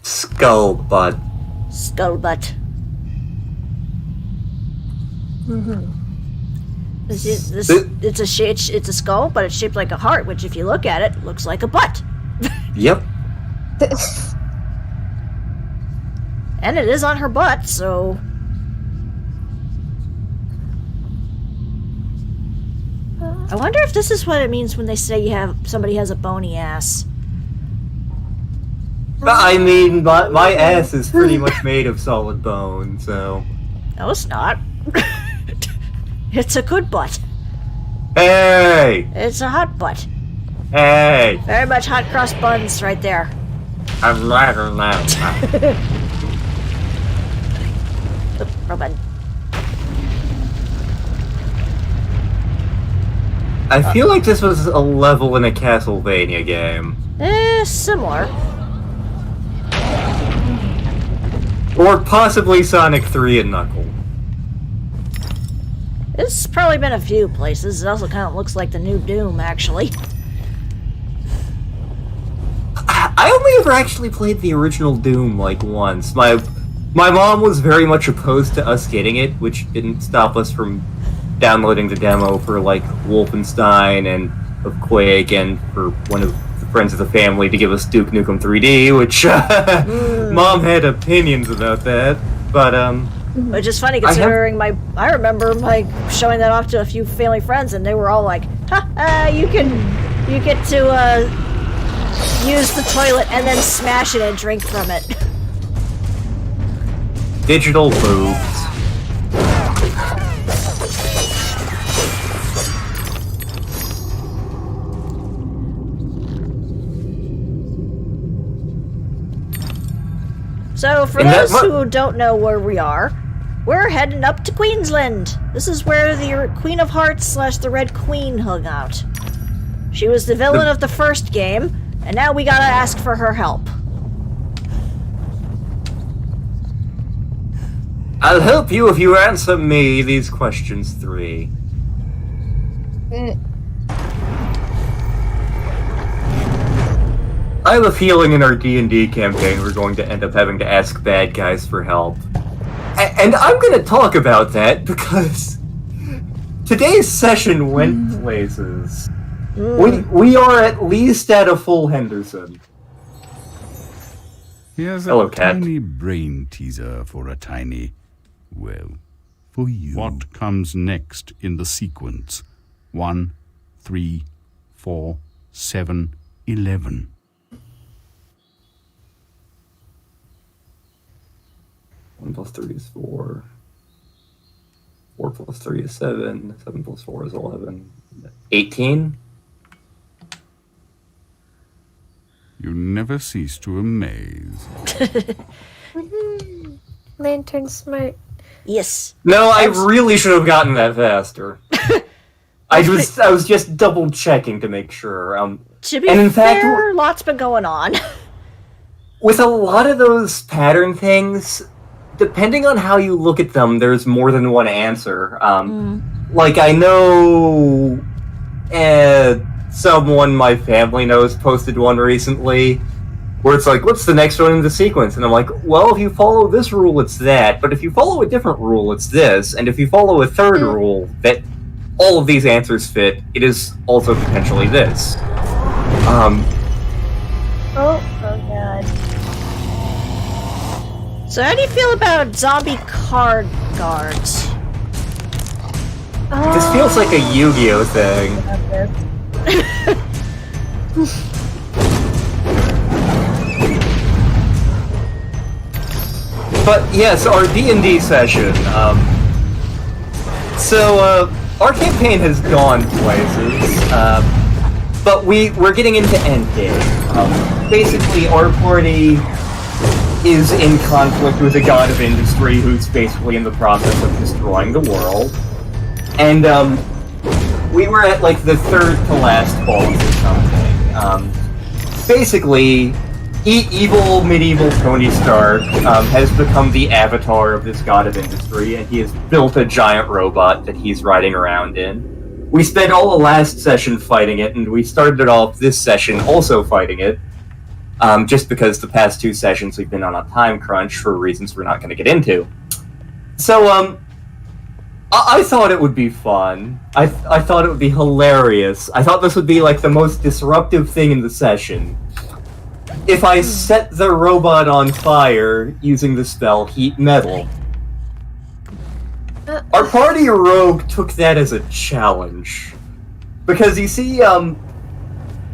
Skullbutt. Skullbutt. Mm-hmm. It's a skull, but it's shaped like a heart, which if you look at it, looks like a butt. Yep. And it is on her butt, so... I wonder if this is what it means when they say somebody has a bony ass. I mean, my ass is pretty much made of solid bone, so... No, it's not. It's a good butt. Hey! It's a hot butt. Hey! Very much hot cross buns right there. I'm rather loud. Robin. I feel like this was a level in a Castlevania game. Similar. Or possibly Sonic 3 and Knuckle. It's probably been a few places. It also kind of looks like the new Doom, actually. I only ever actually played the original Doom, like, once. My mom was very much opposed to us getting it, which didn't stop us from downloading the demo for, like, Wolfenstein and of Quake, and for one of the friends of the family to give us Duke Nukem 3D, which Mom had opinions about that, but which is funny considering I remember showing that off to a few family friends, and they were all like, you get to use the toilet and then smash it and drink from it. Digital boobs. So, for those who don't know where we are, we're heading up to Queensland. This is where the Queen of Hearts / the Red Queen hung out. She was the villain of the first game, and now we gotta ask for her help. I'll help you if you answer me these questions 3. I have a feeling in our D&D campaign we're going to end up having to ask bad guys for help. And I'm going to talk about that because today's session went places. We are at least at a full Henderson. Here's Hello, a Cat. tiny brain teaser for a tiny, well, for you. What comes next in the sequence? 1, 3, 4, 7, 11. 1 plus 3 is 4. 4 plus 3 is 7. 7 plus 4 is 11. 18? You never cease to amaze. Lantern smart. Yes. No, I really should have gotten that faster. I was just double checking to make sure. To be and in fair, fact, lots been going on. with a lot of those pattern things, depending on how you look at them, there's more than one answer. Like, I know someone my family knows posted one recently where it's like, what's the next one in the sequence? And I'm like, well, if you follow this rule, it's that. But if you follow a different rule, it's this. And if you follow a third rule that all of these answers fit, it is also potentially this. Oh god. So how do you feel about zombie card guards? This feels like a Yu-Gi-Oh thing. But yes, our D&D session. Our campaign has gone places, but we're getting into endgame. Basically, our party is in conflict with a god of industry who's basically in the process of destroying the world. And we were at like the third to last boss or something. Basically, evil medieval Tony Stark has become the avatar of this god of industry, and he has built a giant robot that he's riding around in. We spent all the last session fighting it, and we started off this session also fighting it. just because the past 2 sessions we've been on a time crunch for reasons we're not going to get into. So, I thought it would be fun. I thought it would be hilarious. I thought this would be, like, the most disruptive thing in the session. If I set the robot on fire using the spell Heat Metal. Our party rogue took that as a challenge. Because, you see, a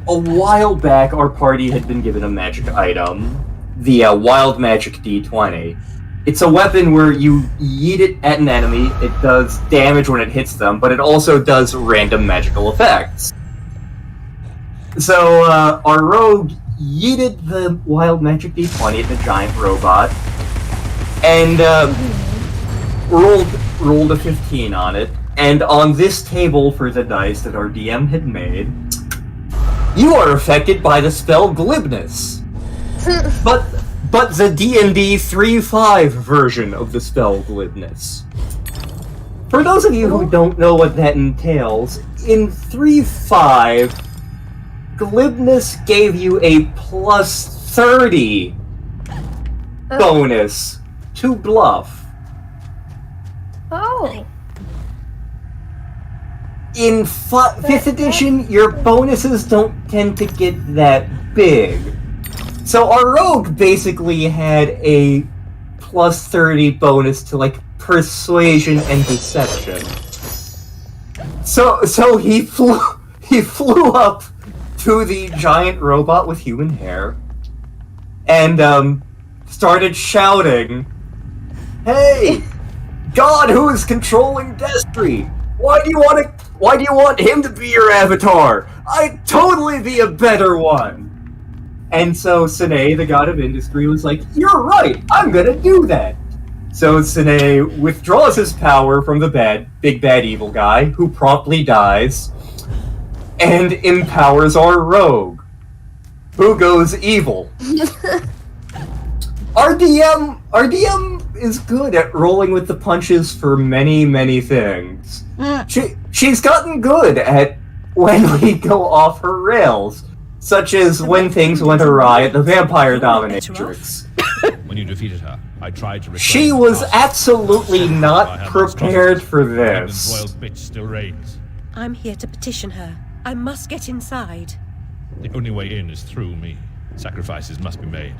while back, our party had been given a magic item. The Wild Magic D20. It's a weapon where you yeet it at an enemy, it does damage when it hits them, but it also does random magical effects. So, our rogue yeeted the Wild Magic D20 at the giant robot, and rolled a 15 on it, and on this table for the dice that our DM had made, you are affected by the spell Glibness. But the D&D 3.5 version of the spell Glibness. For those of you who don't know what that entails, in 3.5, Glibness gave you a plus 30 bonus to bluff. Oh. In 5th edition, your bonuses don't tend to get that big. So our rogue basically had a plus 30 bonus to, like, persuasion and deception. So he flew up to the giant robot with human hair and started shouting, "Hey, God who is controlling Destry, why do you want him to be your avatar? I'd totally be a better one." And so Sine, the god of industry, was like, "You're right, I'm gonna do that." So Sine withdraws his power from the big bad evil guy, who promptly dies, and empowers our rogue, who goes evil. Our DM is good at rolling with the punches for many, many things. She's gotten good at when we go off her rails, such as when things went awry at the Vampire Dominatrix. When you defeated her, I tried to. She was absolutely not prepared for this. Royal bitch still reigns. I'm here to petition her. I must get inside. The only way in is through me. Sacrifices must be made.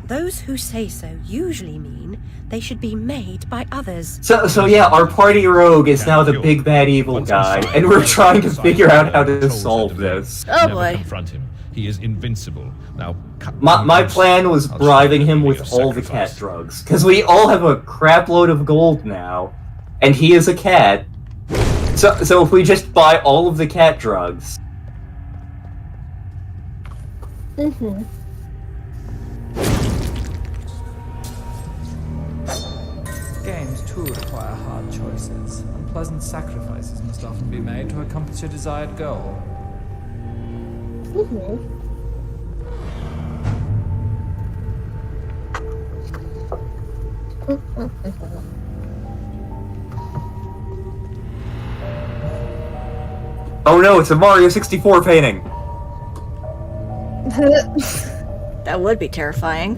Those who say so usually mean they should be made by others. So yeah, our party rogue is now the big bad evil guy, and we're trying to figure out how to solve this. Oh Never boy. confront him. He is invincible. Now, My plan was bribing him with all the cat drugs, because we all have a crap load of gold now, and he is a cat. So if we just buy all of the cat drugs. Mm-hmm. Games too require hard choices. Unpleasant sacrifices must often be made to accomplish a desired goal. Mm-hmm. Oh no, it's a Mario 64 painting! That would be terrifying.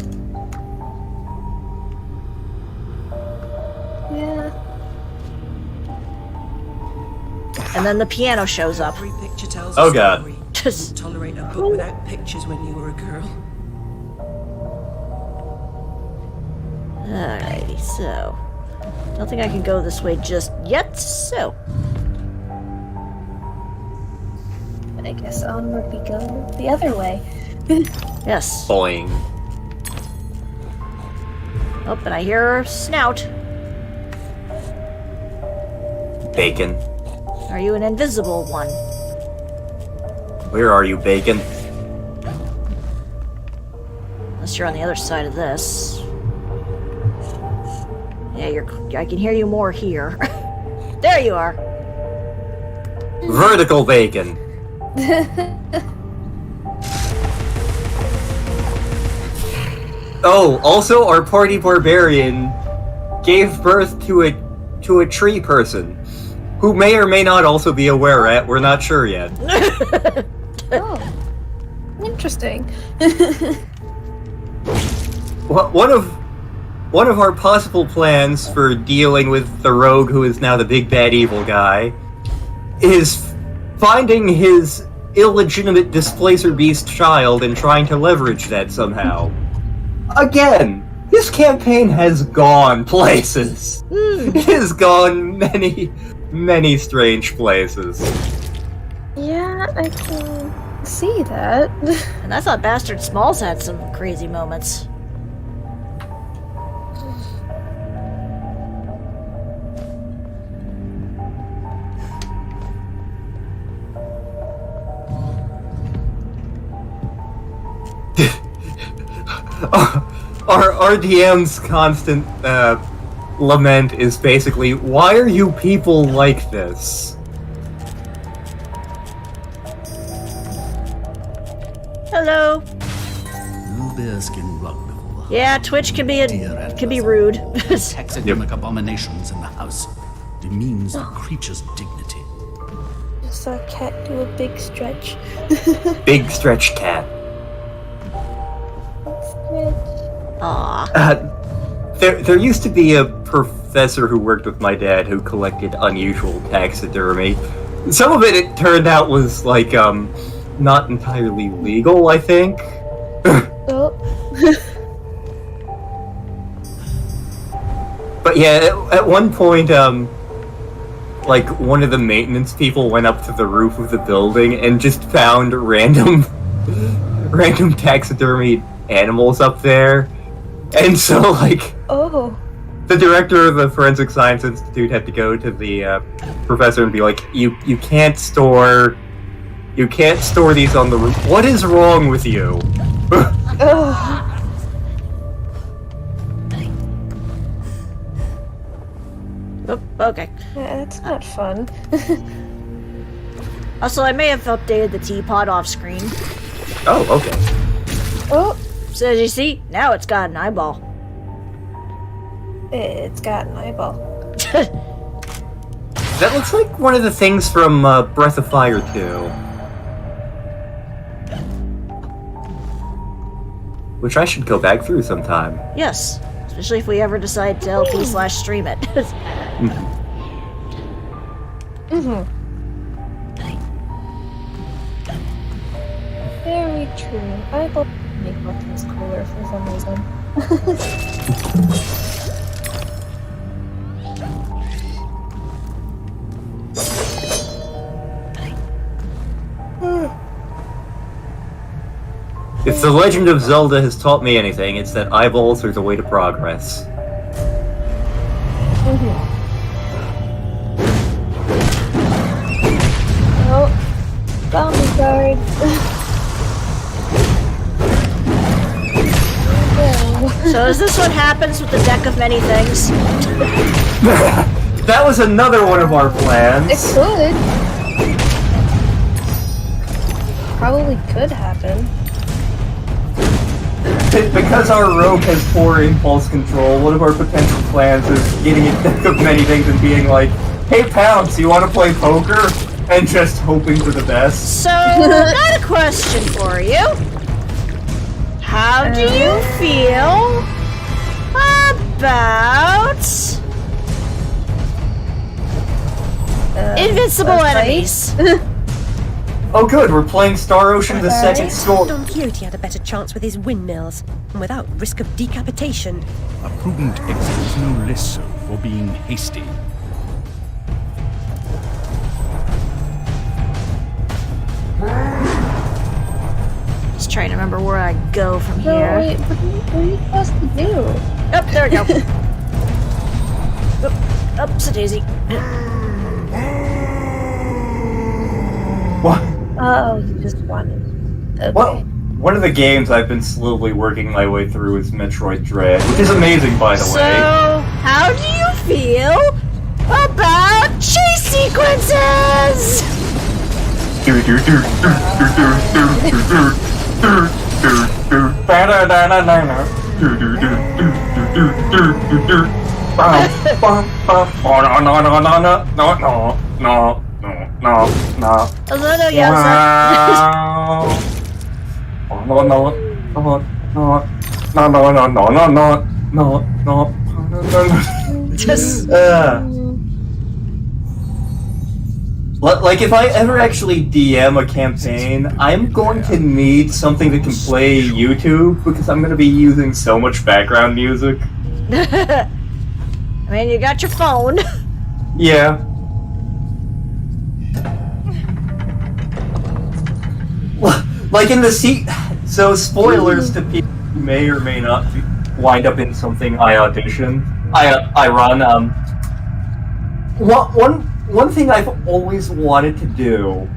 Yeah. And then the piano shows up. Every picture tells Oh a god. story. Couldn't tolerate a book without pictures when you were a girl. Alrighty, so. Don't think I can go this way just yet, so. I guess onward we go the other way. Yes. Boing. Oh, and I hear a snout. Bacon. Are you an invisible one? Where are you, Bacon? Unless you're on the other side of this. Yeah, I can hear you more here. There you are. Vertical Bacon. Oh, also our party barbarian gave birth to a tree person, who may or may not also be a were-rat, we're not sure yet. Oh. Interesting. one of our possible plans for dealing with the rogue who is now the big bad evil guy is finding his illegitimate displacer beast child and trying to leverage that somehow. Again, this campaign has gone places. It has gone many strange places. Yeah, I can see that. And I thought Bastard Smalls had some crazy moments. Our DM's constant lament is basically, why are you people like this? Hello. No bearskin rug before. Yeah, Twitch can be rude. Taxidermic abominations in the house demeans the creature's dignity. Just saw a cat do a big stretch. Big stretch cat. Aww. There used to be a professor who worked with my dad who collected unusual taxidermy. Some of it turned out was like not entirely legal, I think. Oh. But yeah, at one point, like one of the maintenance people went up to the roof of the building and just found random taxidermy animals up there. And so, like, the director of the Forensic Science Institute had to go to the professor and be like, "You can't store these on the roof. What is wrong with you?" Oh, okay. Yeah, that's not fun. Also, I may have updated the teapot off screen. Oh, okay. Oh, So as you see, now it's got an eyeball. it's got an eyeball. That looks like one of the things from Breath of Fire 2. Which I should go back through sometime. Yes, especially if we ever decide to LP/stream it. Very true. Eyeball make buttons cooler for some reason. If The Legend of Zelda has taught me anything, it's that eyeballs are the way to progress. Oh, bounty guard. So is this what happens with the deck of many things? That was another one of our It plans. could. Probably could happen. Because our rogue has poor impulse control, one of our potential plans is getting a deck of many things and being like, "Hey Pounce, you want to play poker?" And just hoping for the best. So, got a question for you. How do you feel about invincible enemies? Oh good, we're playing Star Ocean the Second Storm. Don Quixote had a better chance with his windmills, and without risk of decapitation. A prudent exit is no less so for being hasty. Just trying to remember where I go from No, here. wait, what are you supposed to do? Oh, there we go. Oops, daisy. What? Oh, you just wanted. Okay. Well, one of the games I've been slowly working my way through is Metroid Dread, which is amazing, by the So, way. how do you feel about chase sequences? No, no, no, no, no, no, no, no, no, no. Just Like, if I ever actually DM a campaign, I'm going to need something that can play YouTube, because I'm going to be using so much background music. I mean, you got your phone. Yeah. Like in the so spoilers to people who may or may not wind up in something I run. One thing I've always wanted to do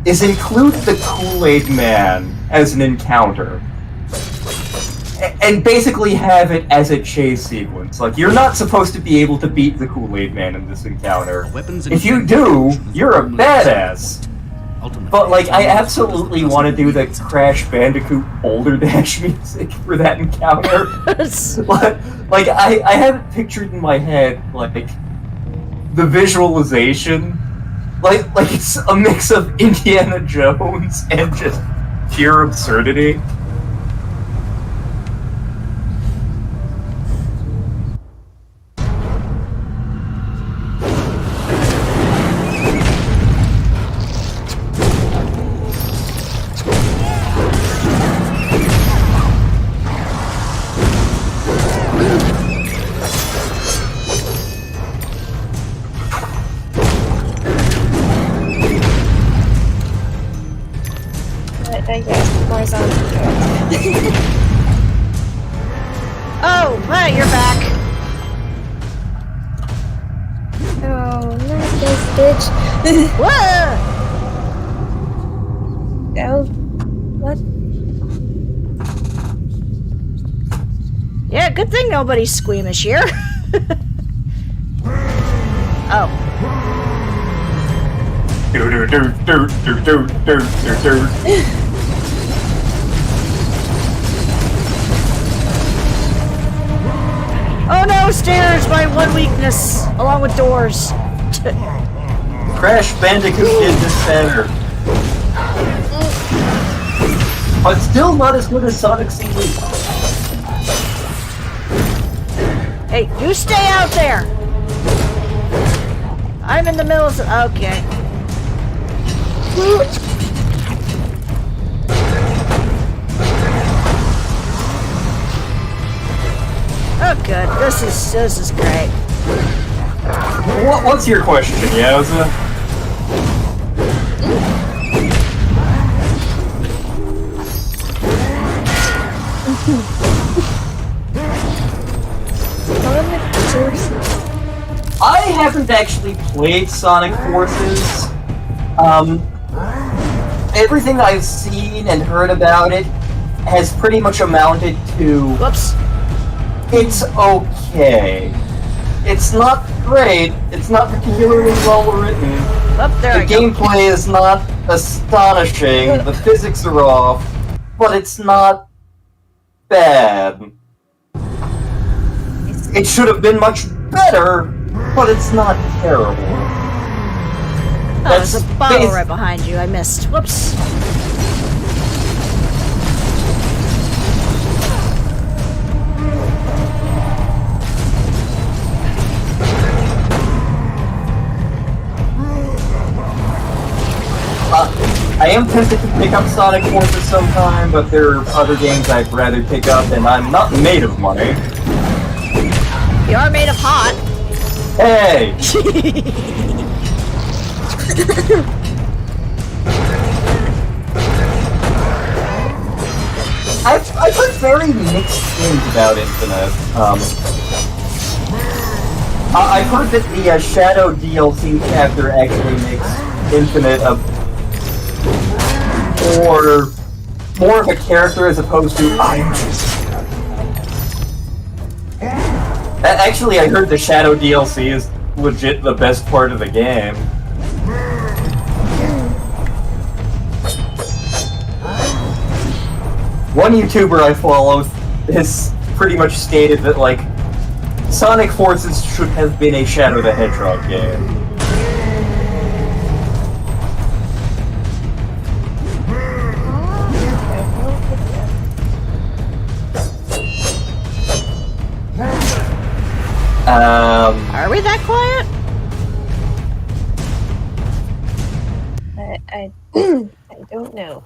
is include the Kool-Aid Man as an encounter. And basically have it as a chase sequence. Like, you're not supposed to be able to beat the Kool-Aid Man in this encounter. If you do, you're a badass. But, like, I absolutely want to do the Crash Bandicoot Boulder Dash music for that encounter. Like, I have it pictured in my head, like, the visualization. Like it's a mix of Indiana Jones and just pure absurdity. Oh, hey, you're back. Oh, not this bitch. Whoa! Oh, what? Yeah, good thing nobody's squeamish here. Oh. Oh no, stairs, my one weakness, along with doors. Crash Bandicoot did this better. But still not as good as Sonic CD. Hey, you stay out there! I'm in the middle of... Okay. Oh good, this is great. What's your question, Yowza? I haven't actually played Sonic Forces. Everything I've seen and heard about it has pretty much amounted to... Whoops. It's okay. It's not great. It's not particularly well written. Oh, there The gameplay is not astonishing. The physics are off. But it's not bad. It should have been much better, but it's not terrible. Oh, there's a bottle right behind you. I missed. Whoops. I am tempted to pick up Sonic Forces sometime, but there are other games I'd rather pick up, and I'm not made of money. You are made of hot. Hey! I've heard very mixed things about Infinite. I've heard that the Shadow DLC chapter actually makes Infinite more of a character as opposed to Actually, I heard the Shadow DLC is legit the best part of the game. One YouTuber I follow has pretty much stated that, like, Sonic Forces should have been a Shadow the Hedgehog game. Are we that quiet? I don't know.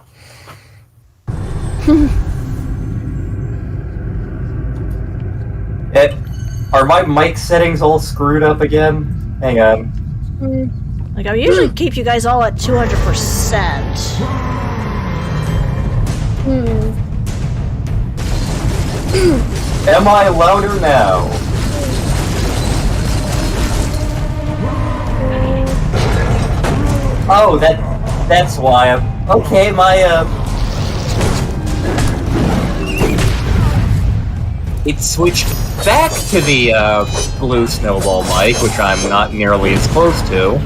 Are my mic settings all screwed up again? Hang on. Like, I usually keep you guys all at 200%. Am I louder now? Oh, that's why I'm... Okay, my, It switched back to the, blue snowball mic, which I'm not nearly as close to.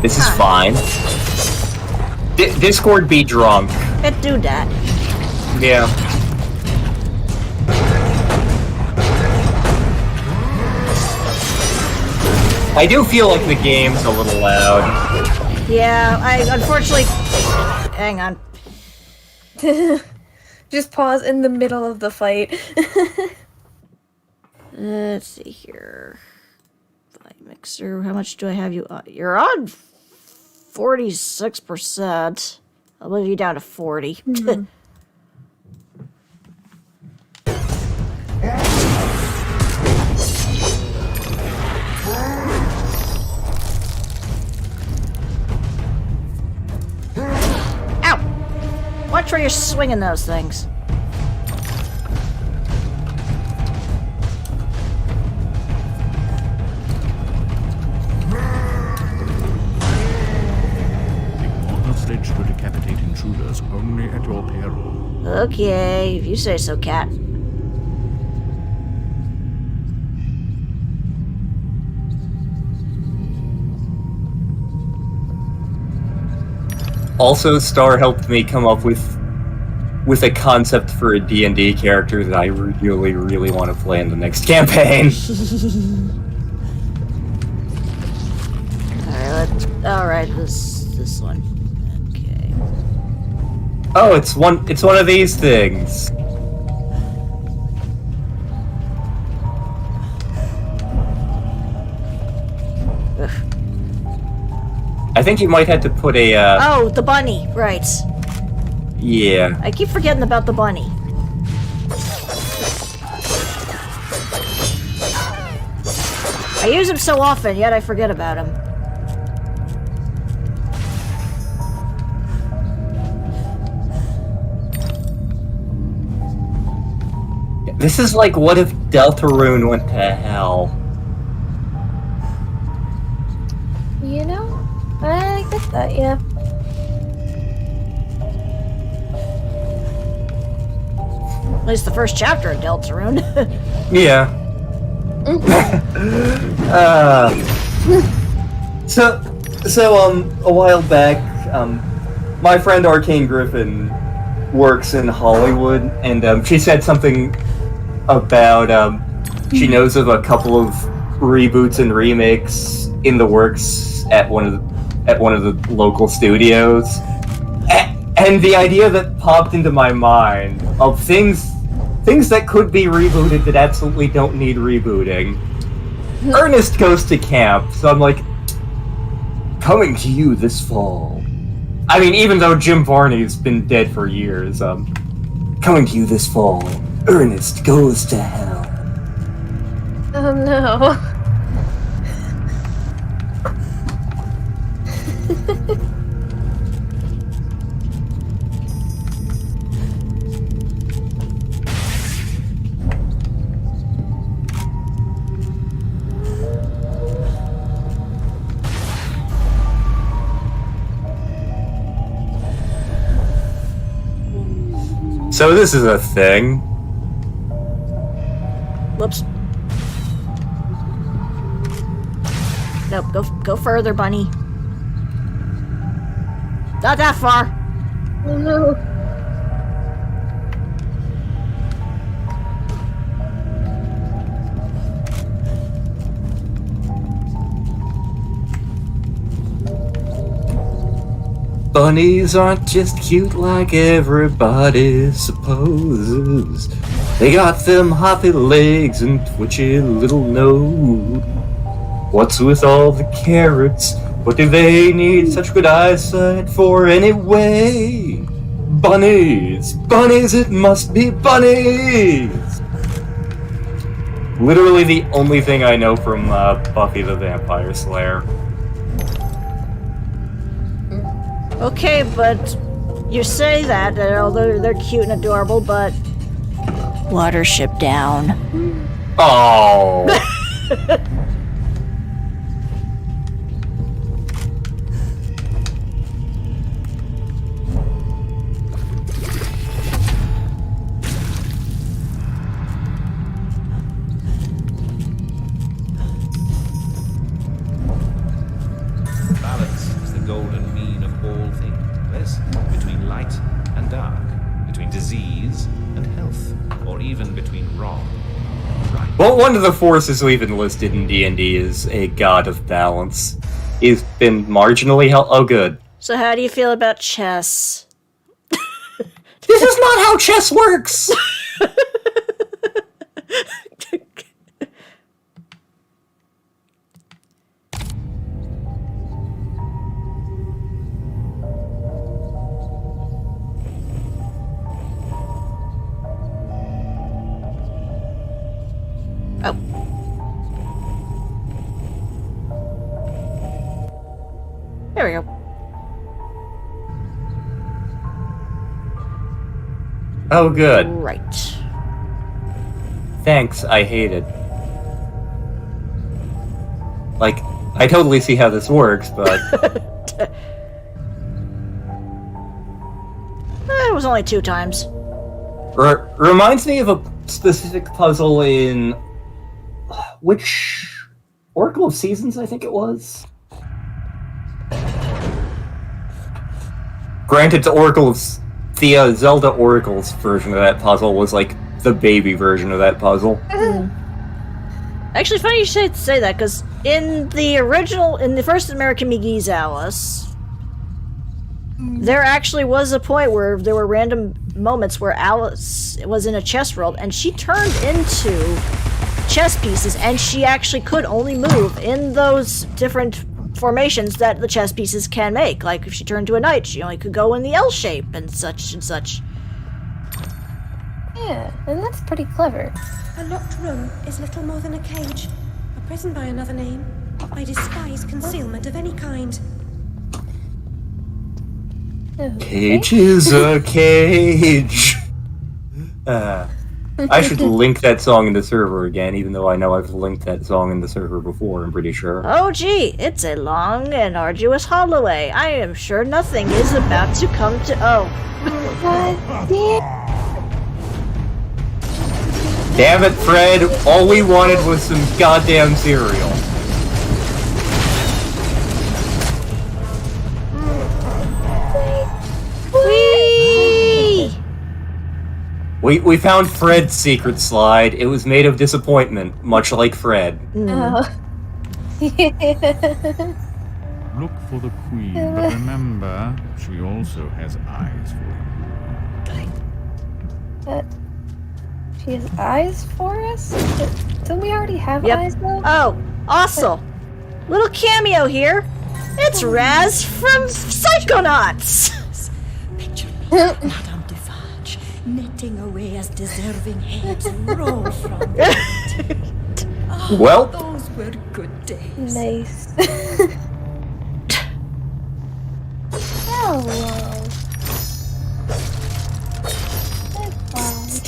This is fine. Discord be drunk. It do that. Yeah. I do feel like the game's a little loud. Yeah, I unfortunately... Hang on. Just pause in the middle of the fight. Let's see here. Fight mixer, how much do I have you on? You're on 46%. I'll move you down to 40. Ow! Watch where you're swinging those things. Ignore the sledge to decapitate intruders only at your peril. Okay, if you say so, cat. Also, Star helped me come up with a concept for a D&D character that I really, really want to play in the next campaign. Alright, this one. Okay. Oh, it's one of these things. Ugh. I think you might have to put a, Oh, the bunny, right. yeah. I keep forgetting about the bunny. I use him so often, yet I forget about him. This is like, what if Deltarune went to hell? You know, I get that, yeah. At least the first chapter of Deltarune. Yeah. So, a while back, my friend Arcane Griffin works in Hollywood, and she said something about she knows of a couple of reboots and remakes in the works at one of the local studios, and the idea that popped into my mind of things that could be rebooted that absolutely don't need rebooting. Ernest Goes to Camp, so I'm like, coming to you this fall. I mean, even though Jim Varney's been dead for years, coming to you this fall, Ernest Goes to Hell. Oh no. So this is a thing. Whoops. Nope, go further, bunny. Not that far. Oh no. Bunnies aren't just cute like everybody supposes. They got them hoppy legs and twitchy little nose. What's with all the carrots? What do they need such good eyesight for anyway? Bunnies! Bunnies, it must be bunnies! Literally the only thing I know from Buffy the Vampire Slayer. Okay, but you say that, although they're cute and adorable, but Watership down. Oh. Balance is the golden mean of all things. Between light and dark, between disease and health, or even between wrong and right. Well, one of the forces we've enlisted in D&D is a god of balance. He's been marginally oh good. So how do you feel about chess? This is not how chess works! Oh. There we go. Oh good. Right. Thanks, I hate it. Like, I totally see how this works, but... It was only 2 times. Reminds me of a specific puzzle in... Which... Oracle of Seasons, I think it was? Granted, the Oracle of... The Zelda Oracle's version of that puzzle was like the baby version of that puzzle. Actually, funny you should say that, because in the first American McGee's Alice, there actually was a point where there were random moments where Alice was in a chess world, and she turned into chess pieces, and she actually could only move in those different formations that the chess pieces can make. Like, if she turned to a knight, she only could go in the L shape, and such and such. Yeah, and that's pretty clever. A locked room is little more than a cage. A prison by another name. I despise concealment of any kind. Cage is a cage. I should link that song in the server again, even though I know I've linked that song in the server before, I'm pretty sure. Oh gee, it's a long and arduous hallway. I am sure nothing is about to come to- oh. God damn. Damn it, Fred! All we wanted was some goddamn cereal. Whee! We found Fred's secret slide. It was made of disappointment, much like Fred. Oh. Look for the queen, but remember, she also has eyes for you. She has eyes for us? Don't we already have eyes though? Oh, also, little cameo here. It's Raz from Psychonauts! Picture me, Madame Defarge, knitting away as deserving heads roll from it. Oh, Well, those were good days. Nice. Hello.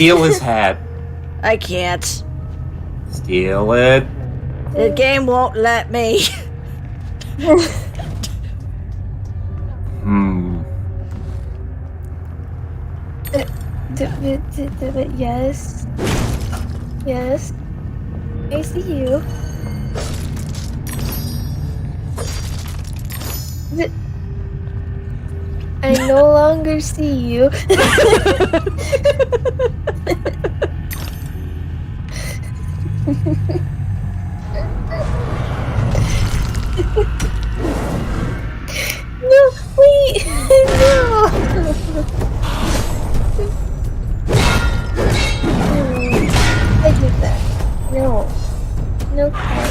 steal his hat. I can't. Steal it. The game won't let me. Yes. Yes. I see you. I no longer see you. No, wait! No! No. No cat.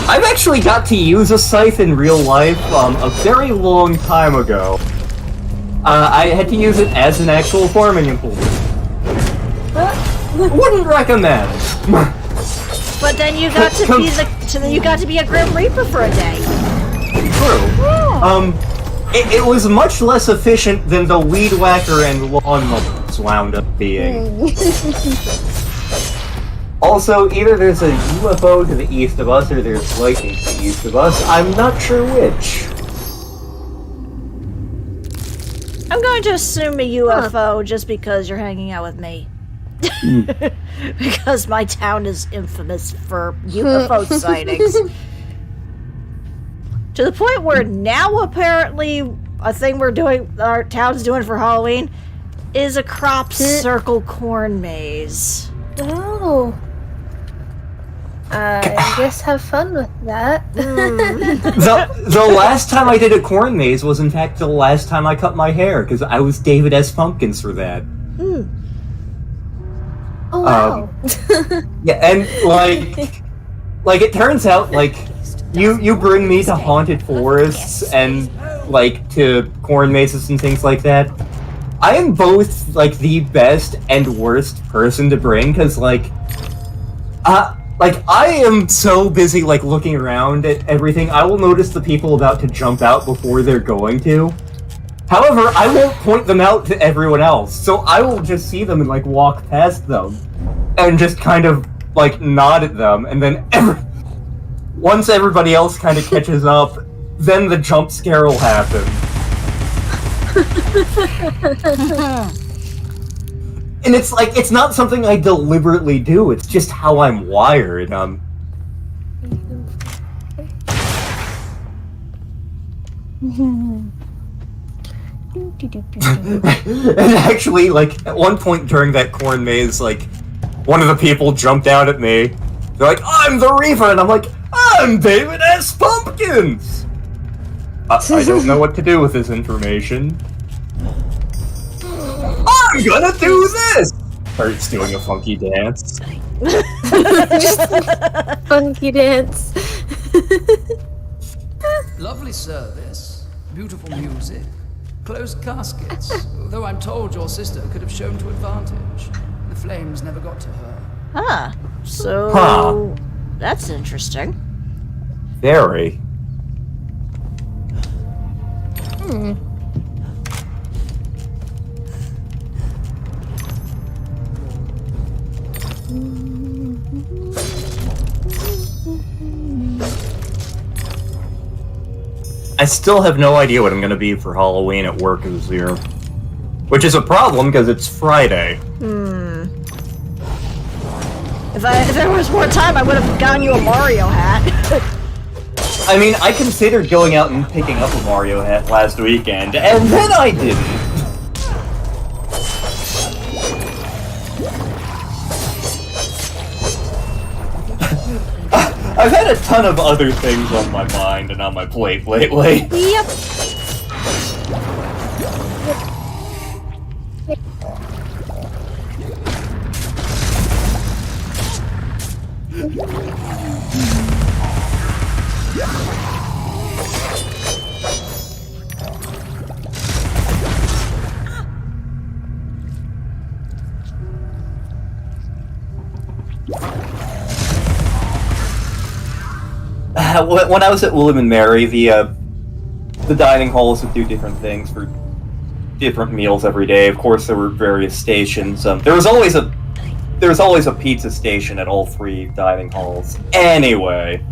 I've actually got to use a scythe in real life a very long time ago. I had to use it as an actual farming implement. Wouldn't recommend. But then you got to be a Grim Reaper for a day. True. It was much less efficient than the weed whacker and lawnmowers wound up being. Also, either there's a UFO to the east of us, or there's lightning to the east of us. I'm not sure which. I'm going to assume a UFO just because you're hanging out with me. Because my town is infamous for UFO sightings. To the point where now apparently a thing our town's doing for Halloween is a crop circle corn maze. Oh. I guess have fun with that. The last time I did a corn maze was in fact the last time I cut my hair, because I was David S. Pumpkins for that. Oh wow. Yeah, and like it turns out, like, you bring me to haunted forests and like to corn mazes and things like that. I am both like the best and worst person to bring, because like I am so busy like looking around at everything, I will notice the people about to jump out before they're going to. However, I won't point them out to everyone else, so I will just see them and like walk past them and just kind of like nod at them, and then once everybody else kind of catches up, then the jump scare will happen. And it's like, it's not something I deliberately do, it's just how I'm wired. And actually, like, at one point during that corn maze, like, one of the people jumped out at me. They're like, "I'm the Reaver!" And I'm like, "I'm David S. Pumpkins!" I don't know what to do with this information. I'm gonna do this! Starts doing a funky dance. Funky dance. Lovely service, beautiful music, closed caskets. Though I'm told your sister could have shown to advantage. The flames never got to her. So that's interesting. Very. I still have no idea what I'm gonna be for Halloween at work this year. Which is a problem, because it's Friday. If there was more time, I would have gotten you a Mario hat. I mean, I considered going out and picking up a Mario hat last weekend, and then I didn't. I've had a ton of other things on my mind and on my plate lately. Yep. When I was at William and Mary, the dining halls would do different things for different meals every day. Of course, there were various stations. There was always a pizza station at all three dining halls. Anyway,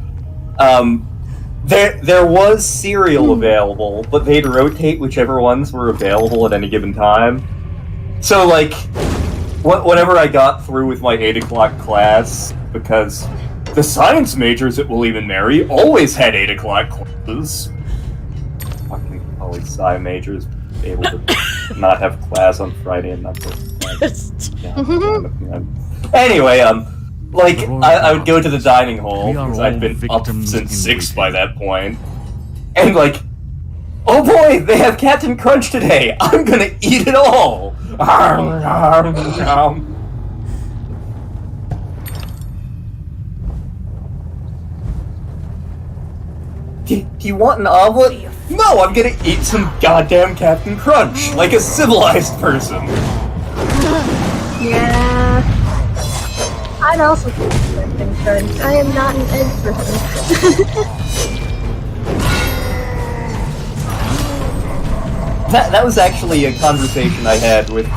there was cereal available, but they'd rotate whichever ones were available at any given time. So, like, whenever I got through with my 8 o'clock class, because the science majors at William and Mary always had 8 o'clock classes. Fucking always sci majors able to not have class on Friday and not go to class. Anyway, Like, Royal I would go to the dining hall, We are because I'd all been up victims since in 6 waiting. by that point. And like, oh boy, they have Captain Crunch today! I'm gonna eat it all! Arm, arm, arm. Do you want an omelet? No, I'm gonna eat some goddamn Captain Crunch, like a civilized person. Yeah. I'd also take Captain Crunch. I am not an egg person. That was actually a conversation I had with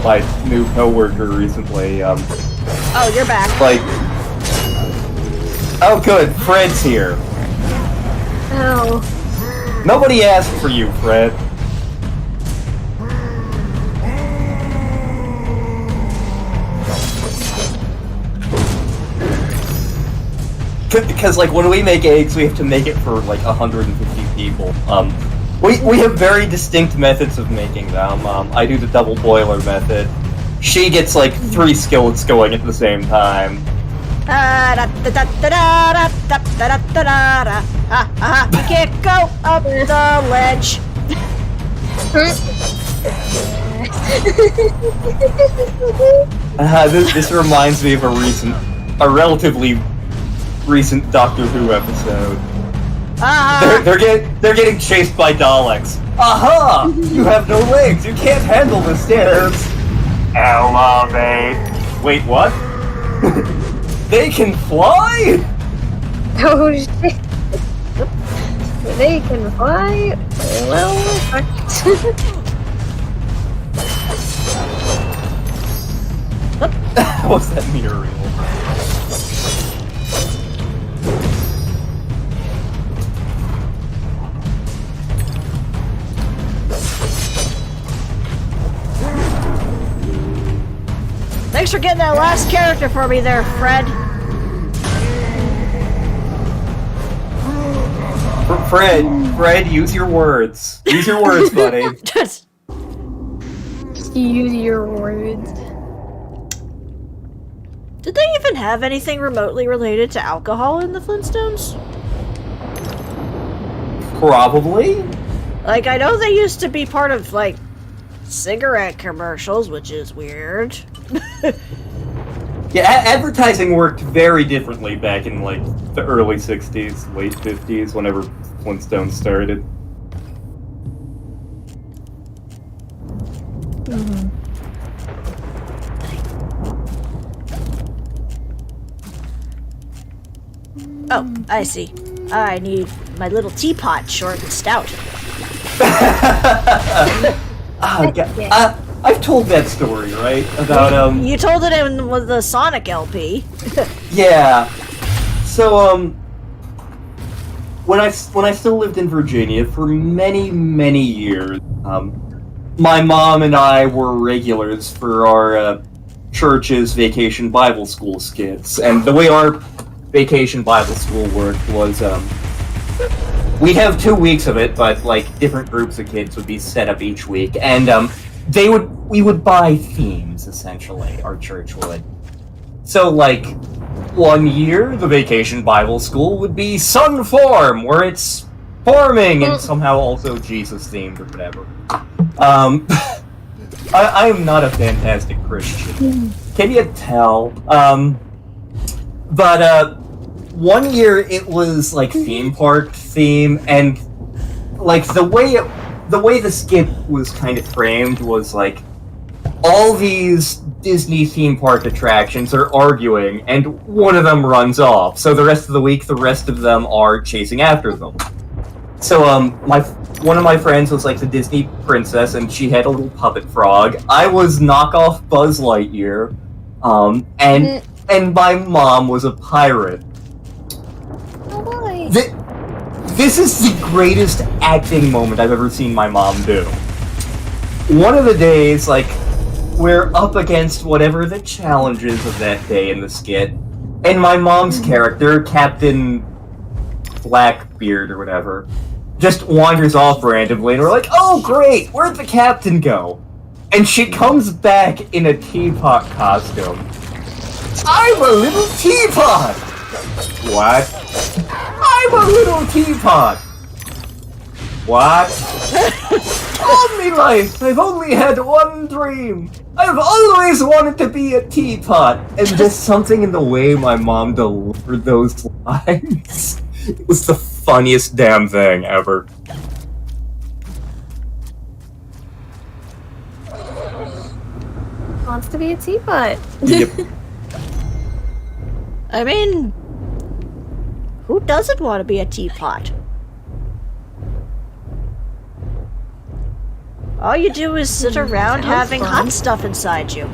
my new coworker recently. Oh, you're back. Like, oh good, Fred's here. Oh. Nobody asked for you, Fred. Because like when we make eggs, we have to make it for like 150 people. We have very distinct methods of making them. I do the double boiler method. She gets like 3 skillets going at the same time. You can't go up the ledge. This reminds me of a relatively recent Doctor Who episode. They're getting chased by Daleks. Aha! You have no legs. You can't handle the stairs. Elevate. Wait, what? They can fly? Oh shit. They can fly? Well, What's that Muriel? Thanks for getting that last character for me there, Fred. Fred, use your words. Use your words, buddy. use your words. Did they even have anything remotely related to alcohol in the Flintstones? Probably. Like, I know they used to be part of, like, cigarette commercials, which is weird. Yeah, advertising worked very differently back in, like, the early 60s, late 50s, whenever Flintstones started. Oh, I see. I need my little teapot, short and stout. I've told that story, right? About, You told it in with the Sonic LP. Yeah. So, when I still lived in Virginia for many, many years, my mom and I were regulars for our church's vacation Bible school skits, and the way our vacation Bible school worked was, we'd have 2 weeks of it, but like different groups of kids would be set up each week, and we would buy themes, essentially, our church would. So, like, one year, the Vacation Bible School would be Sun Form, where it's forming and somehow also Jesus-themed or whatever. I am not a fantastic Christian. Can you tell? But, one year it was, like, theme park theme, and, like, the way the skit was kind of framed was like, all these Disney theme park attractions are arguing, and one of them runs off. So the rest of the week, the rest of them are chasing after them. So one of my friends was like the Disney princess, and she had a little puppet frog. I was knockoff Buzz Lightyear, and my mom was a pirate. Oh boy. This is the greatest acting moment I've ever seen my mom do. One of the days, like, we're up against whatever the challenges of that day in the skit, and my mom's character, Captain Blackbeard or whatever, just wanders off randomly, and we're like, oh great, where'd the captain go? And she comes back in a teapot costume. I'm a little teapot! What? I'm a little teapot! What? All my life, I've only had one dream. I've always wanted to be a teapot. And just something in the way my mom delivered those lines. It was the funniest damn thing ever. Wants to be a teapot. Yep. I mean, who doesn't want to be a teapot? All you do is sit around having hot stuff inside you.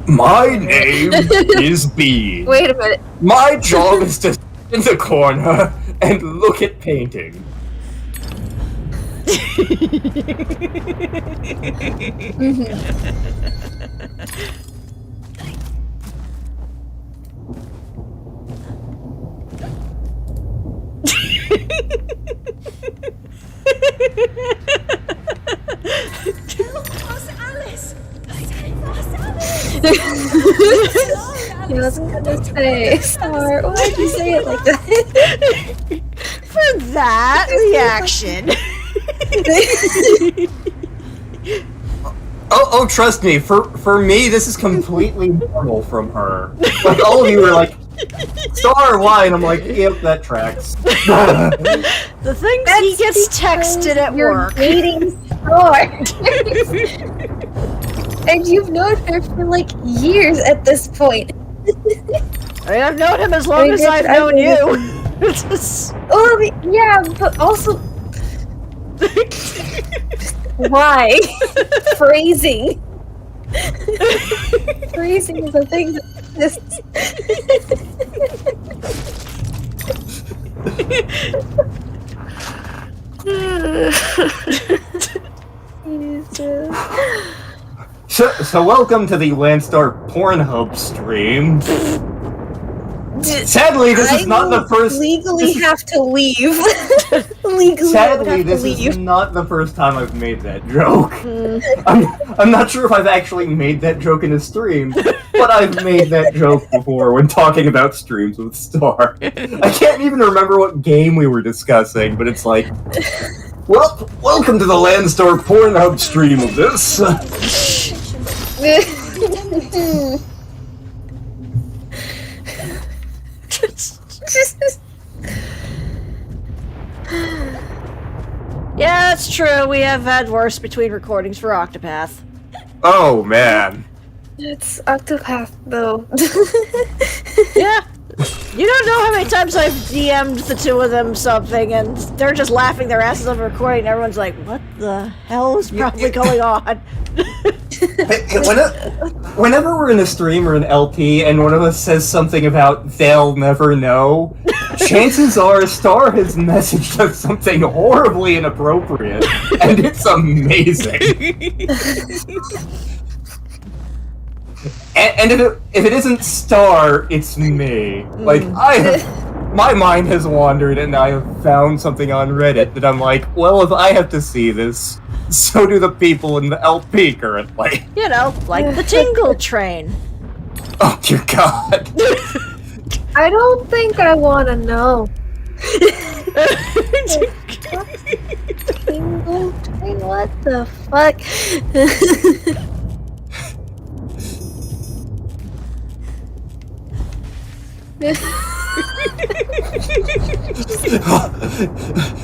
My name is Bean. Wait a minute. My job is to sit in the corner and look at painting. Alice! He wasn't gonna say Star. Why'd you say it like that? For that reaction. Oh, trust me. For me, this is completely normal from her. Like all of you were like, Star, why? And I'm like, yep, that tracks. The things he gets texted at work. Dating Star. And you've known her for like years at this point. I mean, I've known him as long as I've known you. Oh, yeah, but also... Why? Phrasing. Phrasing is a thing that exists. So welcome to the LanStar Pornhub stream. Sadly, this is not the first. Legally have to leave. Legally Sadly, have this to leave. is not the first time I've made that joke. I'm not sure if I've actually made that joke in a stream, but I've made that joke before when talking about streams with Star. I can't even remember what game we were discussing, but it's like, well, welcome to the LanStar Pornhub stream of this. Yeah, it's true. We have had worse between recordings for Octopath. Oh man. It's Octopath, though. Yeah. You don't know how many times I've DM'd the two of them something, and they're just laughing their asses off recording, and everyone's like, what the hell is probably going on? Whenever we're in a stream or an LP and one of us says something about they'll never know, chances are Star has messaged us something horribly inappropriate, and it's amazing. And if it isn't Star, it's me. Like, my mind has wandered and I have found something on Reddit that I'm like, well, if I have to see this, so do the people in the LP currently. You know, like the Tingle Train. Oh dear God. I don't think I want to know. What the fuck?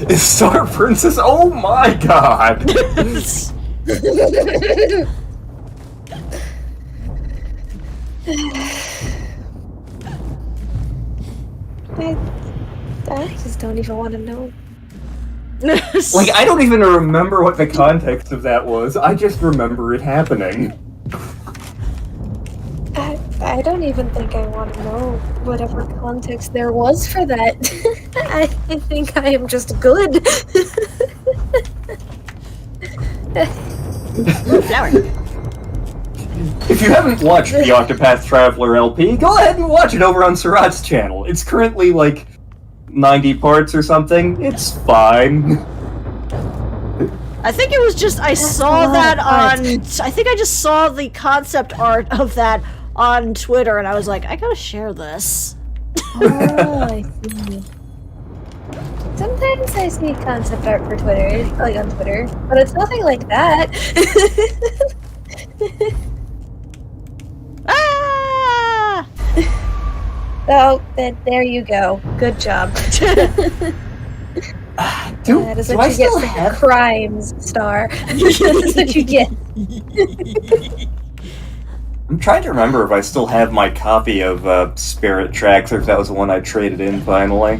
Is Star Princess? Oh my God! I just don't even want to know. Like, I don't even remember what the context of that was. I just remember it happening. I don't even think I want to know whatever context there was for that. I think I am just good. If you haven't watched the Octopath Traveler LP, go ahead and watch it over on Surat's channel. It's currently like 90 parts or something. It's fine. I think it was just I saw that on. I think I just saw the concept art of that on Twitter, and I was like, I gotta share this. Oh, I see. Sometimes I see concept art for Twitter, like on Twitter, but it's nothing like that. Ah! Oh, there you go. Good job. That is what you get for your crimes, Star. That's what you get. I'm trying to remember if I still have my copy of Spirit Tracks, or if that was the one I traded in finally.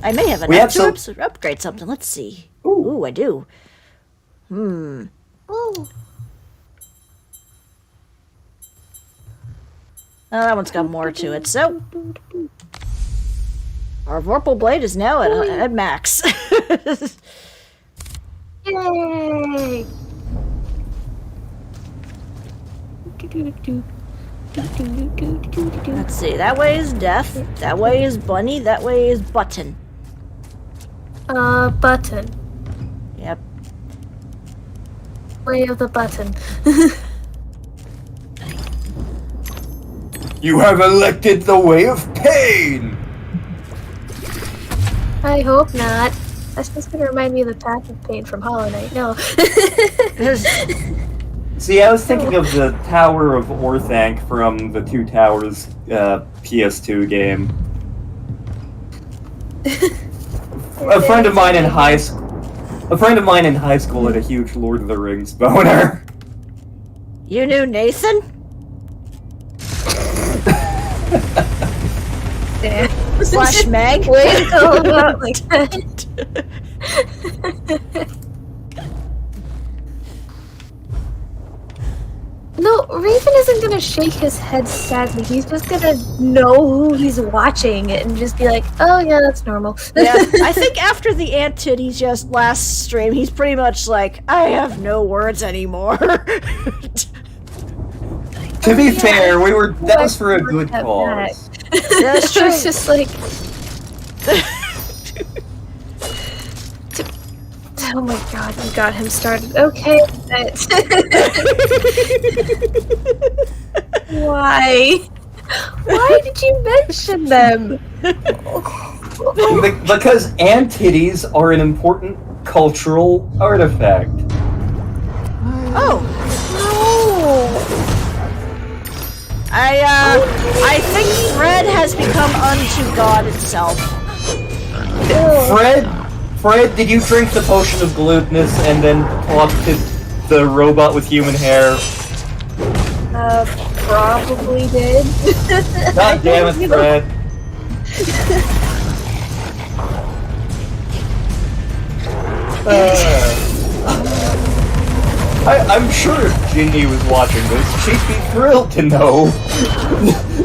I may have enough to upgrade something. Let's see. Ooh, I do. Oh, that one's got more to it. So, our Vorpal Blade is now at max. Yay! Let's see. That way is Death. That way is Bunny. That way is Button. Button. Yep. Way of the button. You have elected the way of pain! I hope not. That's just gonna remind me of the path of pain from Hollow Knight. No. See, I was thinking of the Tower of Orthanc from the Two Towers PS2 game. A friend of mine in high school had a huge Lord of the Rings boner. You knew Nathan? Yeah. Slash Meg? Way to go about like that. No, Raven isn't gonna shake his head sadly. He's just gonna know who he's watching and just be like, oh yeah, that's normal. Yeah, I think after the Ant Titties just last stream, he's pretty much like, I have no words anymore. To be fair, that was for a good cause. That's true. It's just like... Oh my god, you got him started. Okay. Why? Why did you mention them? Because ant-titties are an important cultural artifact. Oh. No. I think Fred has become unto God itself. Fred, did you drink the potion of gluttonous and then talk to the robot with human hair? Probably did. God damn it, Fred. I'm sure if Ginny was watching this, she'd be thrilled to know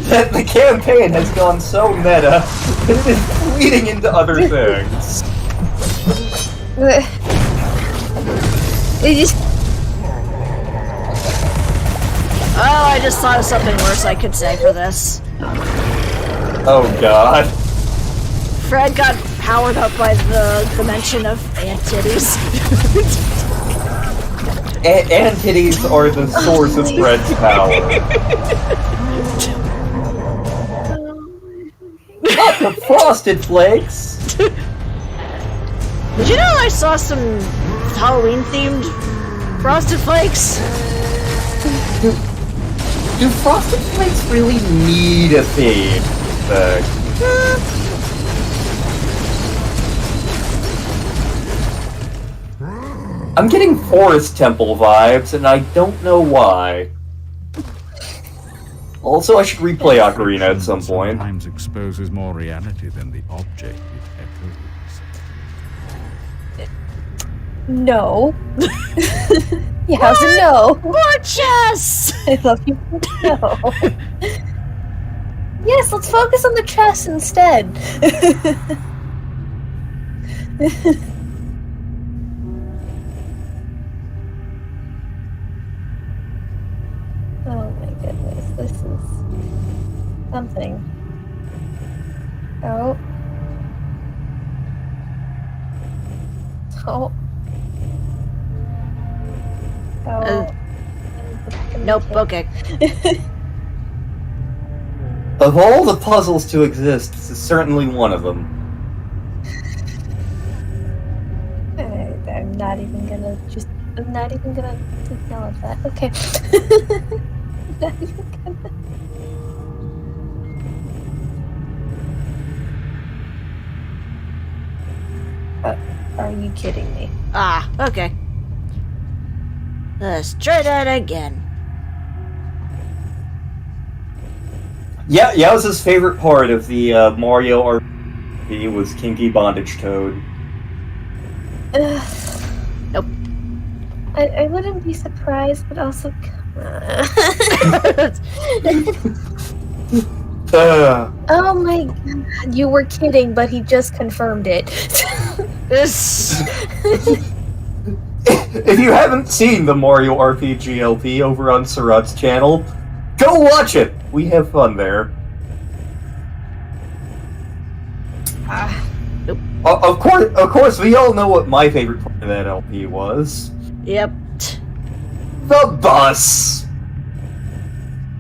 that the campaign has gone so meta that it is bleeding into other things. Oh, I just thought of something worse I could say for this. Oh god. Fred got powered up by the mention of ant titties. Ant titties are the source of Fred's power. Not the Frosted Flakes! Did you know I saw some Halloween-themed Frosted Flakes? Do Frosted Flakes really need a theme? I'm getting Forest Temple vibes, and I don't know why. Also, I should replay Ocarina at some point. Sometimes exposes more reality than the object it echoes. No. Yeah, no. More chess! I love you. No. Yes, let's focus on the chess instead. Oh my goodness, this is something. Oh. Oh. Oh. Nope, okay. Of all the puzzles to exist, this is certainly one of them. I'm not even gonna acknowledge that. Okay. Not even gonna. Are you kidding me? Ah, okay. Let's try that again. Yeah, Yowza's favorite part of the Mario RPG was Kinky Bondage Toad. Nope. I wouldn't be surprised, but also. Oh my god, you were kidding, but he just confirmed it. If you haven't seen the Mario RPG LP over on Surat's channel, go watch it! We have fun there. Nope. Of course, we all know what my favorite part of that LP was. Yep. The bus!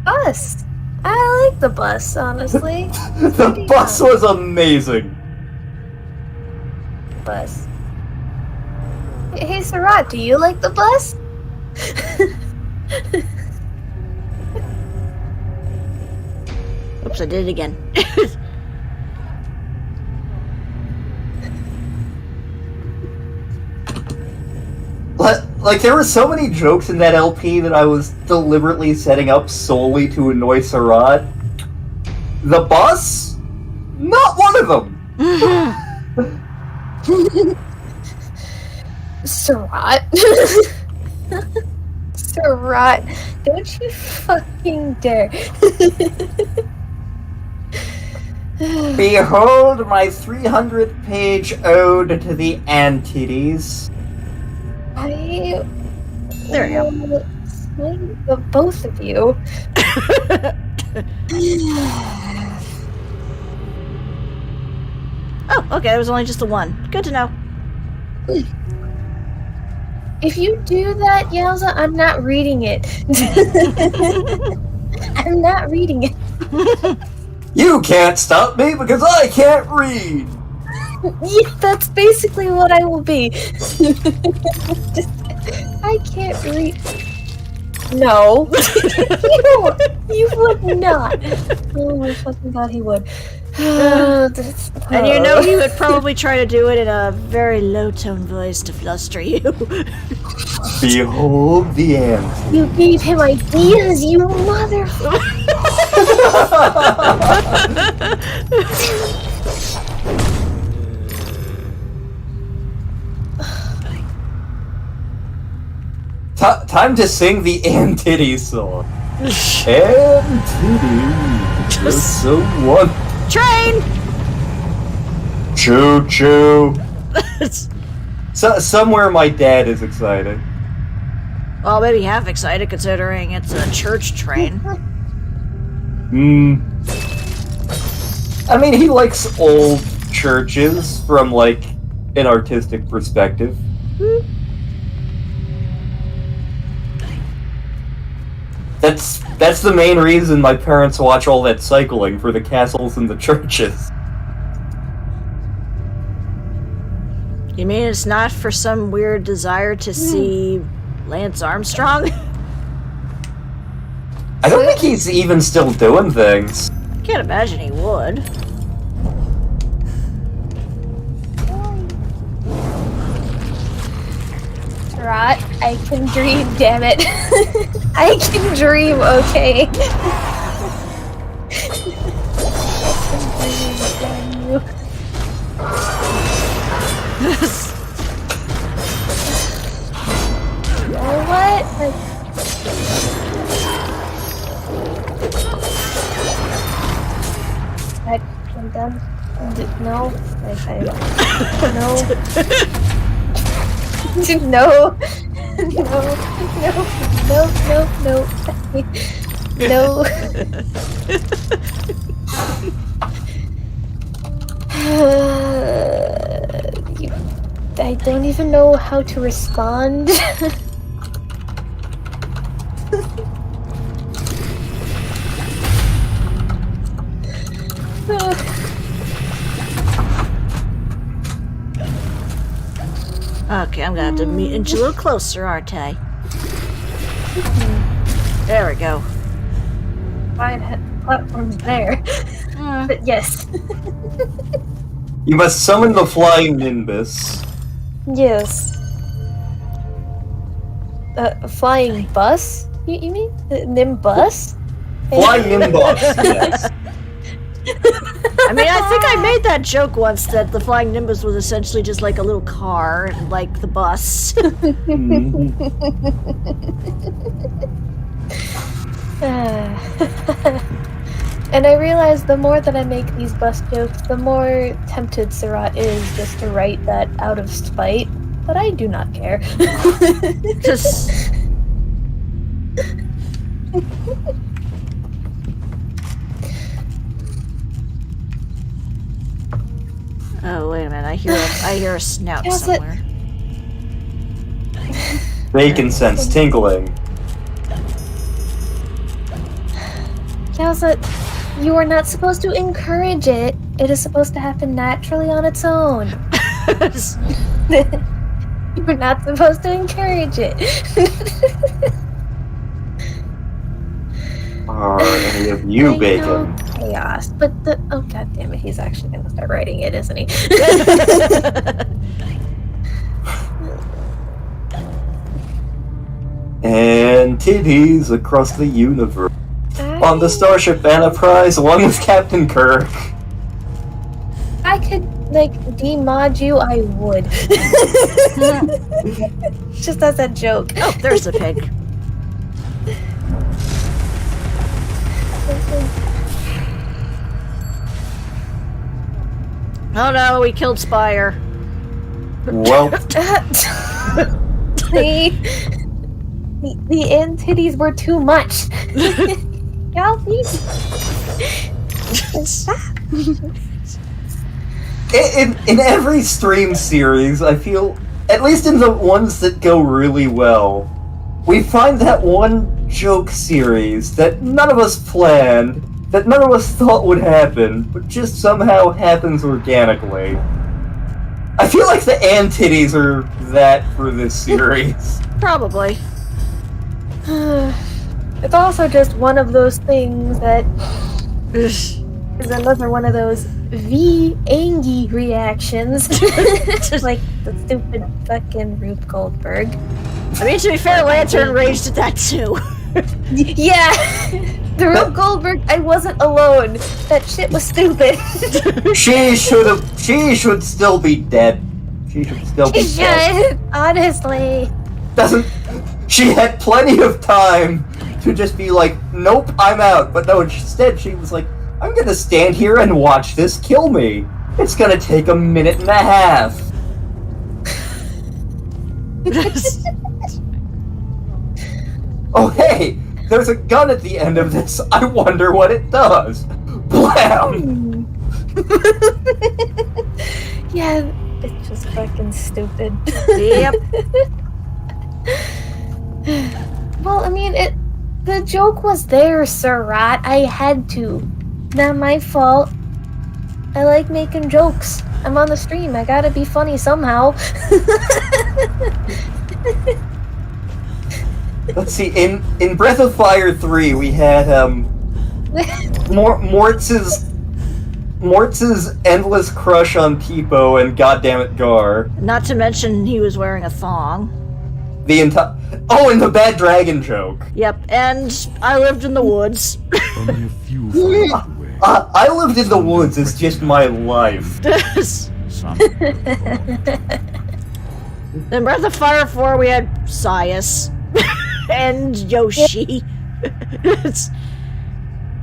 Bus! I like the bus, honestly. The bus was amazing! Bus. Hey, Surat, do you like the bus? Oops, I did it again. Like, there were so many jokes in that LP that I was deliberately setting up solely to annoy Surat. The bus? Not one of them! Surat? Surat, don't you fucking dare. Behold my 300-page ode to the Antides. There you go. The both of you. Oh, okay, there was only just the one. Good to know. If you do that, Yowza, I'm not reading it. I'm not reading it. You can't stop me because I can't read! Yeah, that's basically what I will be. I can't read. No. You would not. Oh my fucking god, he would. And you know he would probably try to do it in a very low-tone voice to fluster you. Behold the Antides. You gave him ideas, you motherfucker. Time to sing the Antides song. Antides, you're so one. Train! Choo choo. So somewhere my dad is excited. Well, maybe half excited considering it's a church train. I mean, he likes old churches from, like, an artistic perspective. That's the main reason my parents watch all that cycling, for the castles and the churches. You mean it's not for some weird desire to see Lance Armstrong? I don't think he's even still doing things. Can't imagine he would. Right, I can dream, damn it. I can dream, okay? You know what? I'm done. No. No. No. No. I don't even know how to respond. Okay, I'm gonna have to inch a little closer, aren't I? There we go. Fine, platform's there. But yes. You must summon the flying nimbus. Yes. A flying bus? You mean? Nimbus? Flying nimbus, yes. I mean, I think I made that joke once that the flying nimbus was essentially just like a little car, like the bus. And I realize the more that I make these bus jokes, the more tempted Surat is just to write that out of spite. But I do not care. Just... Oh, wait a minute, I hear a snout How's somewhere. Bacon sense tingling. Yowza, you are not supposed to encourage it. It is supposed to happen naturally on its own. You're not supposed to encourage it. Are any of you bacon? Chaos, but oh god damn it, he's actually gonna start writing it, isn't he? And titties across the universe. On the Starship Enterprise, one with Captain Kirk. I could, like, demod you, I would. Just as a joke. Oh, there's the pig. Oh no, we killed Spire. Well, the end titties were too much. Y'all need stop. in every stream series, I feel, at least in the ones that go really well, we find that one joke series that none of us planned, that none of us thought would happen, but just somehow happens organically. I feel like the Antitties are that for this series. Probably. It's also just one of those things that is another one of those V-angy reactions. Like the stupid fucking Rube Goldberg. I mean, to be fair, Lantern raged at that too. Yeah! The Rube Goldberg, I wasn't alone. That shit was stupid. She should still be dead. She should still be dead. Honestly. She had plenty of time to just be like, nope, I'm out. But no, instead she was like, I'm gonna stand here and watch this kill me. It's gonna take a minute and a half. Oh hey, there's a gun at the end of this. I wonder what it does. Blam! Yeah, it's just fucking stupid. Yep. Well, I mean, the joke was there, Surat. I had to. Not my fault. I like making jokes. I'm on the stream. I gotta be funny somehow. Let's see, in Breath of Fire 3, we had, Mortz's endless crush on Peepo and goddammit Gar. Not to mention he was wearing a thong. And the bad dragon joke. Yep, and I lived in the woods. Only a few feet away. I lived in the woods is just my life. Some In Breath of Fire 4, we had Sias. And Yoshi.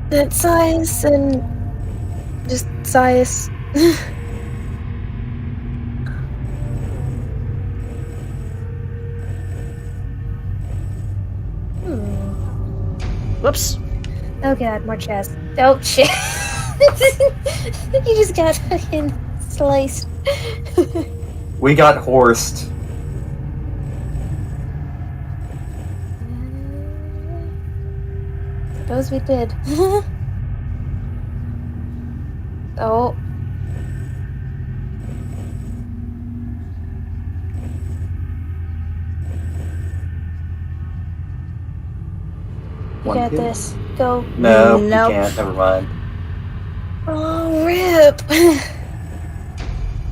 That Sias and just Sias Whoops. Oh god, more chest. Oh shit. You just got fucking sliced. We got horsed. Suppose we did. Oh. You got this. Go. No, Nope. we can't. Never mind. Oh, rip.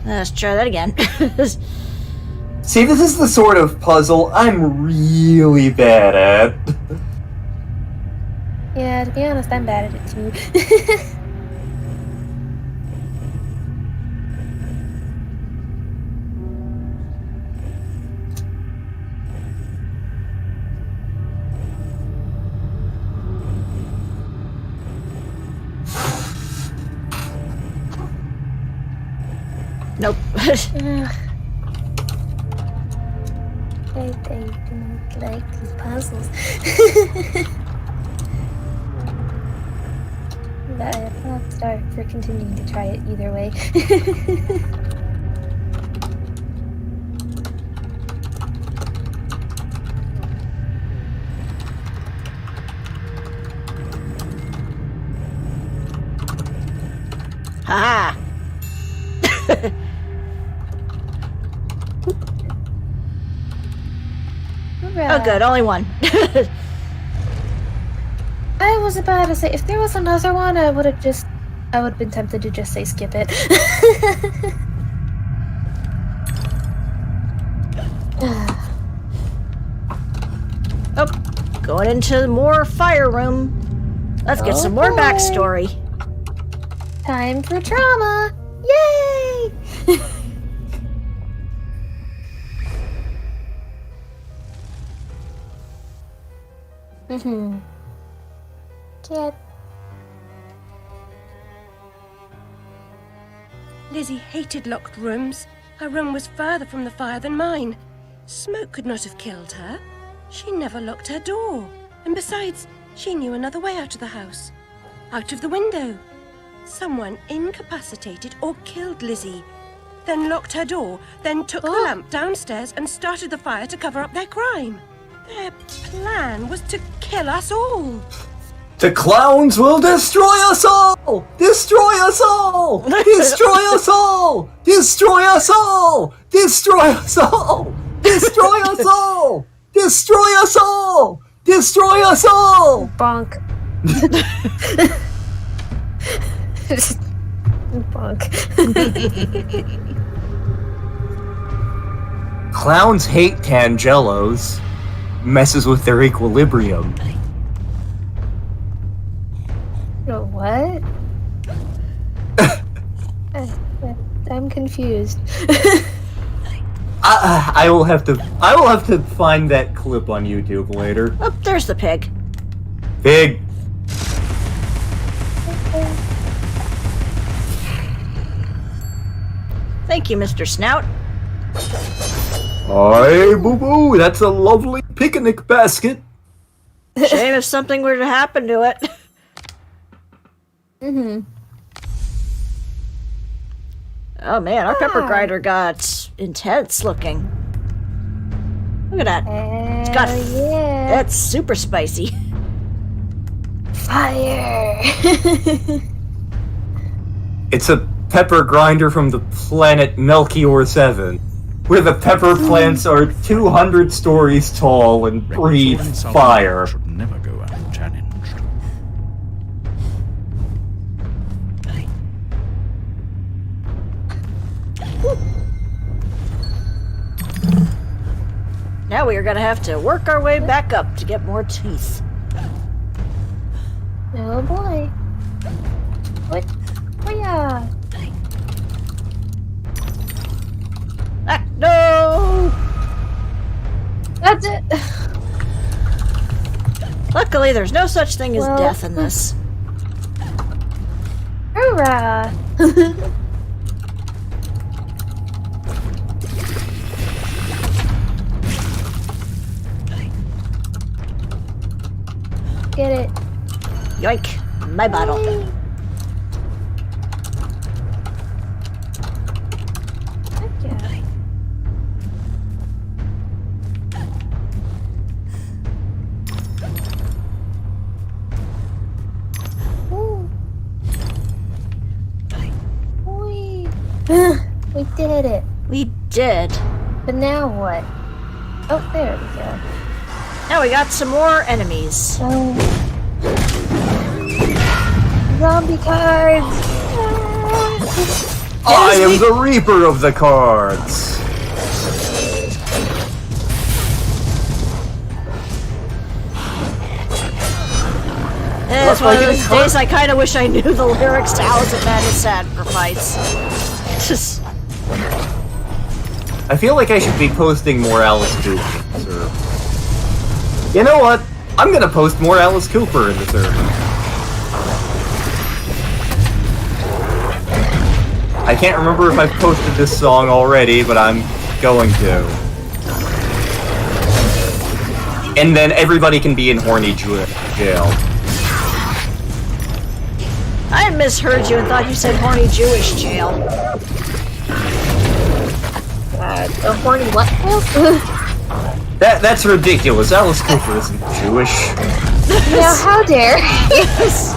Let's try that again. See, this is the sort of puzzle I'm really bad at. Yeah, to be honest, I'm bad at it too. Nope. I don't like these puzzles. But I'll start for continuing to try it either way. Haha. Oh, good. Only one. I was about to say, if there was another one, I would have been tempted to just say skip it. Oh, going into more fire room. Let's get some more Okay. backstory. Time for trauma! Yay! Cat. Lizzie hated locked rooms. Her room was further from the fire than mine. Smoke could not have killed her. She never locked her door. And besides, she knew another way out of the house. Out of the window. Someone incapacitated or killed Lizzie. Then locked her door, then took the lamp downstairs and started the fire to cover up their crime. Their plan was to kill us all. The clowns will destroy us all! Destroy us all! Destroy us all! Destroy us all! Destroy us all! Destroy us all! Destroy us all! Destroy us all! Bonk. Bonk. Clowns hate Tangelos. Messes with their equilibrium. No, what? I'm confused. I will have to find that clip on YouTube later. Oh, there's the pig. Big. Thank you, Mr. Snout. Hi, boo-boo. That's a lovely picnic basket. Shame if something were to happen to it. Oh man, our pepper grinder got intense looking. Look at that. It's got yeah. that's super spicy. Fire. It's a pepper grinder from the planet Melchior 7, where the pepper plants are 200 stories tall and breathe fire. Should never go unchallenged. Now we are gonna have to work our way back up to get more teeth. Oh boy. What? Oh yeah. Ah, no! That's it. Luckily, there's no such thing as Well, death in this. Hoorah! get it. Yoink! My bottle. Yay. Heck yeah. Ooh. Whee. We did it. We did. But now what? Oh, there we go. Now we got some more enemies. Oh. Zombie cards! I am the Reaper of the cards! It's one of those days I kind of wish I knew the lyrics to Hours of Madness Sacrifice. Just... I feel like I should be posting more Alice Cooper in the server. You know what? I'm gonna post more Alice Cooper in the server. I can't remember if I've posted this song already, but I'm going to. And then everybody can be in horny jail. I misheard you and thought you said horny Jewish jail. A horny what? That's ridiculous. Alice Cooper isn't Jewish. Now, how dare? Yes.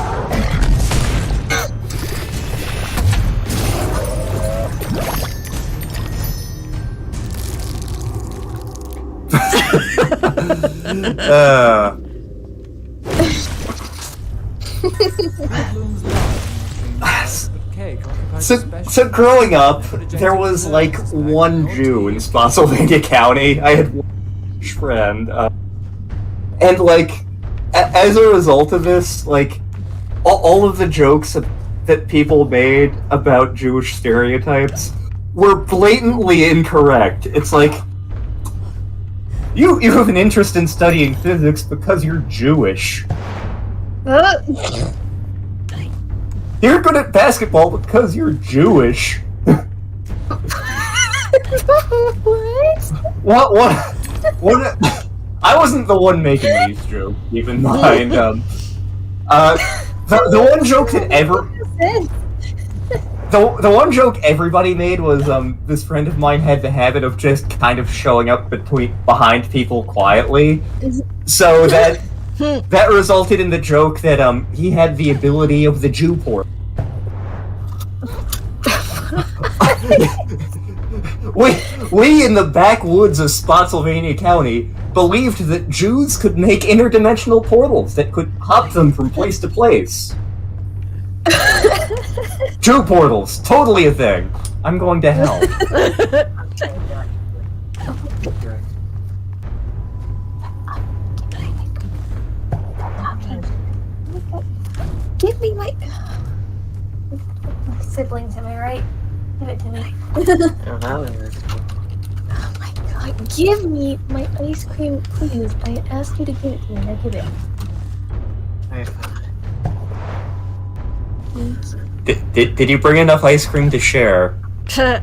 So growing up, there was like one Jew in Spotsylvania County. I had one friend, and like as a result of this, like all of the jokes that people made about Jewish stereotypes were blatantly incorrect. It's like you have an interest in studying physics because you're Jewish. You're good at basketball because you're Jewish. What? I wasn't the one making these jokes, keep in mind. The one joke that the one joke everybody made was this friend of mine had the habit of just kind of showing up behind people quietly, so that resulted in the joke that he had the ability of the Jew port. we in the backwoods of Spotsylvania County believed that Jews could make interdimensional portals that could hop them from place to place. Jew portals, totally a thing. I'm going to hell. Give me my siblings, am I right? Give it to me. Oh my god, give me my ice cream, please. I asked you to give it to me, now give it. Did you bring enough ice cream to share? Let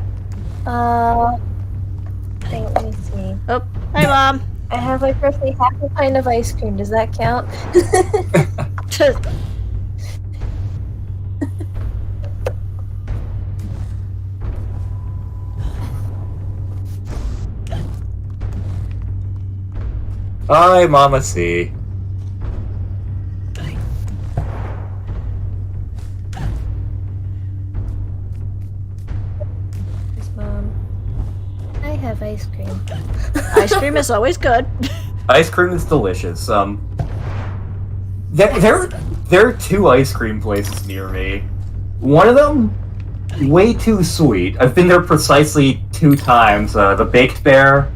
me see. Oh, hi, Mom. I have like roughly half a pint of ice cream. Does that count? Hi, Mama C. Yes, Mom. I have ice cream. Ice cream is always good. Ice cream is delicious. There are two ice cream places near me. One of them, way too sweet. I've been there precisely 2 times. The Baked Bear.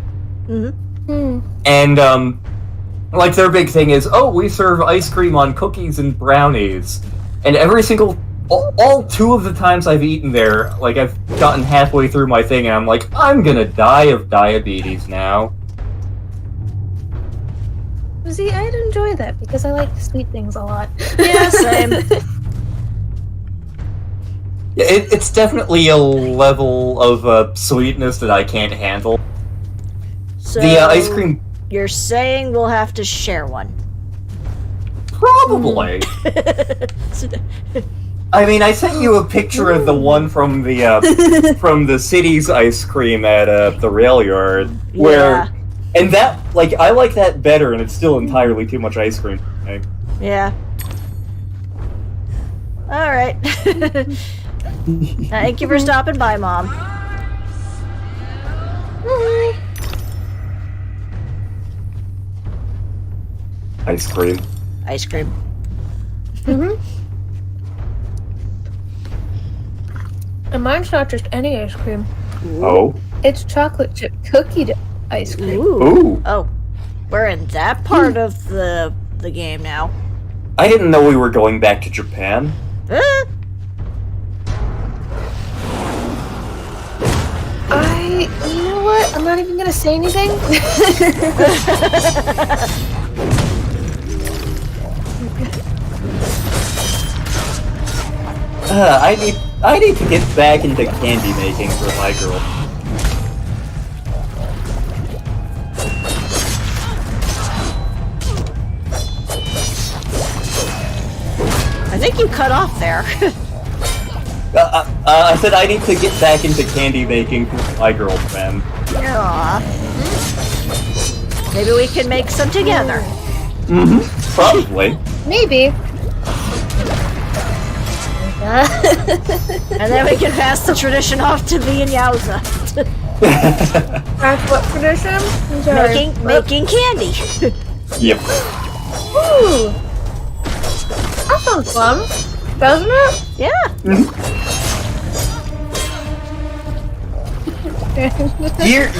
And, like, their big thing is, oh, we serve ice cream on cookies and brownies. And all 2 of the times I've eaten there, like, I've gotten halfway through my thing and I'm like, I'm gonna die of diabetes now. See, I'd enjoy that because I like sweet things a lot. Yeah, same. Yeah, it's definitely a level of sweetness that I can't handle. So The ice cream... You're saying we'll have to share one. Probably. I mean, I sent you a picture of the one from the city's ice cream at the rail yard, where, and that, like, I like that better, and it's still entirely too much ice cream. Okay? Yeah. All right. Thank you for stopping by, Mom. Ice cream. Ice cream. And mine's not just any ice cream. Oh. It's chocolate chip cookie ice cream. Ooh. Oh, we're in that part of the game now. I didn't know we were going back to Japan. You know what? I'm not even gonna say anything. I need to get back into candy making for my girl. I think you cut off there. I said I need to get back into candy making for my girlfriend. Aw. Maybe we can make some together. Probably. Maybe. And then we can pass the tradition off to me and Yowza. That's what tradition? I'm sorry. Making candy. Yep. Ooh. That sounds fun. Doesn't it? Yeah.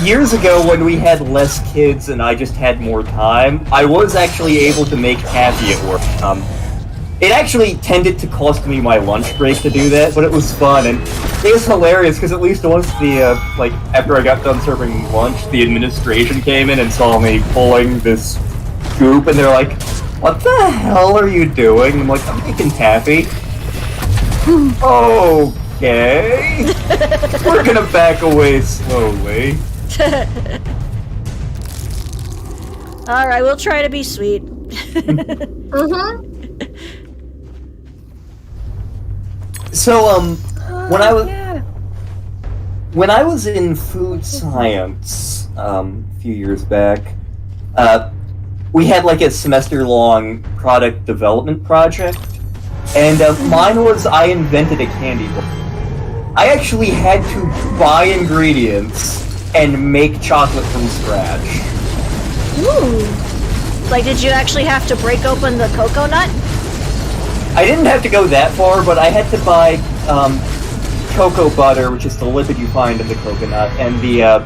Years ago, when we had less kids and I just had more time, I was actually able to make taffy at work. It actually tended to cost me my lunch break to do that, but it was fun, and it was hilarious because at least once after I got done serving lunch, the administration came in and saw me pulling this scoop, and they're like, "What the hell are you doing?" I'm like, "I'm making taffy." Okay. We're gonna back away slowly. Alright, we'll try to be sweet. So, when I was in food science, a few years back, we had like a semester-long product development project, and mine was I invented a candy bar. I actually had to buy ingredients and make chocolate from scratch. Ooh. Like, did you actually have to break open the cocoa nut? I didn't have to go that far, but I had to buy cocoa butter, which is the lipid you find in the coconut, and the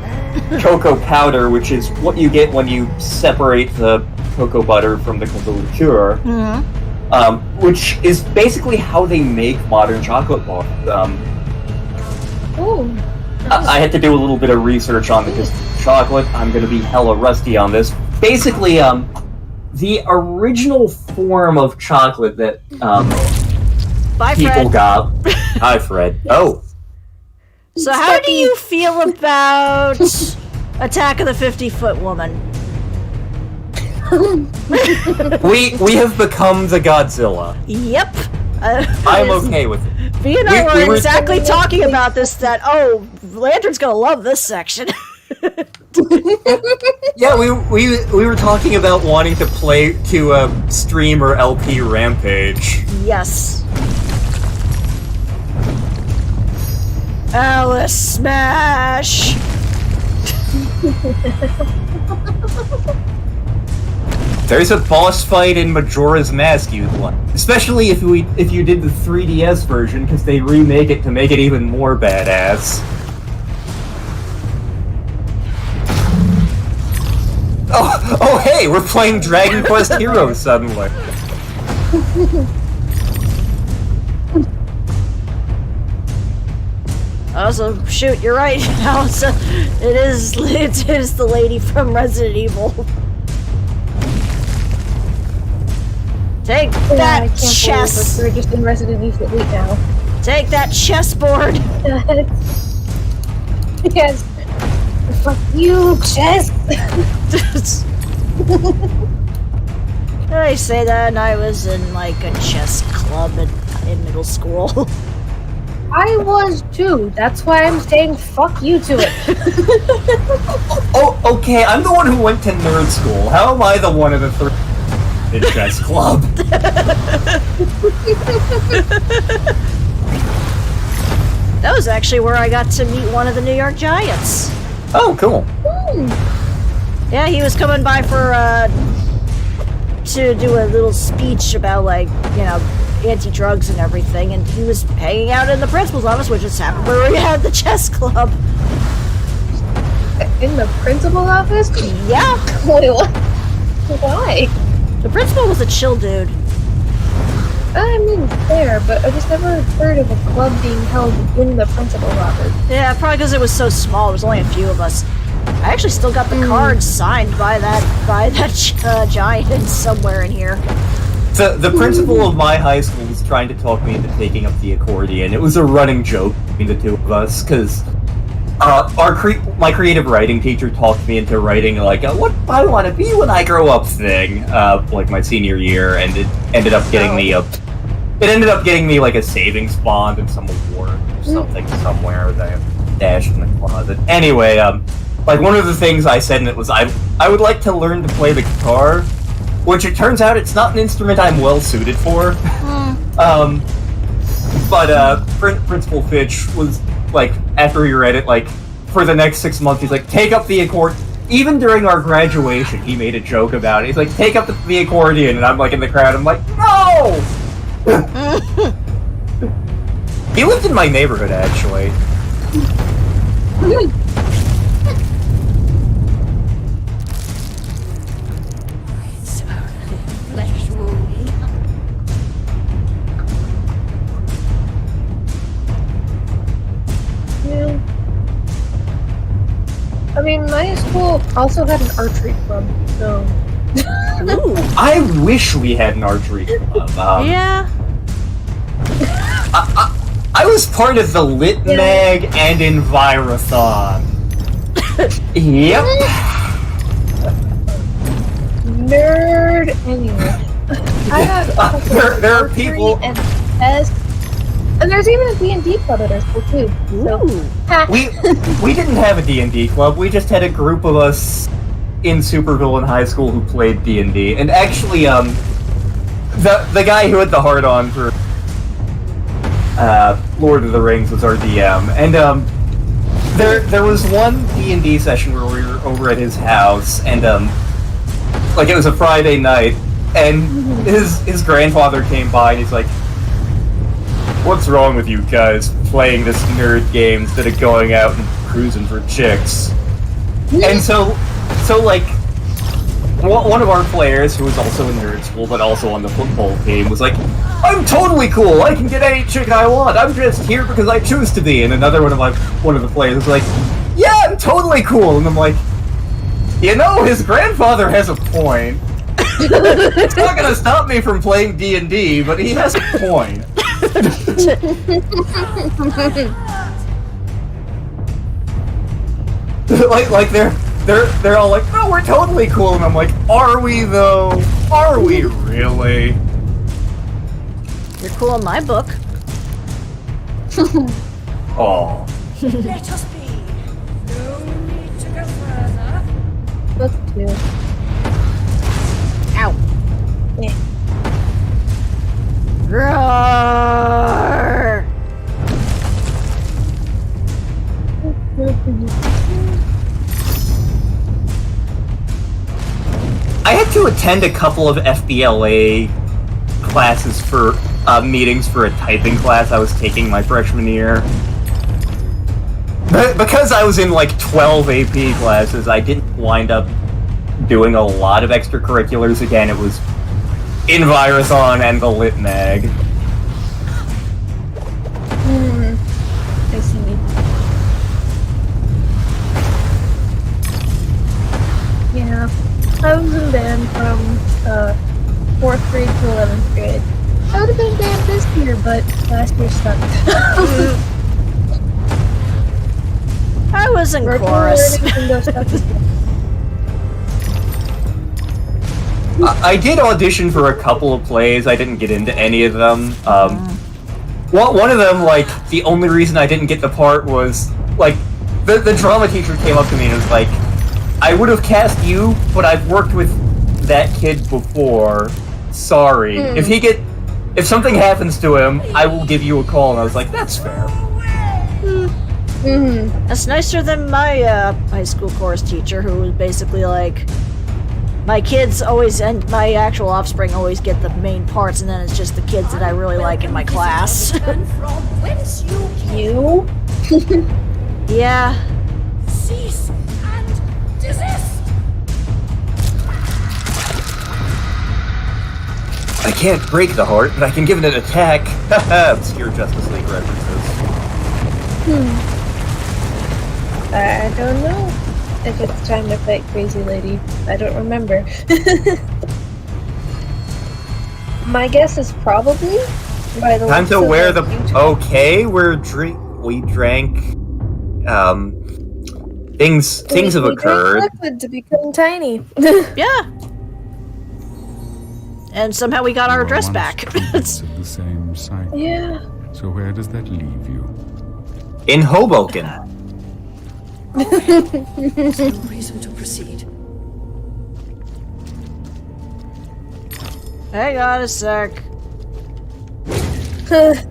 cocoa powder, which is what you get when you separate the cocoa butter from the cocoa liqueur, which is basically how they make modern chocolate bars. I had to do a little bit of research on the history of chocolate. I'm going to be hella rusty on this. Basically, the original form of chocolate that people got. Hi, Fred. Oh. So how do you feel about Attack of the 50-Foot Woman? we have become the Godzilla. Yep. I'm okay with it. V and I were exactly talking about this, that, Lantern's gonna love this section. Yeah, we were talking about wanting to stream or LP Rampage. Yes. Alice Smash! There's a boss fight in Majora's Mask you'd like. Especially if you did the 3DS version, because they remake it to make it even more badass. Oh hey, we're playing Dragon Quest Heroes suddenly. Also, shoot, you're right. It is the lady from Resident Evil. Take that chess. We're just in Resident Evil 8 now. Take that chessboard. Yes. Fuck you, chess. I say that, and I was in like a chess club in middle school. I was too. That's why I'm saying fuck you to it. Oh, okay, I'm the one who went to nerd school. How am I the one of the three in chess club? That was actually where I got to meet one of the New York Giants. Oh, cool. Yeah, he was coming by for to do a little speech about, like, you know, anti-drugs and everything, and he was hanging out in the principal's office, which just happened where we had the chess club. In the principal's office? Yeah. Wait, what? Why? The principal was a chill dude. I mean, fair, but I just never heard of a club being held in the principal's office. Yeah, probably because it was so small. There was only a few of us. I actually still got the cards signed by that giant somewhere in here. The principal of my high school was trying to talk me into taking up the accordion. It was a running joke between the two of us, because my creative writing teacher talked me into writing, like, what I want to be when I grow up thing, like my senior year, and it ended up getting me like a savings bond and some award or something somewhere that I dashed in the closet. Anyway, like, one of the things I said in it was I would like to learn to play the guitar, which it turns out it's not an instrument I'm well suited for. But Principal Fitch was like, after he read it, like, for the next 6 months, he's like, take up the accordion. Even during our graduation, he made a joke about it. He's like, take up the accordion, and I'm like in the crowd. I'm like, no. He lived in my neighborhood, actually. Yeah. I mean, my school also had an archery club, so... Ooh. I wish we had an archery club. Yeah. I was part of the Lit Mag and Envirothon. Yep. Nerd anyway. I got there are people... and chess, and there's even a D&D club at our school too. So. We didn't have a D&D club. We just had a group of us in Superville in high school who played D&D. And actually, the guy who had the hard-on for Lord of the Rings was our DM. And there was one D&D session where we were over at his house, and like, it was a Friday night, and his grandfather came by and he's like, what's wrong with you guys playing this nerd game instead of going out and cruising for chicks? And so like, one of our players, who was also in nerd school but also on the football team, was like, I'm totally cool, I can get any chick I want, I'm just here because I choose to be. And another one of the players was like, yeah, I'm totally cool. And I'm like, you know, his grandfather has a point. It's not gonna stop me from playing D&D, but he has a point. like they're all like, no, we're totally cool, and I'm like, are we though? Are we really? You're cool in my book. Oh. Let us be. No need to go further. Book 2. Ow. Yeah. Roar! I had to attend a couple of FBLA classes for meetings for a typing class I was taking my freshman year. But because I was in like 12 AP classes, I didn't wind up doing a lot of extracurriculars. Again, it was Envirothon and the Lit Mag. I see. Yeah. I was in band from 4th grade to 11th grade. I would have been in band this year, but last year sucked. I was in chorus. I did audition for a couple of plays. I didn't get into any of them. One of them, like, the only reason I didn't get the part was, like, the drama teacher came up to me and was like, I would have cast you, but I've worked with that kid before. Sorry. If something happens to him, I will give you a call. And I was like, that's fair. That's nicer than my high school chorus teacher, who was basically like, my kids always, and my actual offspring always get the main parts, and then it's just the kids that I really like in my class. You? Yeah. Cease and desist. I can't break the heart, but I can give it an attack. Haha, obscure Justice League references. I don't know if it's time to fight Crazy Lady. I don't remember. My guess is probably by the Time to looks wear of the... YouTube. Okay, we drank... Things have We occurred. drank liquid to become tiny. Yeah. And somehow we got our You are dress once back. students of the same site. Yeah. So where does that leave you? In Hoboken. There's no reason to proceed. Hang on a sec. That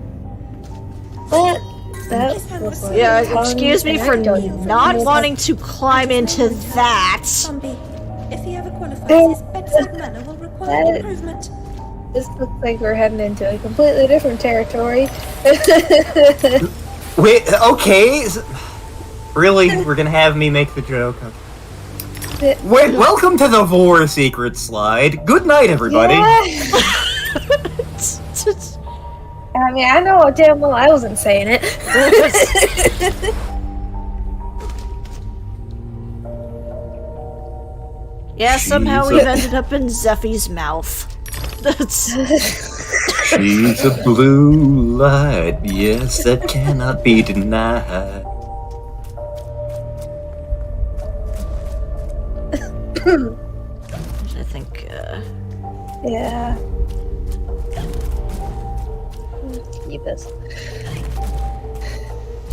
was like Yeah, tongue excuse me and for I don't even not know wanting to climb into that. Zombie, if he ever qualifies, Oh, his bedside manner will require that- improvement. This looks like we're heading into a completely different territory. Wait, okay. Really? We're gonna have me make the joke? Wait, welcome to the Vor Secret Slide. Good night, everybody. Yeah. I mean, I know damn well I wasn't saying it. Yeah, somehow we've ended up in Zeffy's mouth. That's... She's a blue light, yes, that cannot be denied. I think, Yeah. Keep this.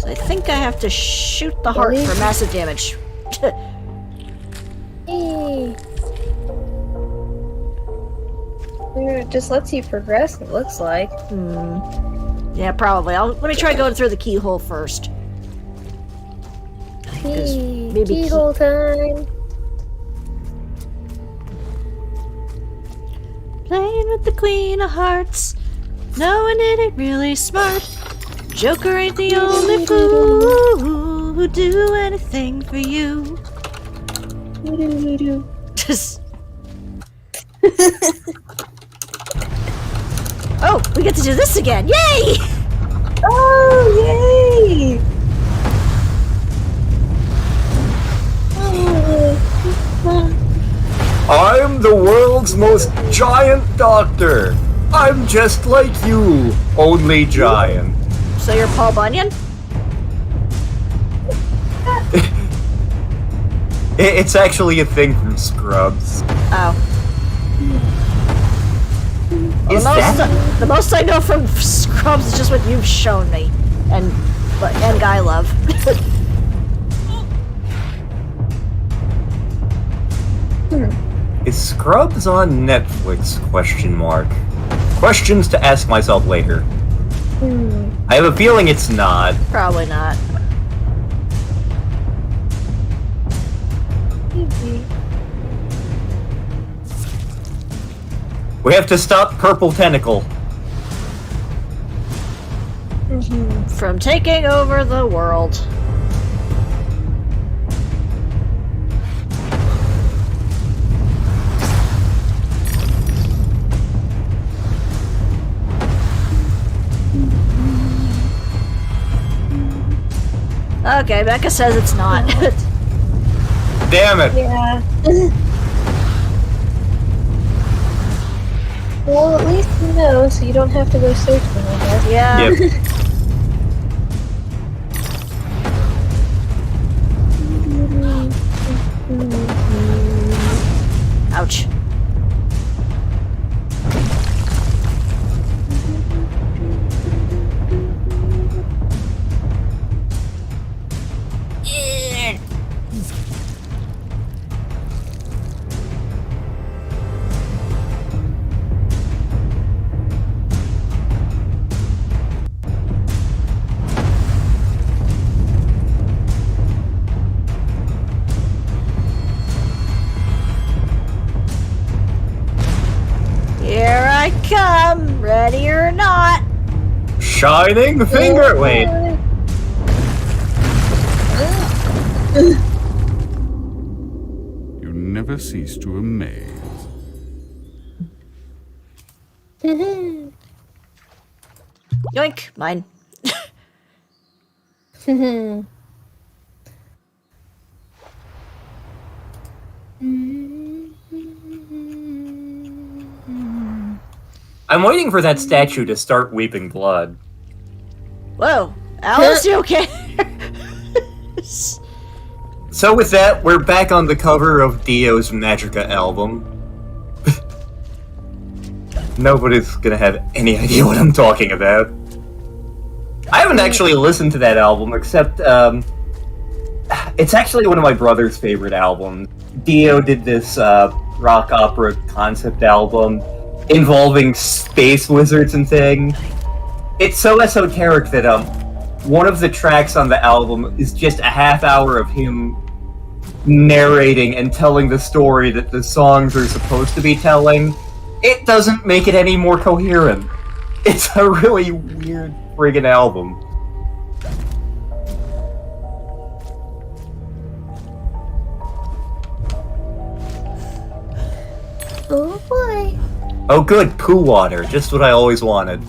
I think I have to shoot the heart for massive damage. Hey. It just lets you progress, it looks like. Yeah, probably. Let me try going through the keyhole first. Hey, maybe keyhole time. Playing with the Queen of Hearts, knowing it ain't really smart. Joker ain't the only fool who'd do anything for you. Oh, we get to do this again! Yay! Oh, yay! I'm the world's most giant doctor. I'm just like you, only giant. So you're Paul Bunyan? It's actually a thing from Scrubs. Oh. Is The most I know from Scrubs is just what you've shown me, and Guy Love. Is Scrubs on Netflix? Question mark. Questions to ask myself later. I have a feeling it's not. Probably not. We have to stop Purple Tentacle. From taking over the world. Okay, Becca says it's not. Damn it. Yeah. Well, at least you know, so you don't have to go searching, I guess. Yeah. Yep. Ouch. shining finger. Wait. You never cease to amaze. Yoink, mine. I'm waiting for that statue to start weeping blood. Whoa, Alice, you okay? So with that, we're back on the cover of Dio's Magica album. Nobody's gonna have any idea what I'm talking about. I haven't actually listened to that album, except, it's actually one of my brother's favorite albums. Dio did this, rock opera concept album involving space wizards and things. It's so esoteric that, one of the tracks on the album is just a half hour of him narrating and telling the story that the songs are supposed to be telling. It doesn't make it any more coherent. It's a really weird friggin' album. Oh boy. Oh good, poo water. Just what I always wanted.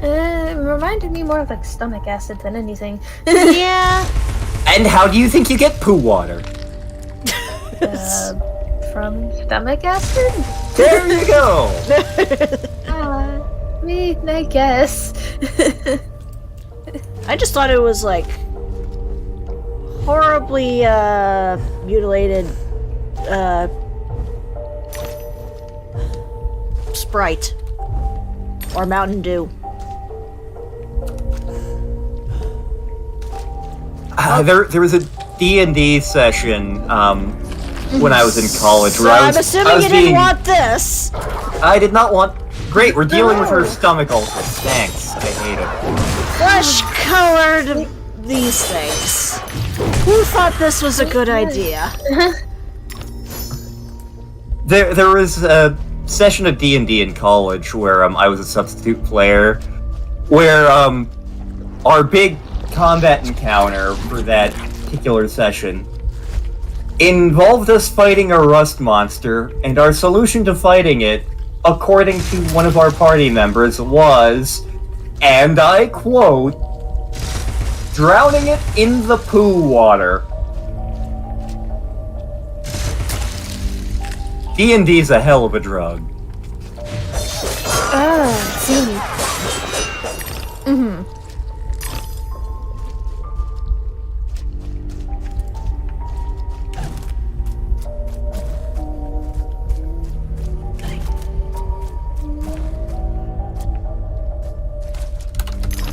It reminded me more of like stomach acid than anything. Yeah. And how do you think you get poo water? From stomach acid? There you go! I guess. I just thought it was like horribly mutilated Sprite or Mountain Dew. There was a D&D session when I was in college So where I'm assuming you didn't want this. I did not want... Great, we're dealing with her stomach ulcer. Thanks, I hate it. Flesh-colored these things. Who thought this was a good idea? There was a session of D&D in college where I was a substitute player, where our big combat encounter for that particular session involved us fighting a rust monster, and our solution to fighting it, according to one of our party members, was, and I quote, drowning it in the poo water. D&D's a hell of a drug. See. Mm-hmm.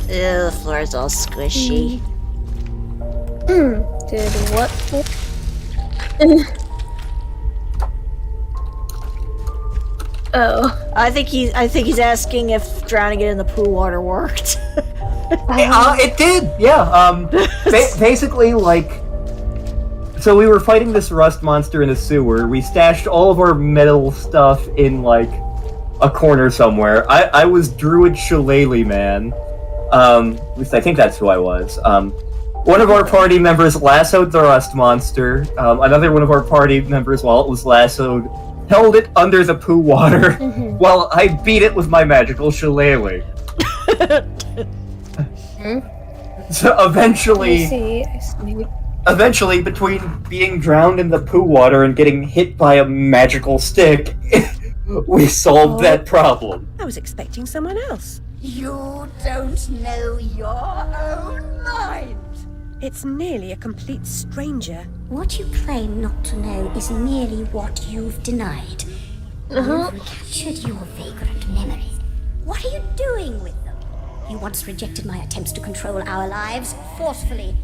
Ew, the floor's all squishy. Did what? Oh. I think he's asking if drowning it in the pool water worked. It did, yeah. Basically, like, so we were fighting this rust monster in a sewer. We stashed all of our metal stuff in, like, a corner somewhere. I was Druid Shillelagh Man. At least I think that's who I was. One of our party members lassoed the rust monster. Another one of our party members, while it was lassoed, held it under the poo water while I beat it with my magical shillelagh. So eventually, eventually, between being drowned in the poo water and getting hit by a magical stick, we solved that problem. I was expecting someone else. You don't know your own mind. It's nearly a complete stranger. What you claim not to know is merely what you've denied. You've recaptured your vagrant memories. What are you doing with them? You once rejected my attempts to control our lives forcefully.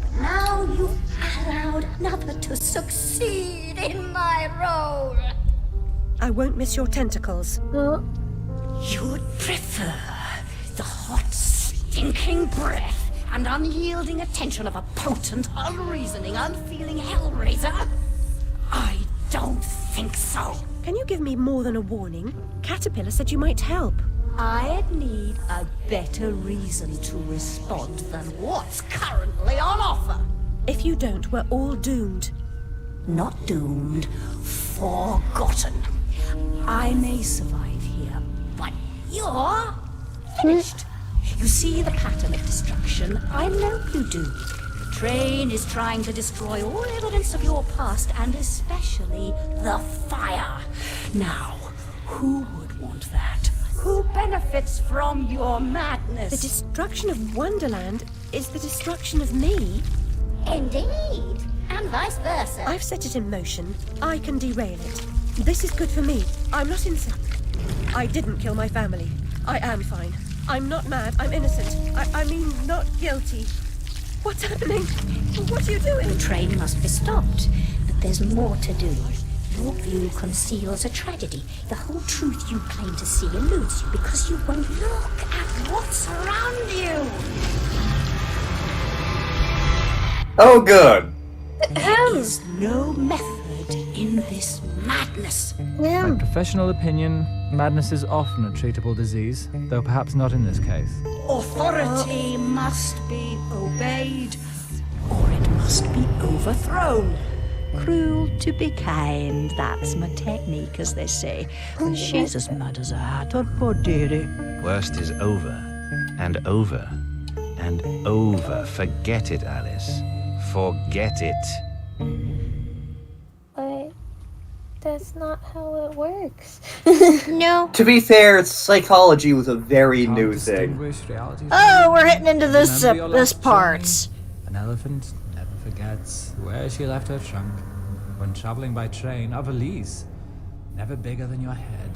But now you've allowed another to succeed in my role. I won't miss your tentacles. You'd prefer the hot, stinking breath and unyielding attention of a potent, unreasoning, unfeeling hellraiser? I don't think so. Can you give me more than a warning? Caterpillar said you might help. I'd need a better reason to respond than what's currently on offer. If you don't, we're all doomed. Not doomed, forgotten. I may survive here, but you're finished. You see the pattern of destruction? I know you do. The train is trying to destroy all evidence of your past, and especially the fire. Now, who would want that? Who benefits from your madness? The destruction of Wonderland is the destruction of me. Indeed, and vice versa. I've set it in motion. I can derail it. This is good for me. I'm not innocent. I didn't kill my family. I am fine. I'm not mad. I'm innocent. I mean, not guilty. What's happening? What are you doing? The train must be stopped, but there's more to do. Your view conceals a tragedy. The whole truth you claim to see eludes you because you won't look at what's around you. Oh, good. There is no method in this madness. Yeah. My professional opinion, madness is often a treatable disease, though perhaps not in this case. Authority must be obeyed, or it must be overthrown. Cruel to be kind, that's my technique, as they say. But she's as mad as a hatter, poor dearie. Worst is over, and over, and over. Forget it, Alice. Forget it. But that's not how it works. No. To be fair, psychology was a very new thing. Oh, we're hitting into this this part. An elephant never forgets where she left her trunk. When traveling by train, a valise, never bigger than your head.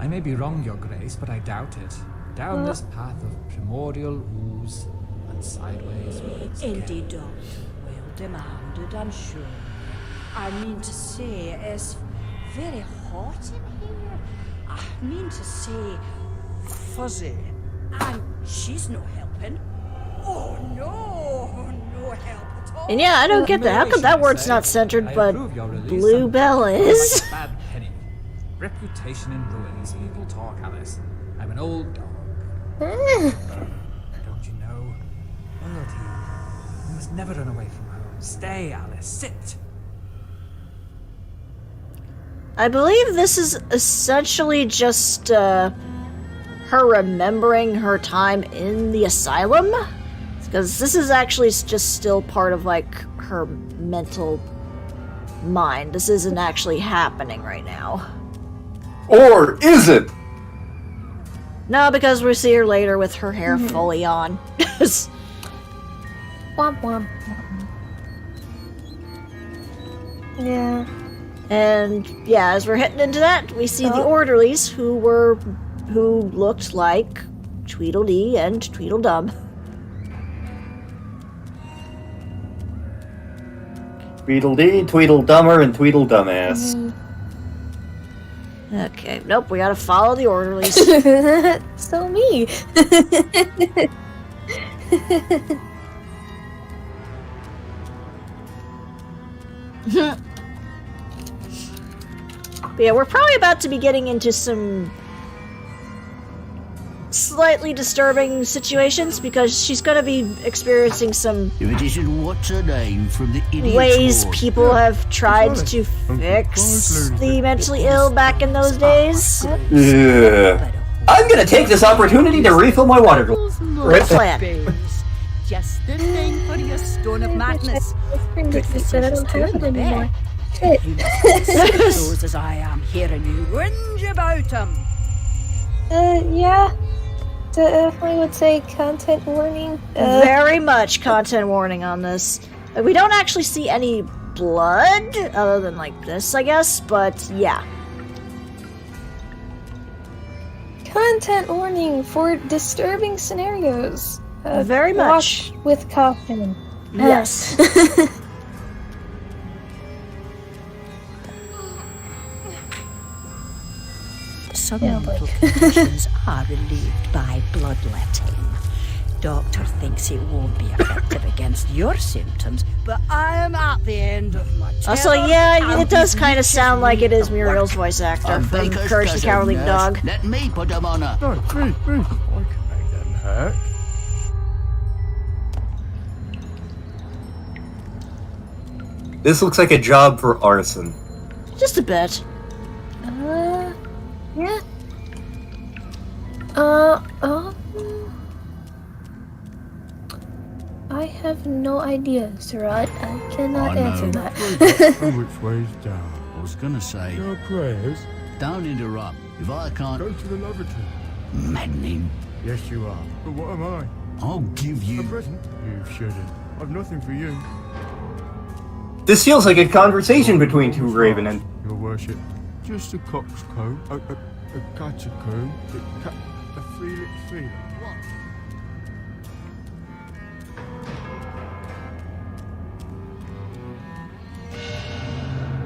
I may be wrong, Your Grace, but I doubt it. Down this path of primordial ooze and sideways. Indeed, Doctor. Well demanded, I'm sure. I mean to say, it's very hot in here. I mean to say, fuzzy. And she's no helping. Oh, no help at all. And yeah, I don't get that. How come that word's not centered, but Bluebell is? Like a bad penny. Reputation in ruins. Evil talk, Alice. I'm an old dog. Don't you know? Loyalty. You must never run away from home. Stay, Alice. Sit. I believe this is essentially just her remembering her time in the asylum. Because this is actually just still part of, like, her mental mind. This isn't actually happening right now. Or is it? No, because we see her later with her hair fully on. Womp womp. Yeah. And yeah, as we're hitting into that, we see the orderlies who looked like Tweedledee and Tweedledum. Tweedledee, Tweedledummer, and Tweedledumbass. Okay, nope, we gotta follow the orderlies. So me. But yeah, we're probably about to be getting into some slightly disturbing situations because she's going to be experiencing some If it isn't what's her name from the idiot's ways ward. people have tried to fix the mentally ill back in those days. Yeah. I'm gonna take this opportunity to refill my water glass. Good plan. Just the thing for your stone of madness. Good for said I don't have it anymore. You must be as close as I am hearing you whinge about him. Yeah. Definitely would say content warning. Very much content warning on this. Like, we don't actually see any blood, other than like this, I guess, but yeah. Content warning for disturbing scenarios. Very much. Watch with caution. Yes. Some mental conditions are relieved by bloodletting. Doctor thinks it won't be effective against your symptoms, but I am at the end of my tether. Also, yeah, it does kind of and sound like it is need to Muriel's work. voice actor I'm from Baker's Courage the cousin, Cowardly nurse. Dog. Let me put them on her. No, please, I can make them hurt. This looks like a job for arson. Just a bit. Yeah. I have no idea, Surat. I cannot I answer know. that. Which way's down? I was gonna say, Your prayers? don't interrupt. If I can't... Go to the lavatory. Maddening. Yes, you are. But what am I? I'll give A you... present? You shouldn't. I've nothing for you. This feels like a conversation between two Raven and... Your worship. Just a coxcomb. A catacomb. A three-lipped feeler.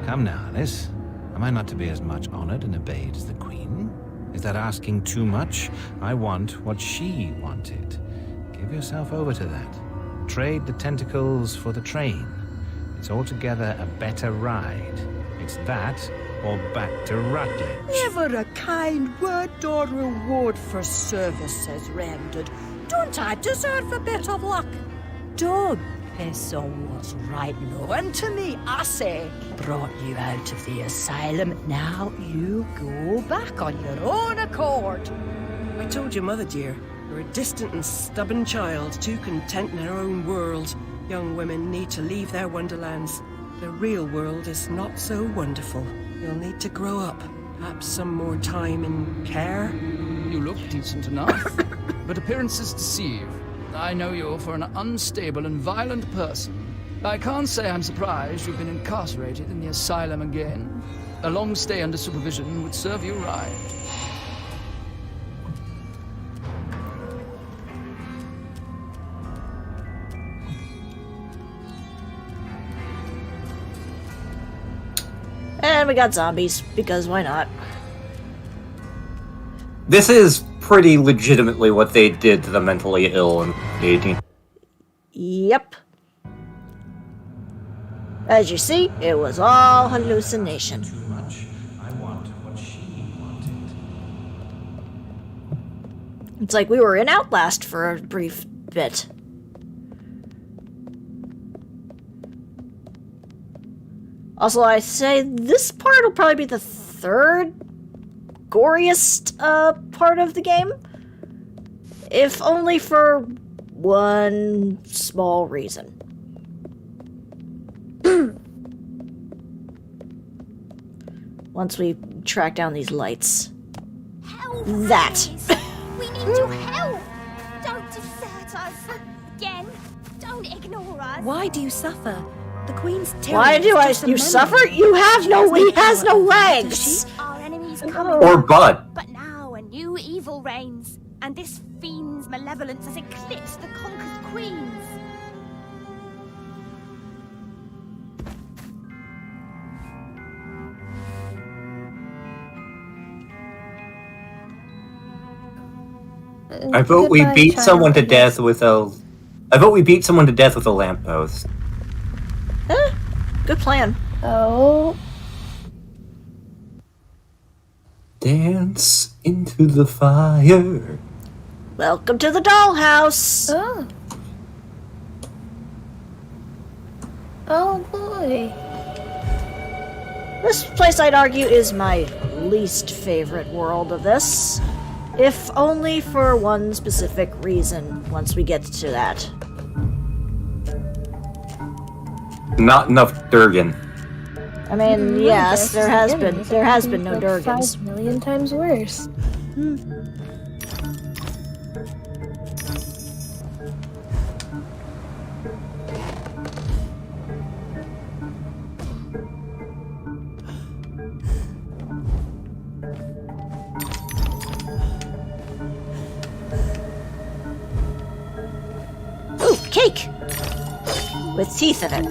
Come now, Alice. Am I not to be as much honored and obeyed as the Queen? Is that asking too much? I want what she wanted. Give yourself over to that. Trade the tentacles for the train. It's altogether a better ride. It's that or back to Rutledge. Never a kind word or reward for services rendered. Don't I deserve a bit of luck? Don't piss on what's right now. And to me, I say, brought you out of the asylum. Now you go back on your own accord. I told your mother, dear, you're a distant and stubborn child, too content in her own world. Young women need to leave their wonderlands. The real world is not so wonderful. You'll need to grow up. Perhaps some more time in care. You look decent enough, but appearances deceive. I know you for an unstable and violent person. I can't say I'm surprised you've been incarcerated in the asylum again. A long stay under supervision would serve you right. And we got zombies, because why not? This is pretty legitimately what they did to the mentally ill in 18. Yep. As you see, it was all hallucination. I want what she wanted. It's like we were in Outlast for a brief bit. Also, I say this part will probably be the third goriest part of the game. If only for one small reason. Once we track down these lights. Help, That. please. We need your help. Don't desert us again. Don't ignore us. Why do you suffer? The Queen's Why do you suffer? You have no, he has no legs! Our enemies come Or butt. but now a new evil reigns, and this fiend's malevolence has eclipsed the conquered queens. I vote we Goodbye, beat child. someone to death with a... I vote we beat someone to death with a lamppost. Good plan. Oh. Dance into the fire. Welcome to the dollhouse! Oh. Oh boy. This place, I'd argue, is my least favorite world of this. If only for one specific reason, once we get to that. Not enough Durgan. I mean, yes, there has been no Durgans. 5 million times worse. Ooh, cake! With teeth in it.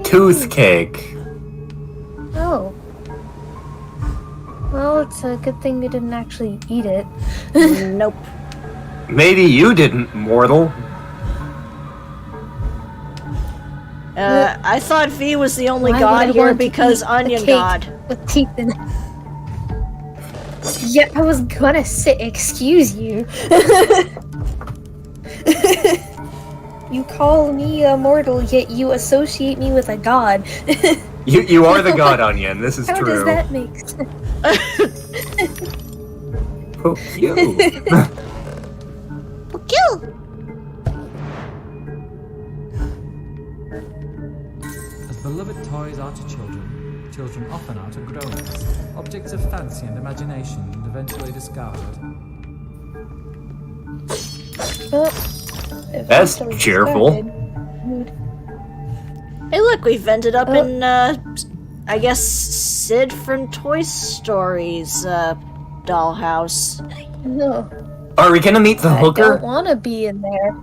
Tooth cake. Oh. Well, it's a good thing we didn't actually eat it. Nope. Maybe you didn't, mortal. I thought V was the only Why god would I here want to because eat a Onion cake God. with teeth in it? Yeah, I was gonna say, excuse you. You call me a mortal, yet you associate me with a god. You are the god, Onion. This is How true. does that make sense? Poke you. Poke you! As beloved toys are to children, children often are to grown-ups, objects of fancy and imagination, and eventually discarded. Oh, That's eventually cheerful. started. Hey, look, we've ended up in, I guess, Sid from Toy Story's, dollhouse. No, Are we gonna meet the I hooker? don't want to be in there.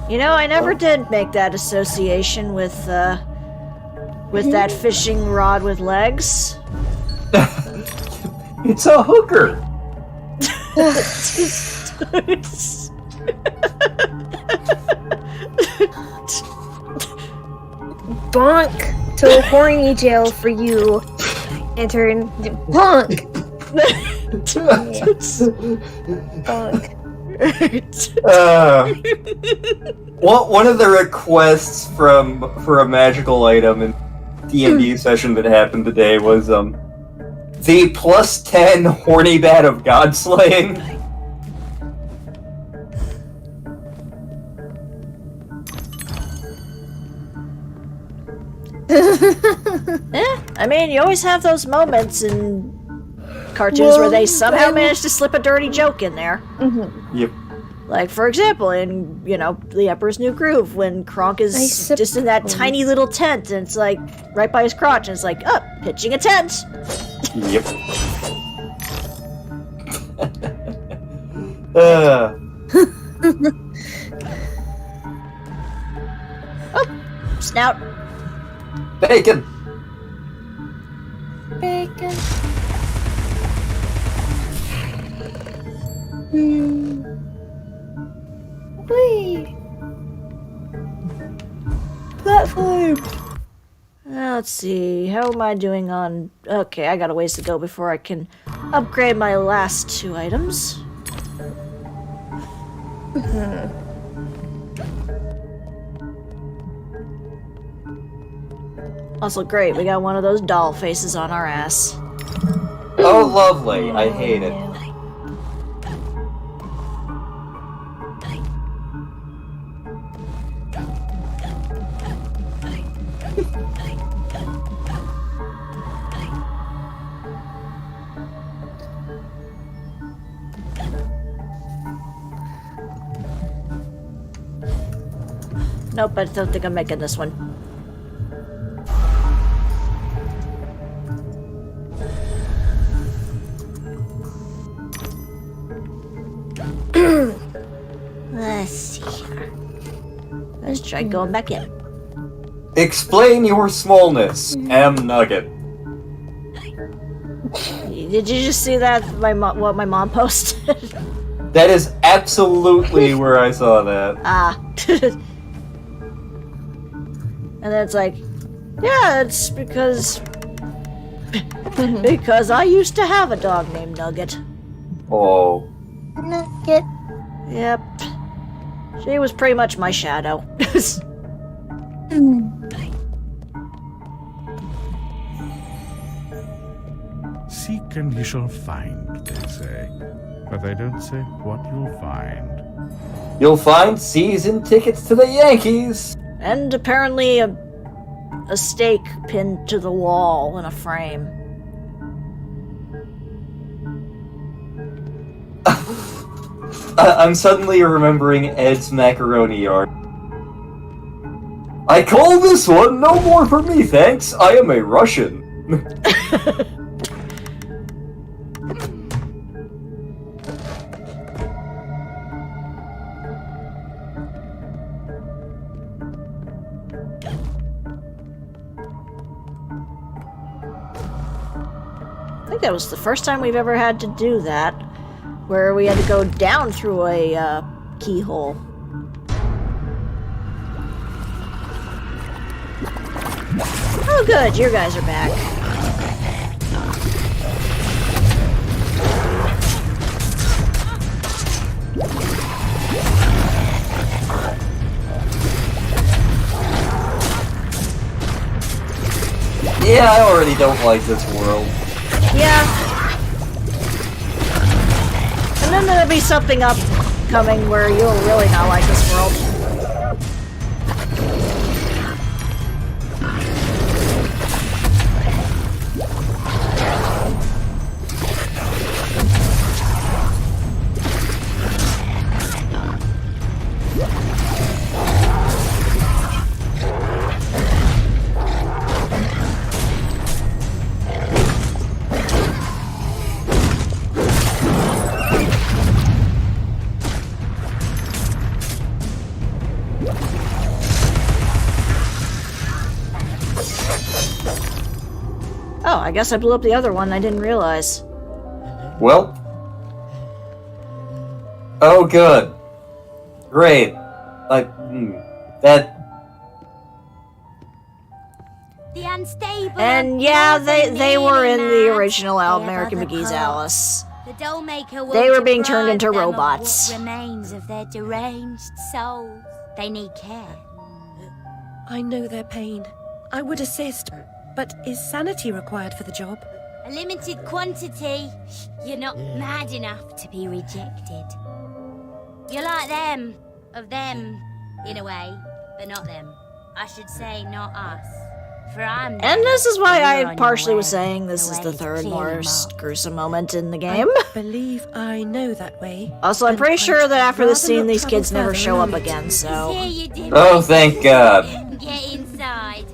You know, I never did make that association with that fishing rod with legs. It's a hooker. Bonk to horny jail for you. Intern. Bonk. Bonk. One of the requests for a magical item in D&D session that happened today was the +10 horny bat of god slaying. I mean, you always have those moments in cartoons where they somehow manage to slip a dirty joke in there. Yep. Like, for example, in, The Emperor's New Groove, when Kronk is just in that tiny little tent, and it's like, right by his crotch, and it's like, oh, pitching a tent! Yep. Oh, snout. Bacon! Bacon. Whee! Platform! Let's see, how am I doing on... Okay, I got a ways to go before I can upgrade my last 2 items. Also great, we got one of those doll faces on our ass. Oh, lovely. I hate it. Nope, I don't think I'm making this one. Let's see here. Let's try going back in. Explain your smallness, M. Nugget. Did you just see that? What my mom posted? That is absolutely where I saw that. Ah. And then it's like, yeah, it's because I used to have a dog named Nugget. Oh. Nugget. Yep. She was pretty much my shadow. Seek and ye shall find, they say. But they don't say what you'll find. You'll find season tickets to the Yankees! And apparently a stake pinned to the wall in a frame. I'm suddenly remembering Ed's macaroni yard. I call this one no more for me, thanks. I am a Russian. I think that was the first time we've ever had to do that, where we had to go down through a keyhole. Oh good, you guys are back. Yeah, I already don't like this world. Yeah. And then there'll be something upcoming where you'll really not like this world. Oh, I guess I blew up the other one. I didn't realize. Well. Oh, good. Great. That. The unstable. And yeah, they were in the original American McGee's Alice. The dollmaker will They were being turned deprive into them of robots. what remains of their deranged souls. They need care. I know their pain. I would assist, but is sanity required for the job? A limited quantity. You're not mad enough to be rejected. You're like them. Of them, in a way, but not them. I should say not us. For I'm them, And this is why you're I on your partially was way. saying this The is way the is third clearly most marked. gruesome moment in the game. I believe I know that way. Also, I'm and pretty sure I'd that after this rather scene, not these travel kids never further show up alone. again, so... Here you did Oh, it. thank God. Get inside.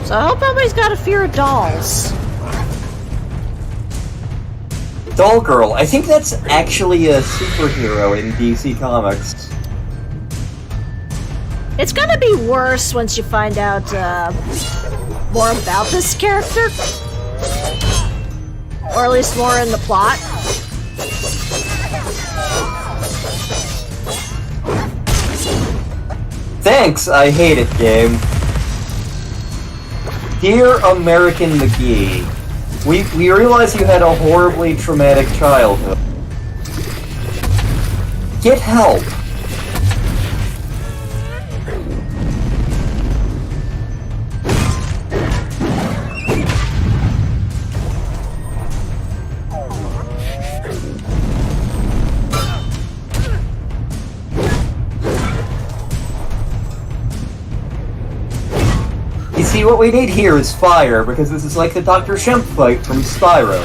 So I hope nobody's got a fear of dolls. Doll Girl. I think that's actually a superhero in DC Comics. It's gonna be worse once you find out more about this character. Or at least more in the plot. Thanks, I hate it, game. Dear American McGee, we realize you had a horribly traumatic childhood. Get help. You see, what we need here is fire, because this is like the Dr. Shemp fight from Spyro.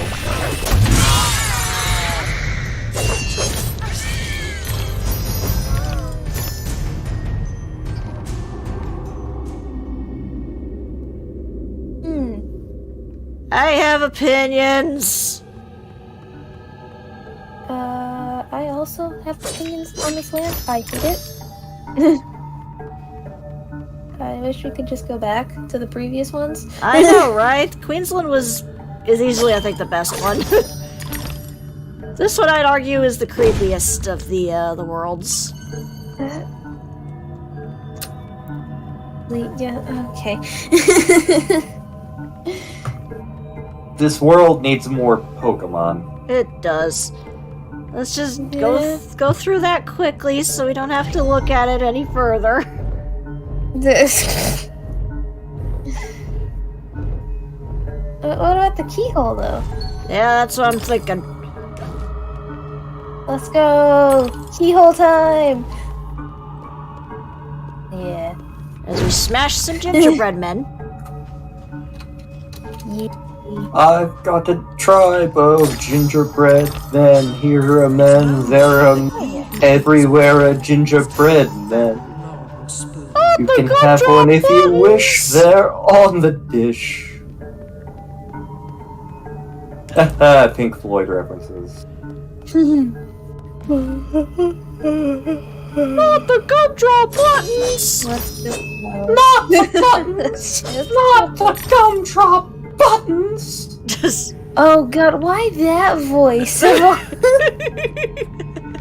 I have opinions. I also have opinions on this land. I hate it. I wish we could just go back to the previous ones. I know, right? Queensland is easily, I think, the best one. This one, I'd argue, is the creepiest of the worlds. Yeah, okay. This world needs more Pokemon. It does. Let's just go through that quickly so we don't have to look at it any further. What about the keyhole, though? Yeah, that's what I'm thinking. Let's go! Keyhole time! Yeah. As we smash some gingerbread men. I've got a tribe of gingerbread men. Here are men, there are everywhere a gingerbread man. You can have one if you wish, they're on the dish. Haha, Pink Floyd references. Not the gumdrop buttons! What's this about? Not the buttons! Not the gumdrop buttons! Oh god, why that voice?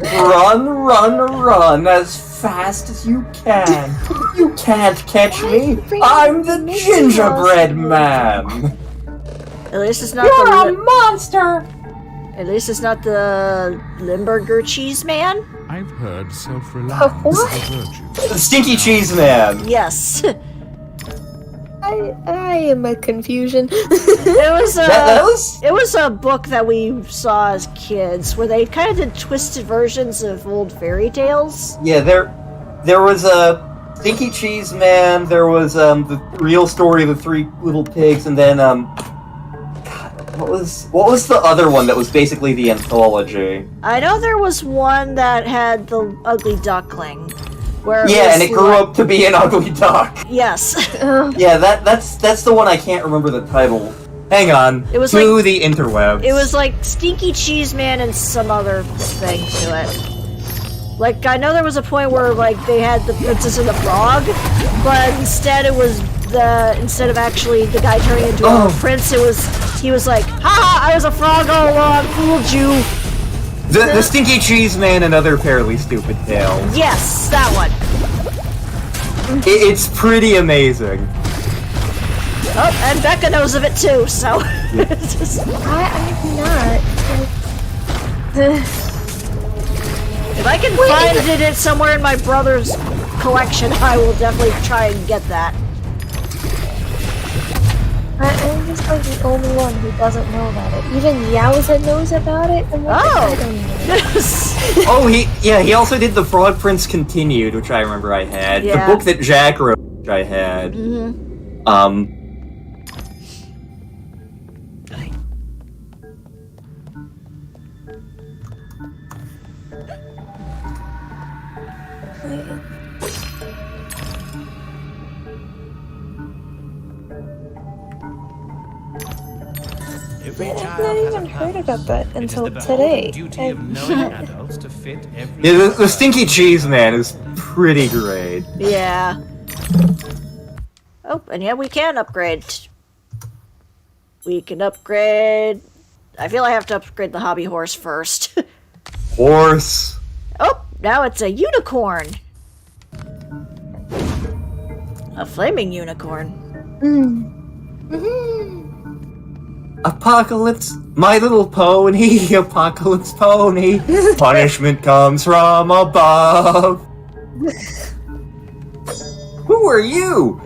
Run, run, run as fast as you can. You can't catch me. I'm the gingerbread man. At least it's not You're a monster. At least it's not the Limburger cheese man. I've heard self-reliance is a virtue. The stinky cheese man. Yes. I am a confusion. It was a book that we saw as kids where they kind of did twisted versions of old fairy tales. Yeah, there was a stinky cheese man. There was the real story of the three little pigs, and then what was the other one that was basically the anthology? I know there was one that had the ugly duckling. Where and it grew up to be an ugly duck. Yes. Yeah, that's the one I can't remember the title. Hang on. It was to the interwebs. It was like Stinky Cheese Man and some other thing to it. Like, I know there was a point where like they had the Princess and the Frog, but instead instead of actually the guy turning into a prince, he was like, "Ha! I was a frog all along, fooled you." The Stinky Cheese Man and Other Fairly Stupid Tales. Yes, that one. It's pretty amazing. Oh, and Becca knows of it too, so... I'm not. If I can find it somewhere in my brother's collection, I will definitely try and get that. I'm just like the only one who doesn't know about it. Even Yowza knows about it. And I don't know. He also did the Frog Prince Continued, which I remember I had. Yeah. The book that Jack wrote, which I had. I've not even heard about that until today. The Stinky Cheese Man is pretty great. Yeah. Oh, and yeah, we can upgrade. We can upgrade... I feel I have to upgrade the hobby horse first. Horse. Oh, now it's a unicorn. A flaming unicorn. Apocalypse, My Little Pony, Apocalypse Pony, punishment comes from above. Who are you?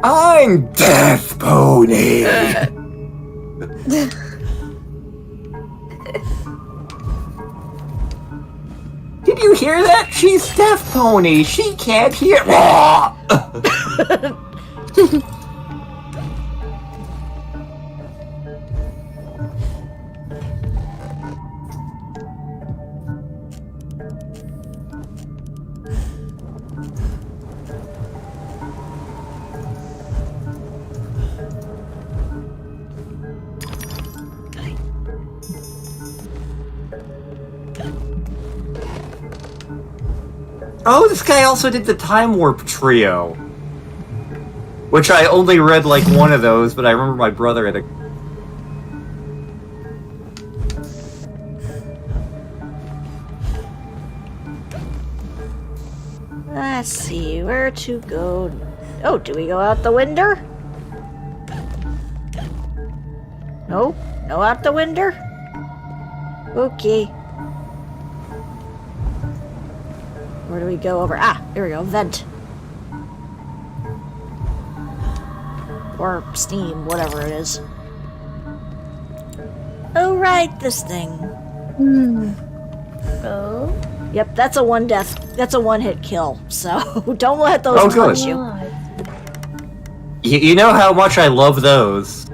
I'm Death Pony. Did you hear that? She's Death Pony. She can't hear. Oh, this guy also did the Time Warp Trio. Which I only read like one of those, but I remember my brother had a... Let's see, where to go? Oh, do we go out the window? No? No out the window? Okay. Where do we go over? Ah, here we go, vent. Or steam, whatever it is. Oh, right, this thing. Oh? Yep, that's a one-hit kill, so don't let those punch you. You know how much I love those.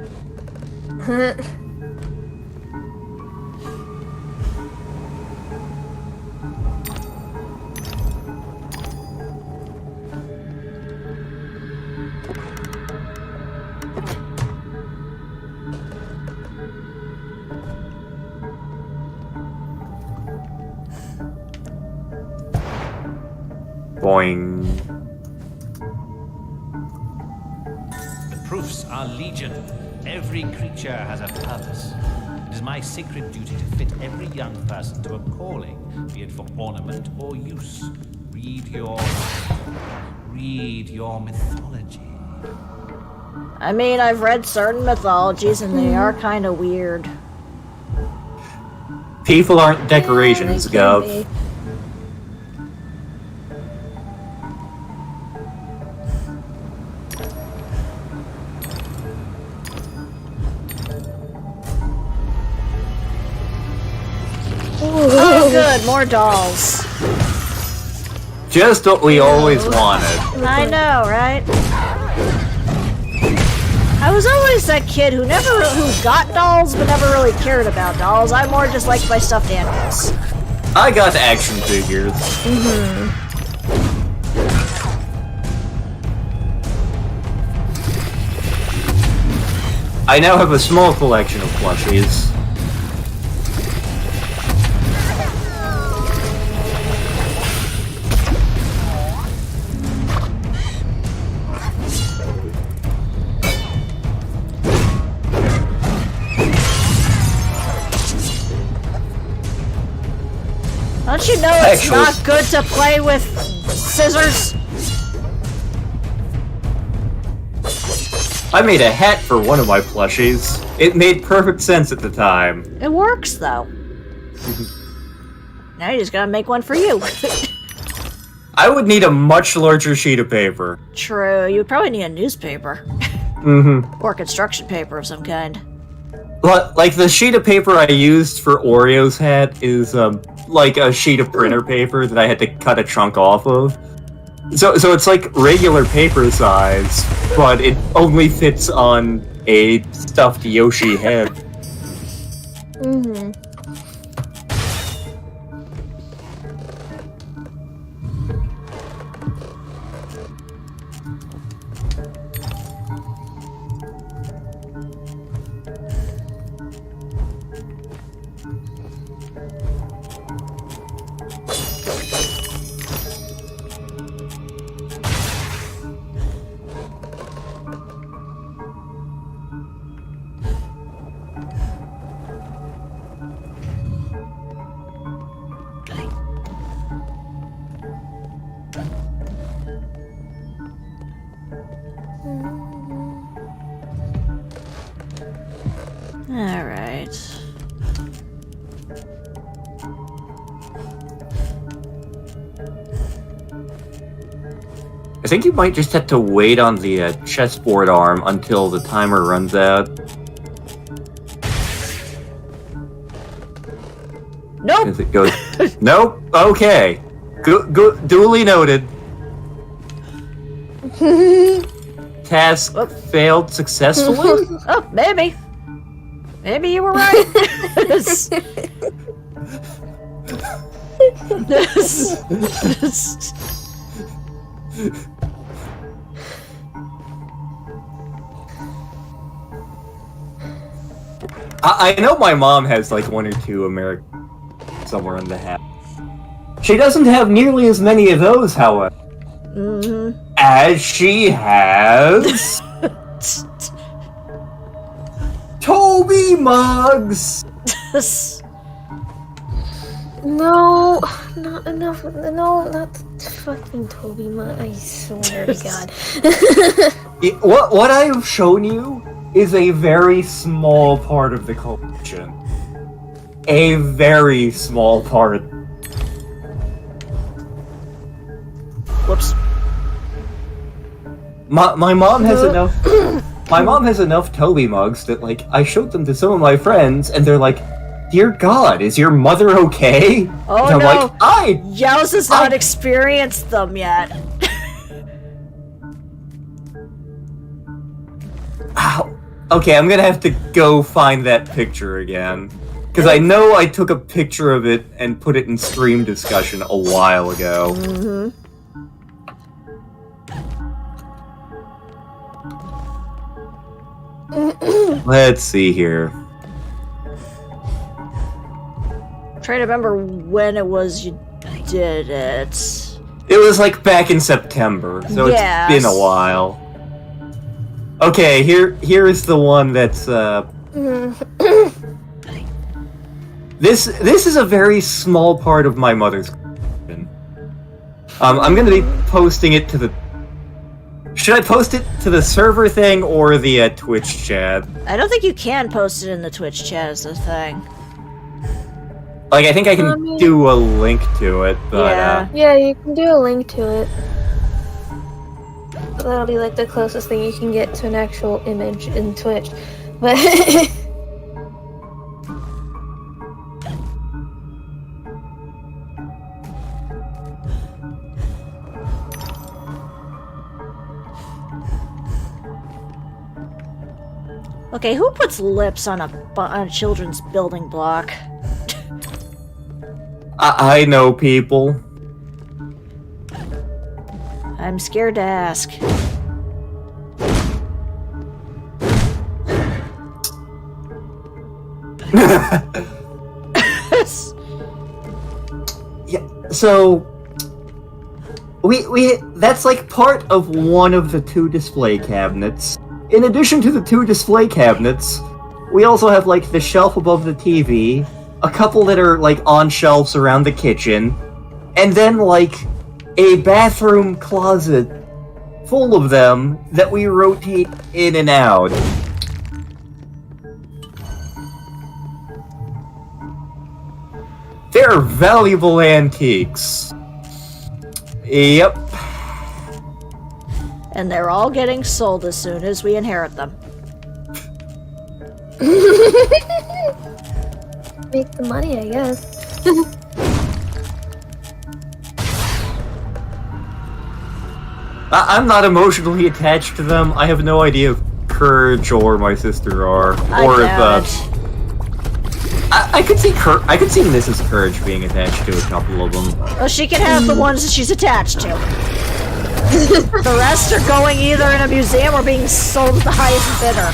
Boing. The proofs are legion. Every creature has a purpose. It is my sacred duty to fit every young person to a calling, be it for ornament or use. Read your mythology. I mean, I've read certain mythologies and they are kind of weird. People aren't decorations, Gov. Oh, good, more dolls. Just what we always wanted. I know, right? I was always that kid who got dolls but never really cared about dolls. I more just liked my stuffed animals. I got action figures. I now have a small collection of plushies. Don't you know it's not good to play with scissors? I made a hat for one of my plushies. It made perfect sense at the time. It works, though. Now you just gotta make one for you. I would need a much larger sheet of paper. True, you would probably need a newspaper. Or construction paper of some kind. But, like, the sheet of paper I used for Oreo's hat is, like a sheet of printer paper that I had to cut a chunk off of. So it's like regular paper size, but it only fits on a stuffed Yoshi head. Alright. I think you might just have to wait on the chessboard arm until the timer runs out. Nope! As it goes. Nope. Okay. Duly noted. Task failed successfully? Oh, maybe. Maybe you were right. I know my mom has like one or two American somewhere in the hat. She doesn't have nearly as many of those, however. As she has Toby mugs. No, not enough. No, not fucking Toby mug. I swear to God. What I have shown you is a very small part of the collection. A very small part. Whoops. My mom has enough. My mom has enough Toby mugs that, like, I showed them to some of my friends, and they're like, "Dear God, is your mother okay?" Oh and I'm no! like, Yells has not experienced them yet. Ow. Okay, I'm gonna have to go find that picture again. Because I know I took a picture of it and put it in stream discussion a while ago. Let's see here. I'm trying to remember when it was you did it. It was like back in September, so Yes. it's been a while. Okay, here is the one that's This is a very small part of my mother's collection. I'm gonna be posting it to the. Should I post it to the server thing or the Twitch chat? I don't think you can post it in the Twitch chat as a thing. Like, I think I can do a link to it, but Yeah, you can do a link to it. That'll be like the closest thing you can get to an actual image in Twitch. But Okay, who puts lips on a children's building block? I know people. I'm scared to ask. Yeah, so we that's like part of one of the 2 display cabinets. In addition to the 2 display cabinets, we also have like the shelf above the TV, a couple that are like on shelves around the kitchen, and then like a bathroom closet full of them that we rotate in and out. They're valuable antiques. Yep. And they're all getting sold as soon as we inherit them. make the money, I guess. I'm not emotionally attached to them. I have no idea if Courage or my sister are, or if I could see I could see Mrs. Courage being attached to a couple of them. Well, she can have the ones that she's attached to. The rest are going either in a museum or being sold at the highest bidder.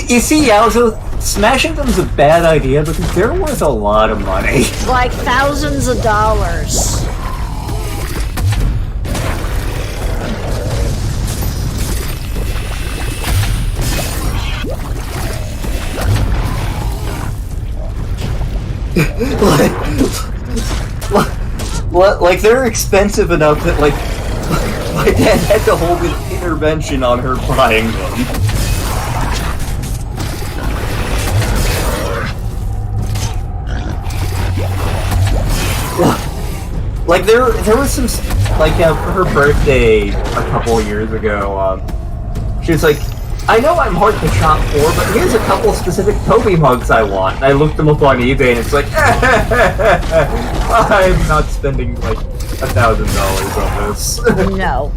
You see, Yowza, smashing them's a bad idea because they're worth a lot of money. Like thousands of dollars. Like they're expensive enough that like my dad had to hold an intervention on her buying them. Like there was some like for her birthday a couple of years ago. She was like, "I know I'm hard to shop for, but here's a couple specific Toby mugs I want." And I looked them up on eBay, and it's like, I'm not spending like $1,000 on this. No.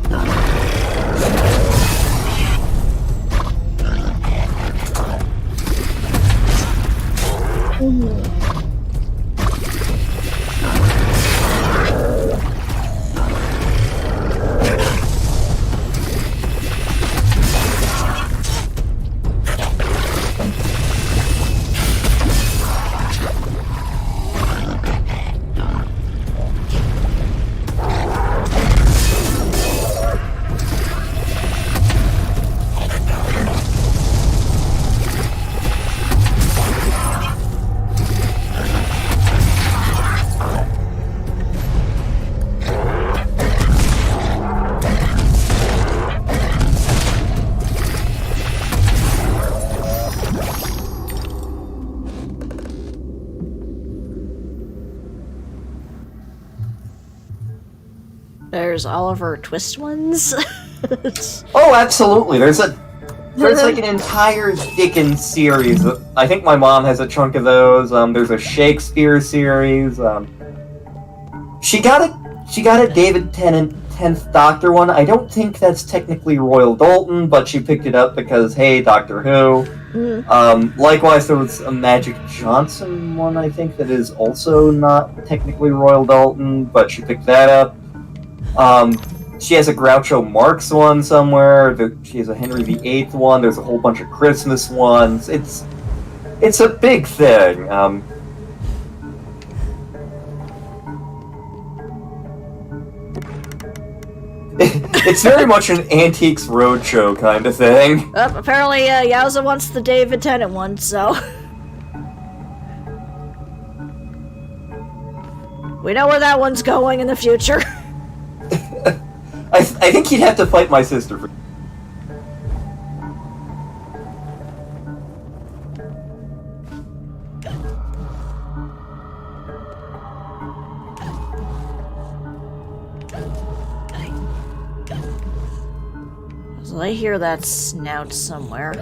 There's Oliver Twist ones. Oh, absolutely. There's There's like an entire Dickens series. I think my mom has a chunk of those. There's a Shakespeare series. She got a David Tennant 10th Doctor one. I don't think that's technically Royal Dalton, but she picked it up because, hey, Doctor Who. Likewise, there was a Magic Johnson one, I think, that is also not technically Royal Dalton, but she picked that up. She has a Groucho Marx one somewhere. She has a Henry VIII one. There's a whole bunch of Christmas ones. It's a big thing. It's very much an Antiques Roadshow kind of thing. Apparently, Yowza wants the David Tennant one, so... we know where that one's going in the future. I think he'd have to fight my sister for... So I hear that snout somewhere.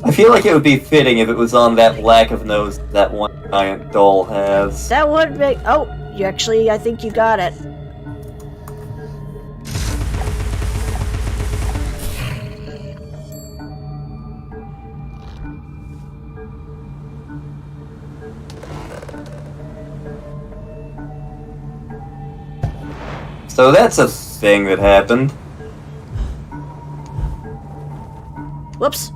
I feel like it would be fitting if it was on that lack of nose that one giant doll has. That would make... oh, you actually, I think you got it. So that's a thing that happened. Whoops.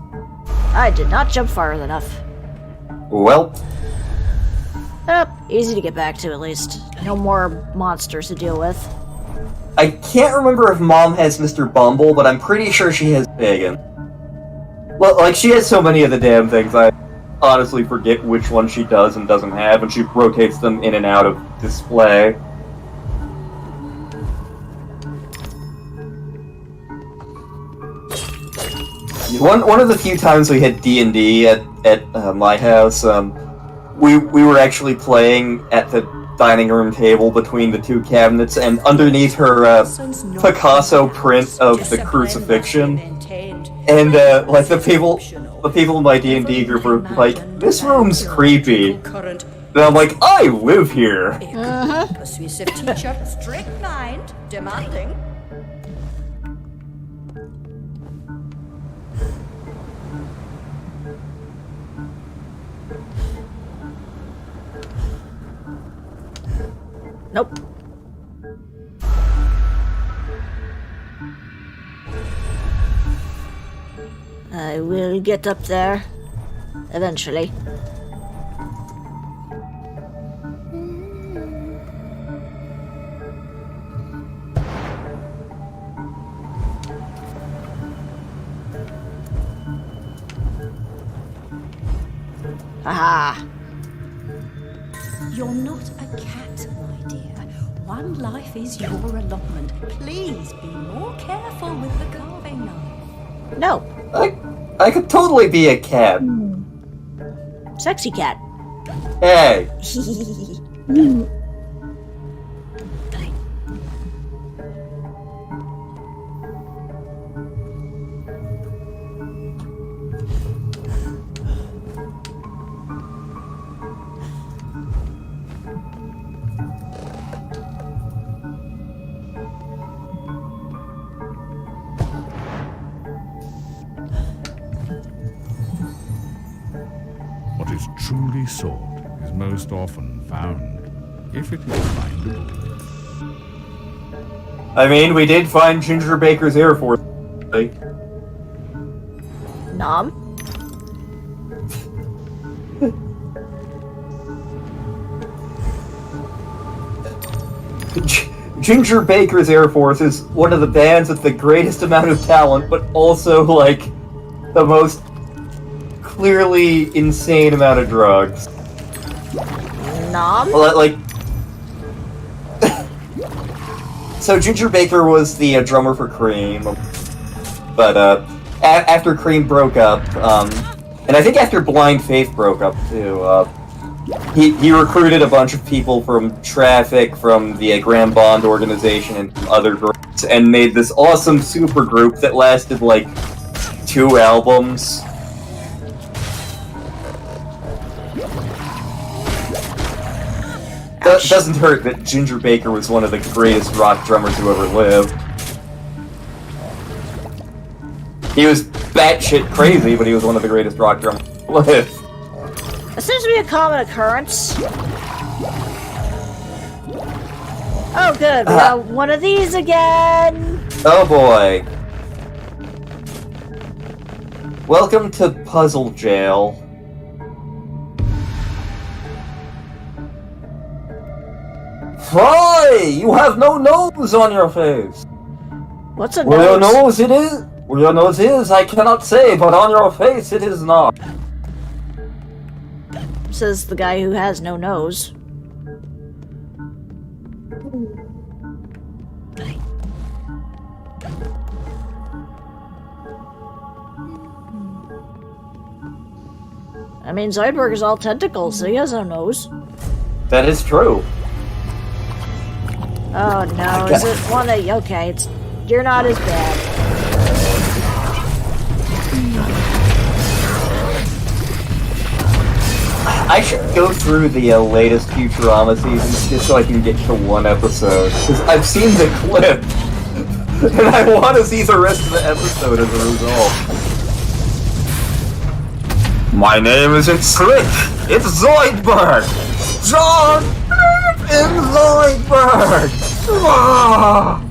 I did not jump far enough. Well, easy to get back to at least. No more monsters to deal with. I can't remember if Mom has Mr. Bumble, but I'm pretty sure she has Pagan. Well, like, she has so many of the damn things, I honestly forget which one she does and doesn't have, and she rotates them in and out of display. One of the few times we had D&D at my house, we were actually playing at the dining room table between the two cabinets, and underneath her Picasso print of the crucifixion, and like the people in my D&D group were like, "This room's creepy," and I'm like, "I live here." Persuasive teacher, strict mind, demanding. Nope. I will get up there. Eventually. Aha! You're not a cat, my dear. One life is your allotment. Please be more careful with the carving knife. No. I could totally be a cat. Sexy cat. Hey. What is truly sought is most often found, if it is findable. I mean, we did find Ginger Baker's Air Force. Nom? Ginger Baker's Air Force is one of the bands with the greatest amount of talent, but also, like, the most clearly insane amount of drugs. Nom? Well, like... So Ginger Baker was the drummer for Cream, but after Cream broke up, and I think after Blind Faith broke up too, he recruited a bunch of people from Traffic, from the Grand Bond organization, and other groups, and made this awesome super group that lasted like 2 albums. Doesn't hurt that Ginger Baker was one of the greatest rock drummers who ever lived. He was batshit crazy, but he was one of the greatest rock drummers who lived. That seems to be a common occurrence. Oh good, we got one of these again! Oh boy. Welcome to Puzzle Jail. Why? You have no nose on your face. What's a Where your nose? nose it is? Where your nose is, I cannot say, but on your face it is not. Says the guy who has no nose. I mean, Zoidberg is all tentacles, so he has no nose. That is true. Oh no, is it one of... Okay, you're not as bad. I should go through the latest Futurama seasons just so I can get to one episode. Because I've seen the clip, and I want to see the rest of the episode as a result. My name isn't Slick, it's Zoidberg! John and Zoidberg! Ah!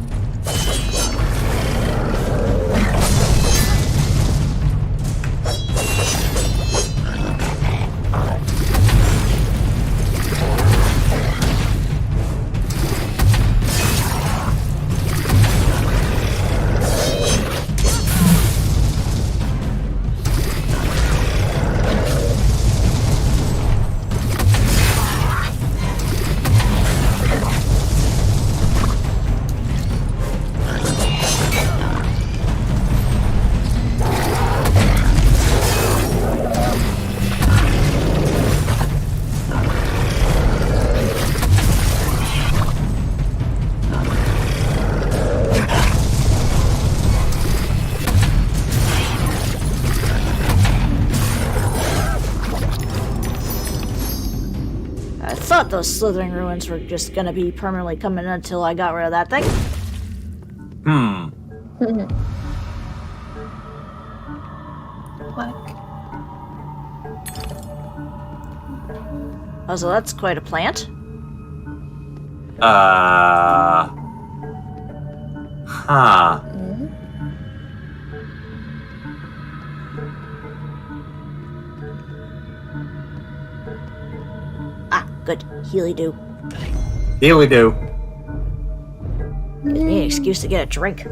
I thought those slithering ruins were just gonna be permanently coming until I got rid of that thing. Oh, so that's quite a plant. Huh. Ah, good. Healy-do. Healy-do. Gives me an excuse to get a drink.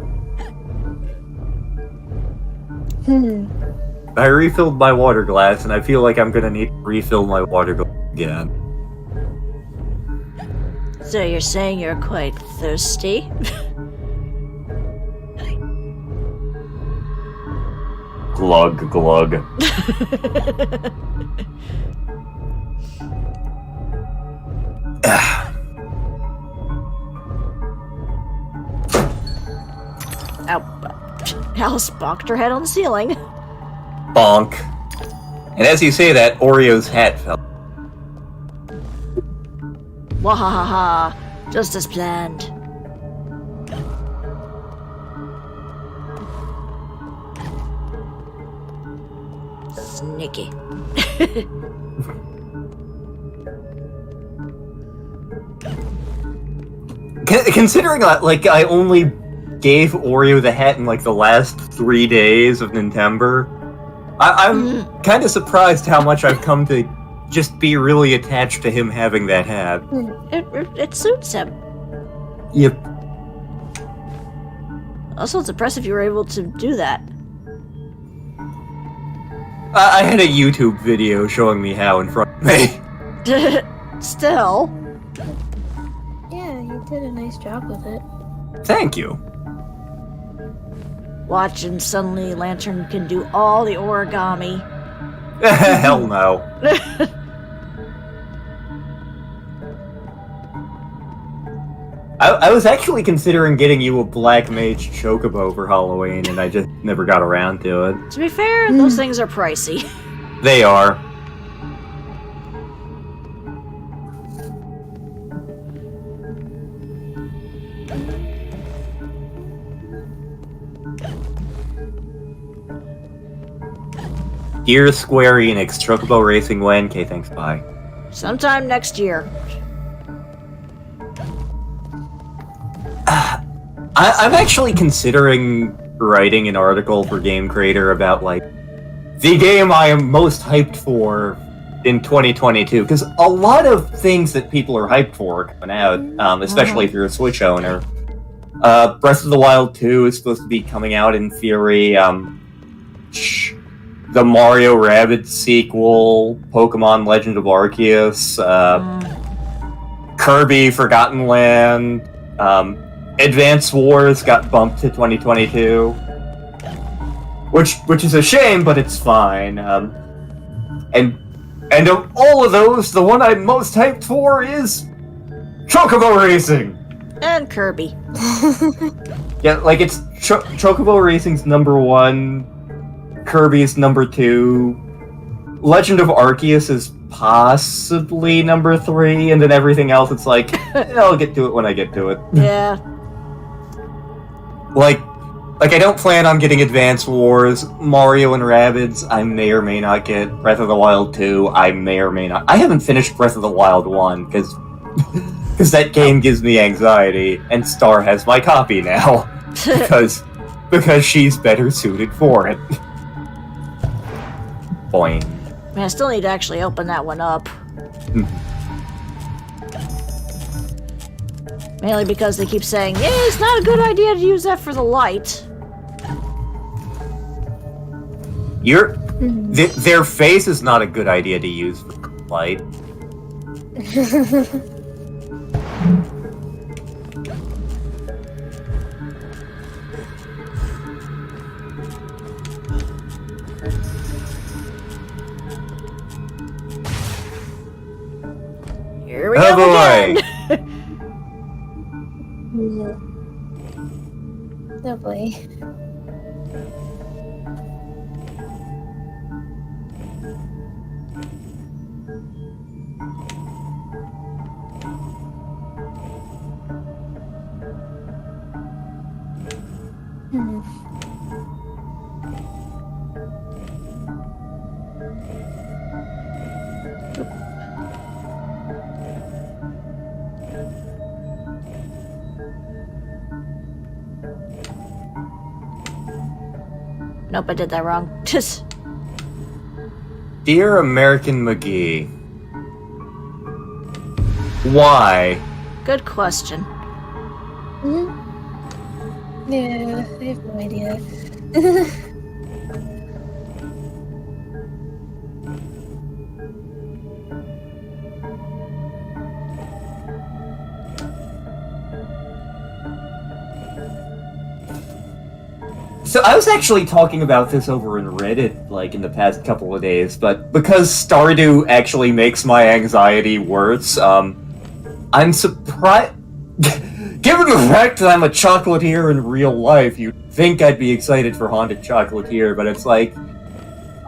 I refilled my water glass, and I feel like I'm gonna need to refill my water glass again. So you're saying you're quite thirsty? Glug, glug. Ow. Alice bonked her head on the ceiling. Bonk. And as you say that, Oreo's hat fell. Wahahaha. Just as planned. Sneaky. Considering like I only gave Oreo the hat in like the last 3 days of Nintendo, I'm kind of surprised how much I've come to just be really attached to him having that hat. It suits him. Yep. Also, it's impressive you were able to do that. I had a YouTube video showing me how in front of me. Still. Yeah, you did a nice job with it. Thank you. Watch, and suddenly Lantern can do all the origami. Hell no. I was actually considering getting you a Black Mage Chocobo for Halloween, and I just never got around to it. To be fair, those things are pricey. They are. Dear Square Enix, Chocobo Racing when? Okay, thanks, bye. Sometime next year. I'm actually considering writing an article for Game Creator about, like, the game I am most hyped for in 2022, because a lot of things that people are hyped for are coming out, especially if you're a Switch owner. Breath of the Wild 2 is supposed to be coming out in theory. The Mario Rabbids sequel, Pokemon Legend of Arceus, Kirby Forgotten Land, Advance Wars got bumped to 2022, which is a shame, but it's fine. And of all of those, the one I'm most hyped for is Chocobo Racing. And Kirby. Yeah, like it's Chocobo Racing's #1, Kirby's #2, Legend of Arceus is possibly #3, and then everything else it's like, I'll get to it when I get to it. Yeah. Like I don't plan on getting Advance Wars, Mario and Rabbids, I may or may not get, Breath of the Wild 2, I may or may not. I haven't finished Breath of the Wild 1, because that game gives me anxiety, and Star has my copy now, because she's better suited for it. Boing. Man, I still need to actually open that one up. Mainly because they keep saying, yeah, it's not a good idea to use that for the light. Their face is not a good idea to use for light. Here we go again! Oh boy. Nope, I did that wrong. Just. Dear American McGee, why? Good question. Yeah, I have no idea. So I was actually talking about this over in Reddit, like, in the past couple of days, but because Stardew actually makes my anxiety worse, I'm surprised... Given the fact that I'm a chocolatier in real life, you'd think I'd be excited for Haunted Chocolatier, but it's like...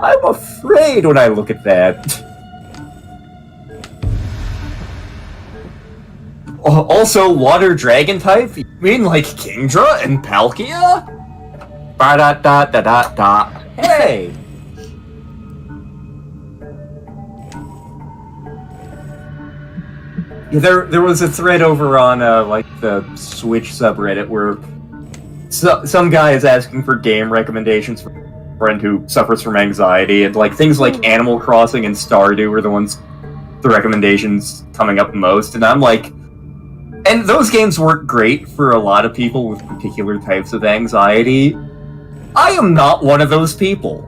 I'm afraid when I look at that. Also, water dragon type? You mean like Kingdra and Palkia? Ba-da-da-da-da-da. Hey! Yeah, there was a thread over on, like, the Switch subreddit where some guy is asking for game recommendations for a friend who suffers from anxiety, and, like, things like Animal Crossing and Stardew are the recommendations coming up most, and I'm like... And those games work great for a lot of people with particular types of anxiety. I am not one of those people.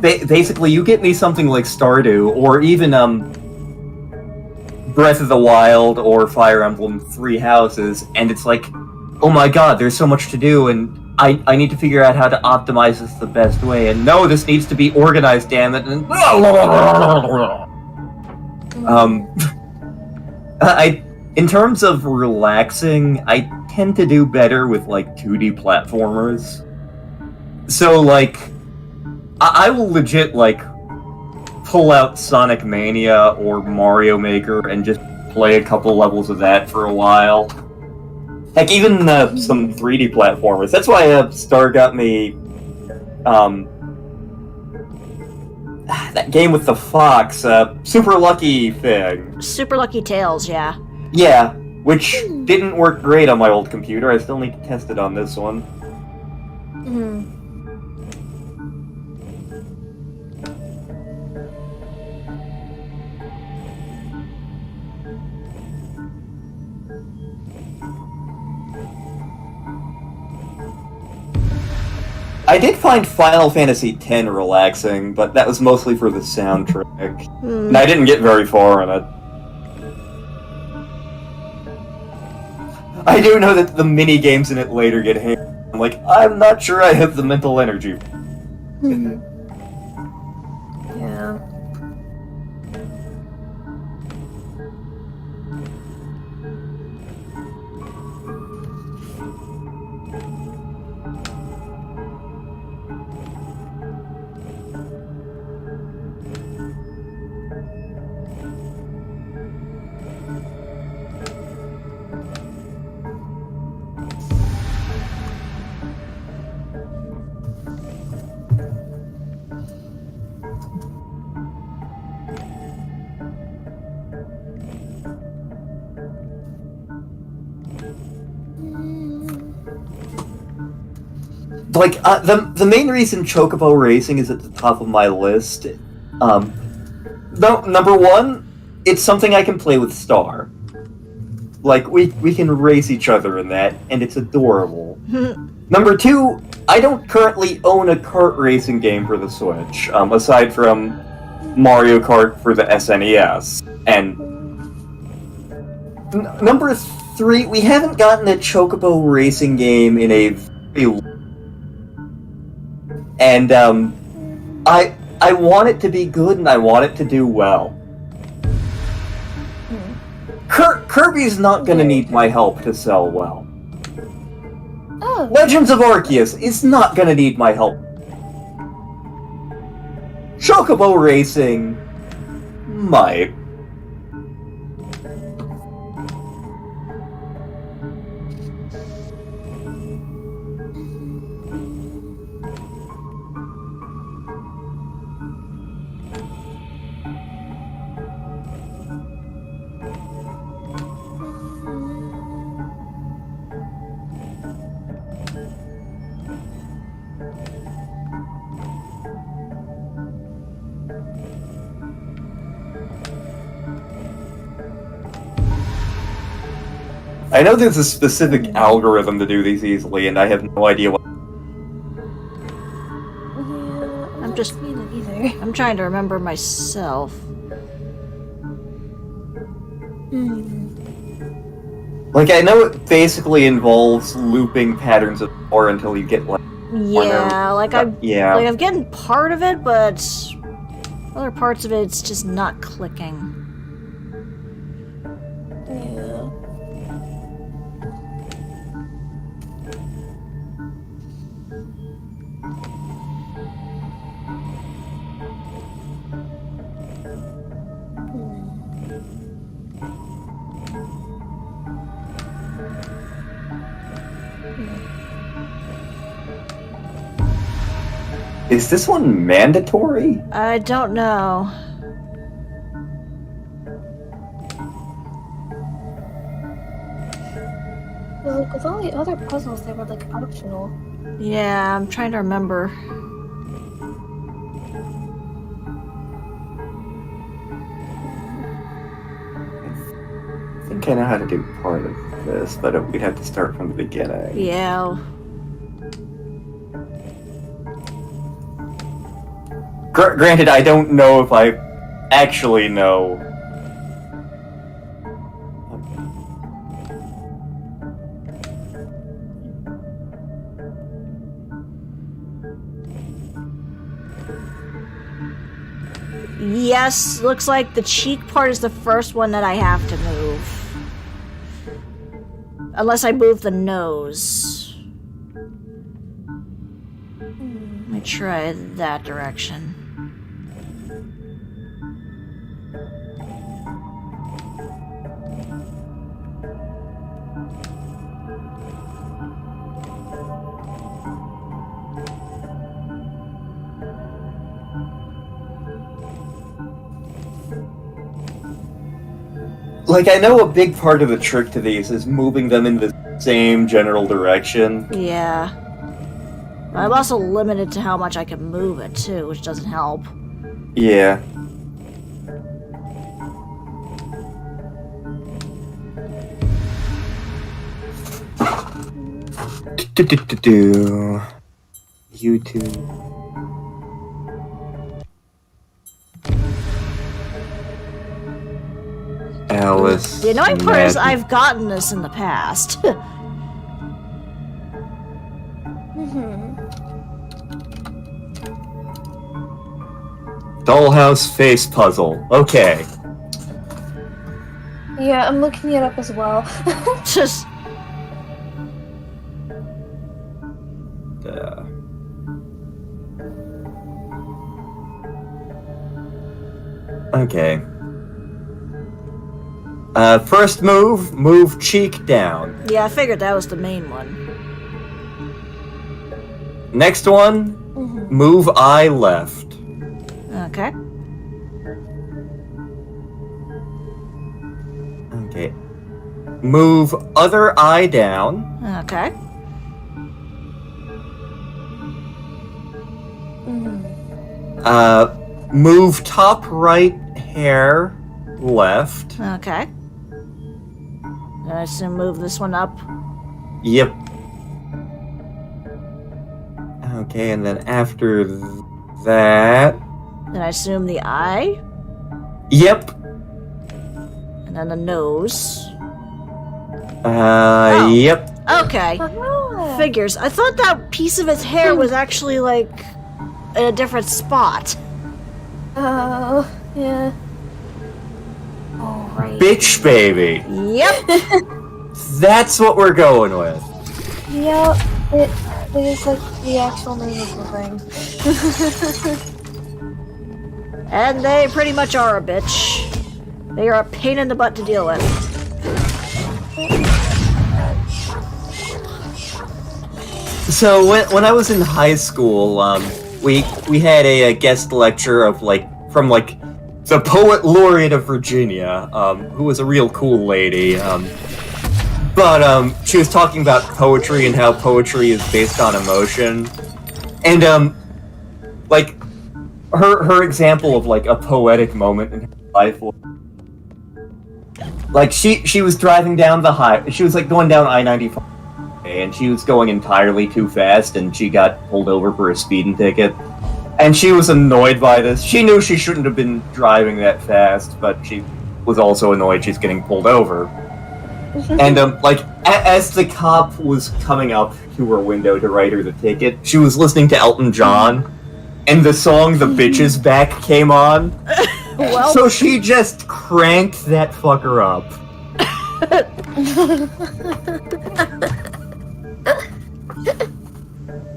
Basically, you get me something like Stardew, or even Breath of the Wild or Fire Emblem Three Houses, and it's like, oh my god, there's so much to do, and I need to figure out how to optimize this the best way, and no, this needs to be organized, damn it, and in terms of relaxing, I tend to do better with, like, 2D platformers. So, like, I will legit, like, pull out Sonic Mania or Mario Maker and just play a couple levels of that for a while. Heck, even some 3D platformers. That's why Star got me that game with the fox, Super Lucky thing. Super Lucky Tales, yeah. Yeah, which didn't work great on my old computer. I still need to test it on this one. I did find Final Fantasy X relaxing, but that was mostly for the soundtrack. And I didn't get very far in it. I do know that the mini-games in it later get hammered. I'm like, I'm not sure I have the mental energy. Yeah. Like, the main reason Chocobo Racing is at the top of my list, number one, it's something I can play with Star. Like, we can race each other in that, and it's adorable. Number two, I don't currently own a kart racing game for the Switch, aside from Mario Kart for the SNES. And number three, we haven't gotten a Chocobo Racing game in a very and I want it to be good and I want it to do well. Kirby's not gonna need my help to sell well. Oh. Legends of Arceus is not gonna need my help. Chocobo Racing might. I know there's a specific algorithm to do these easily, and I have no idea what. I'm trying to remember myself. Like, I know it basically involves looping patterns of four until you get like. Yeah, like I'm getting part of it, but other parts of it's just not clicking. Is this one mandatory? I don't know. Well, like, with all the other puzzles, they were, like, optional. Yeah, I'm trying to remember. I think I know how to do part of this, but we'd have to start from the beginning. Yeah. Granted, I don't know if I actually know. Yes, looks like the cheek part is the first one that I have to move. Unless I move the nose. Let me try that direction. Like, I know a big part of the trick to these is moving them in the same general direction. Yeah. I'm also limited to how much I can move it, too, which doesn't help. Yeah. YouTube. Alice. The annoying part is I've gotten this in the past. Dollhouse face puzzle. Okay. Yeah, I'm looking it up as well. Just. Okay. First move cheek down. Yeah, I figured that was the main one. Next one, move eye left. Okay. Okay. Move other eye down. Okay. Move top right hair left. Okay. I assume move this one up. Yep. Okay, and then after that... Then I assume the eye. Yep. And then the nose. Yep. Okay. Figures. I thought that piece of its hair was actually, like, in a different spot. Oh, yeah. Oh, right. Bitch baby. Yep. That's what we're going with. Yep. It is like the actual name of the thing. And they pretty much are a bitch. They are a pain in the butt to deal with. So when I was in high school, we had a guest lecture of from the poet laureate of Virginia, who was a real cool lady. But she was talking about poetry and how poetry is based on emotion, and her example of a poetic moment in her life. She was driving down she was going down I-95. And she was going entirely too fast, and she got pulled over for a speeding ticket. And she was annoyed by this. She knew she shouldn't have been driving that fast, but she was also annoyed she's getting pulled over. And, as the cop was coming up to her window to write her the ticket, she was listening to Elton John, and the song The Bitch Is Back came on. Well. So she just cranked that fucker up.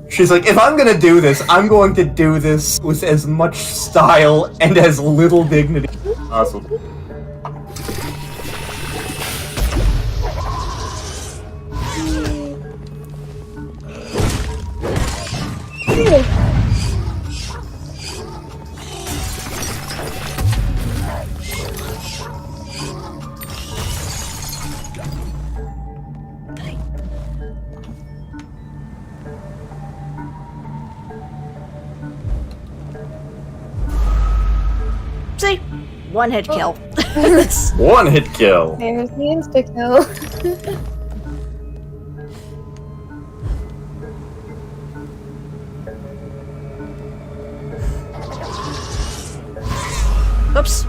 She's like, if I'm gonna do this, I'm going to do this with as much style and as little dignity as possible. See? One hit kill. One hit kill. There's the insta-kill. Oops.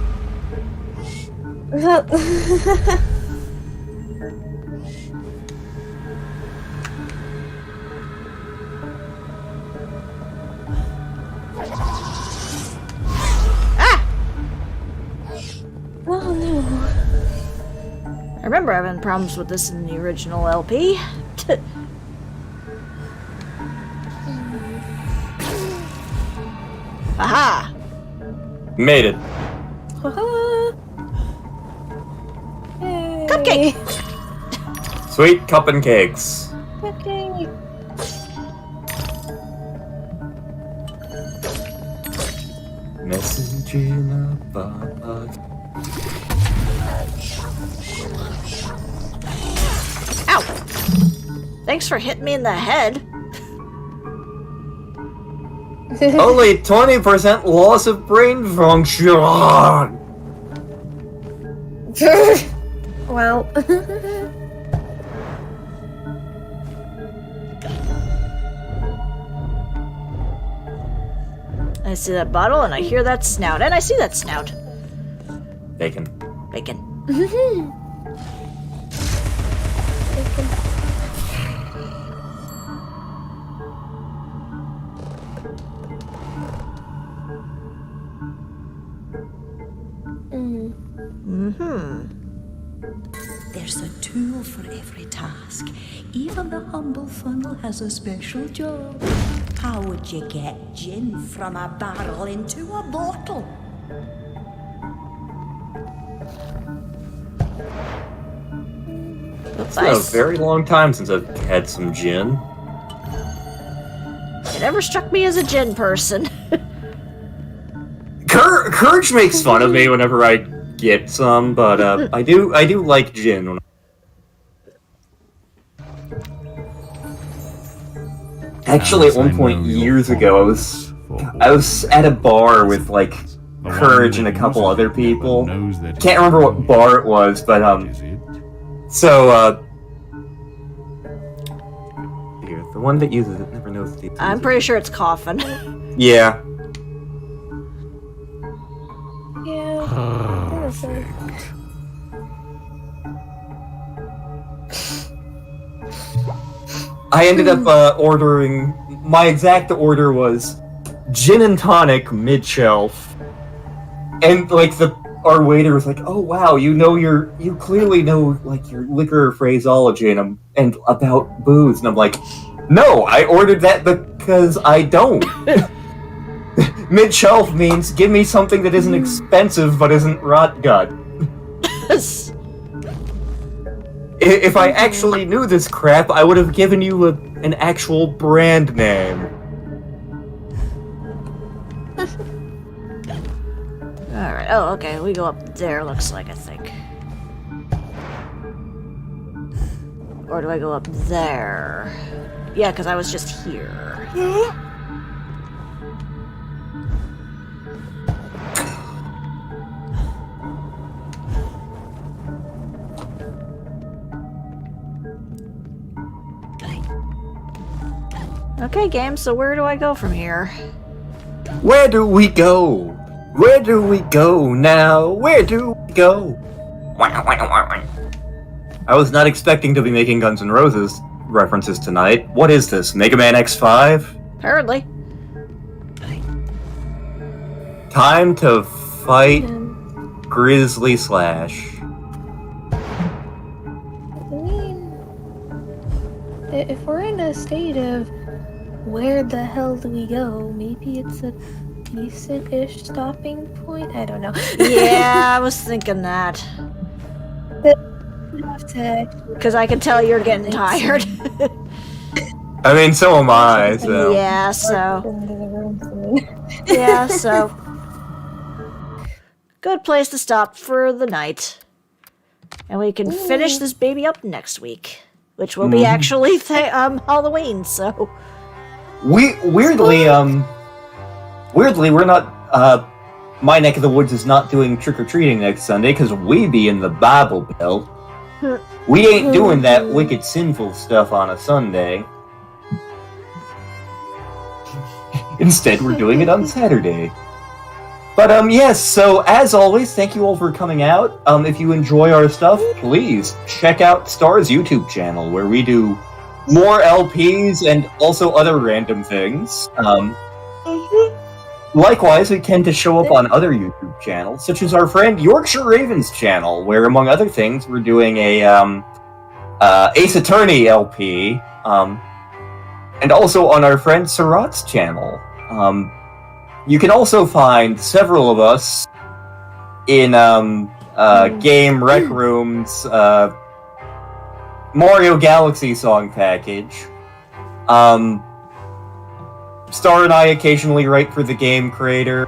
Oh no. I remember having problems with this in the original LP. Aha! Made it. Cupcake! Sweet cup and cakes. Okay. Message in a box. Ow! Thanks for hitting me in the head. Only 20% loss of brain function. Well. I see that bottle and I hear that snout and I see that snout. Bacon. Bacon. There's a tool for every task. Even the humble funnel has a special job. How would you get gin from a barrel into a bottle? It's been a very long time since I've had some gin. It never struck me as a gin person. Courage makes fun of me whenever I get some, but I do like gin. Actually, at one point years ago, I was at a bar with like Courage and a couple other people. Can't remember what bar it was, but here, the one that uses it never knows the. I'm pretty sure it's Coffin. Yeah. I ended up ordering. My exact order was gin and tonic mid-shelf, and like our waiter was like, "Oh wow, you clearly know like your liquor phraseology and about booze," and I'm like, "No, I ordered that because I don't." Mid-shelf means give me something that isn't expensive but isn't rot gut. If I actually knew this crap, I would have given you an actual brand name. Alright, oh, okay, we go up there, looks like, I think. Or do I go up there? Yeah, because I was just here. Okay, game, so where do I go from here? Where do we go? Where do we go now? Where do we go? I was not expecting to be making Guns N' Roses references tonight. What is this, Mega Man X5? Apparently. Time to fight Grizzly Slash. I mean, if we're in a state of where the hell do we go, maybe it's a decent-ish stopping point? I don't know. Yeah, I was thinking that. Because I can tell you're getting tired. I mean, so am I, so... Yeah, so... Yeah, so... Good place to stop for the night. And we can finish this baby up next week. Which will be actually Halloween, so... Weirdly, we're not, my neck of the woods is not doing trick-or-treating next Sunday, because we be in the Bible Belt. We ain't doing that wicked sinful stuff on a Sunday. Instead, we're doing it on Saturday. But, yes, so, as always, thank you all for coming out. If you enjoy our stuff, please check out Star's YouTube channel, where we do more LPs and also other random things. Likewise, we tend to show up on other YouTube channels, such as our friend Yorkshire Ravens channel, where, among other things, we're doing a Ace Attorney LP, and also on our friend Sarat's channel. You can also find several of us in game rec rooms, Mario Galaxy song package. Star and I occasionally write for the game creator.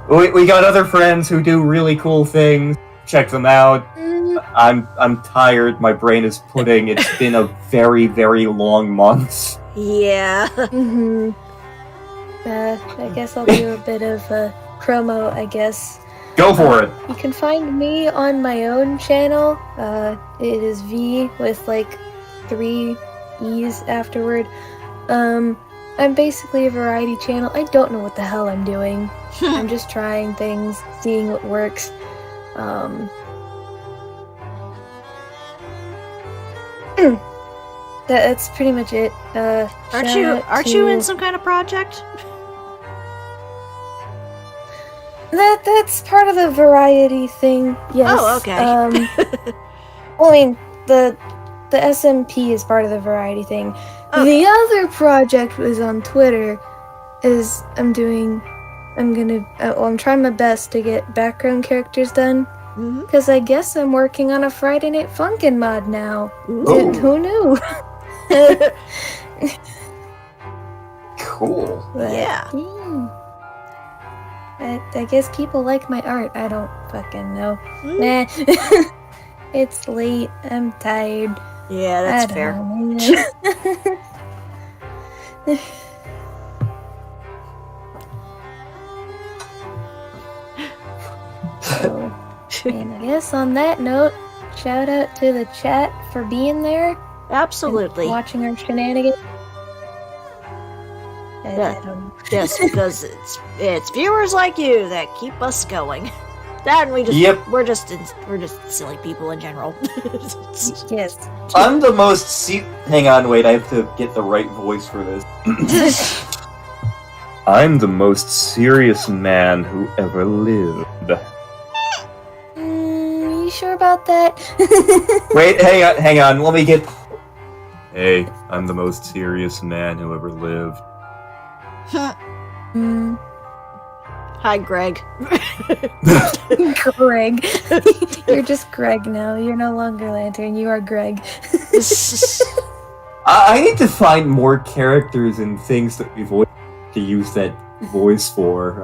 We got other friends who do really cool things. Check them out. I'm tired. My brain is pudding. It's been a very, very long month. Yeah. I guess I'll do a bit of a promo, I guess. Go for it. You can find me on my own channel. It is V with like 3 E's afterward. I'm basically a variety channel. I don't know what the hell I'm doing. I'm just trying things, seeing what works. That's pretty much it. Aren't you in some kind of project? That's part of the variety thing. Yes. Oh, okay. Well, I mean, the SMP is part of the variety thing. Okay. The other project was on Twitter. I'm trying my best to get background characters done. Because I guess I'm working on a Friday Night Funkin' mod now. Who knew? Cool. Yeah. I guess people like my art. I don't fucking know. Nah. It's late. I'm tired. Yeah, that's fair. And I guess on that note, shout out to the chat for being there. Absolutely. Watching our shenanigans. Yes, because it's viewers like you that keep us going. That and we're just silly people in general. Yes. I'm the most hang on, wait, I have to get the right voice for this. I'm the most serious man who ever lived. You sure about that? Wait, hang on, let me get... Hey, I'm the most serious man who ever lived. Hi, Greg. Greg. You're just Greg now. You're no longer Lantern. You are Greg. I need to find more characters and things that we voice to use that voice for.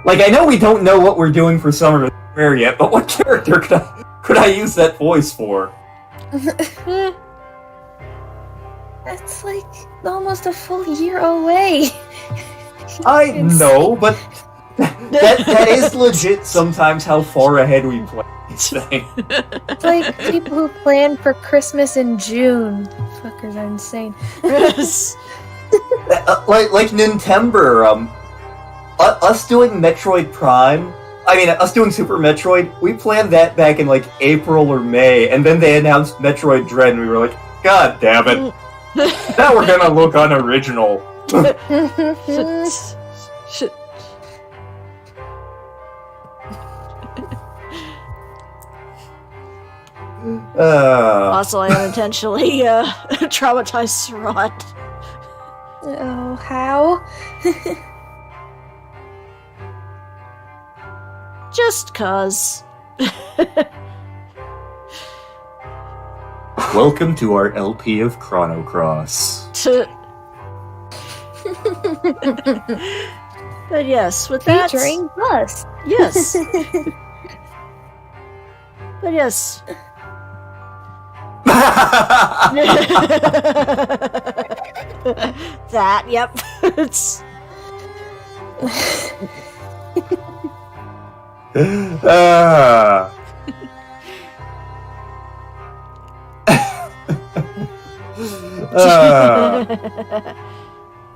Like, I know we don't know what we're doing for Summer of Fair yet, but what character could I use that voice for? That's like almost a full year away. I know, but that is legit sometimes how far ahead we play these things. It's like people who plan for Christmas in June. Fuckers are insane. like Nintendo, us doing Metroid Prime, us doing Super Metroid, we planned that back in like April or May, and then they announced Metroid Dread, and we were like, God damn it. Now we're gonna look unoriginal. Also, I unintentionally traumatized Sarat. Oh, how? Just cause. Welcome to our LP of Chrono Cross. But yes, with that... Featuring us. Yes. But yes. That, yep. It's...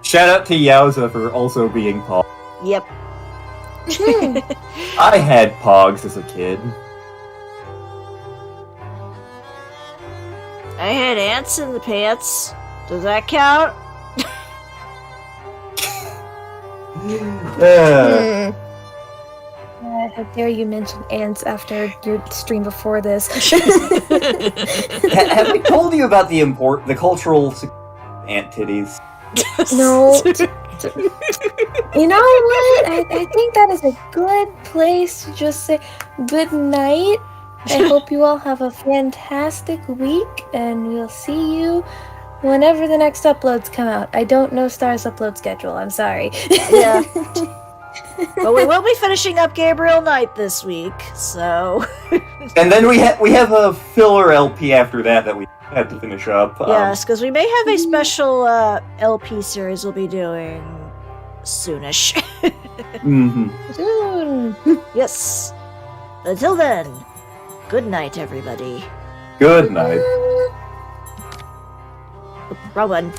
Shout out to Yowza for also being Pog. Yep. I had Pogs as a kid. I had ants in the pants. Does that count? How dare you mention ants after your stream before this? Have I told you about the cultural ant titties? No. You know what? I think that is a good place to just say good night. I hope you all have a fantastic week, and we'll see you whenever the next uploads come out. I don't know Star's upload schedule. I'm sorry. Yeah. But we will be finishing up Gabriel Knight this week, so... And then we have a filler LP after that we have to finish up. Yes, because we may have a special LP series we'll be doing soonish. Soon. Yes. Until then, good night, everybody. Good night. Wrong one.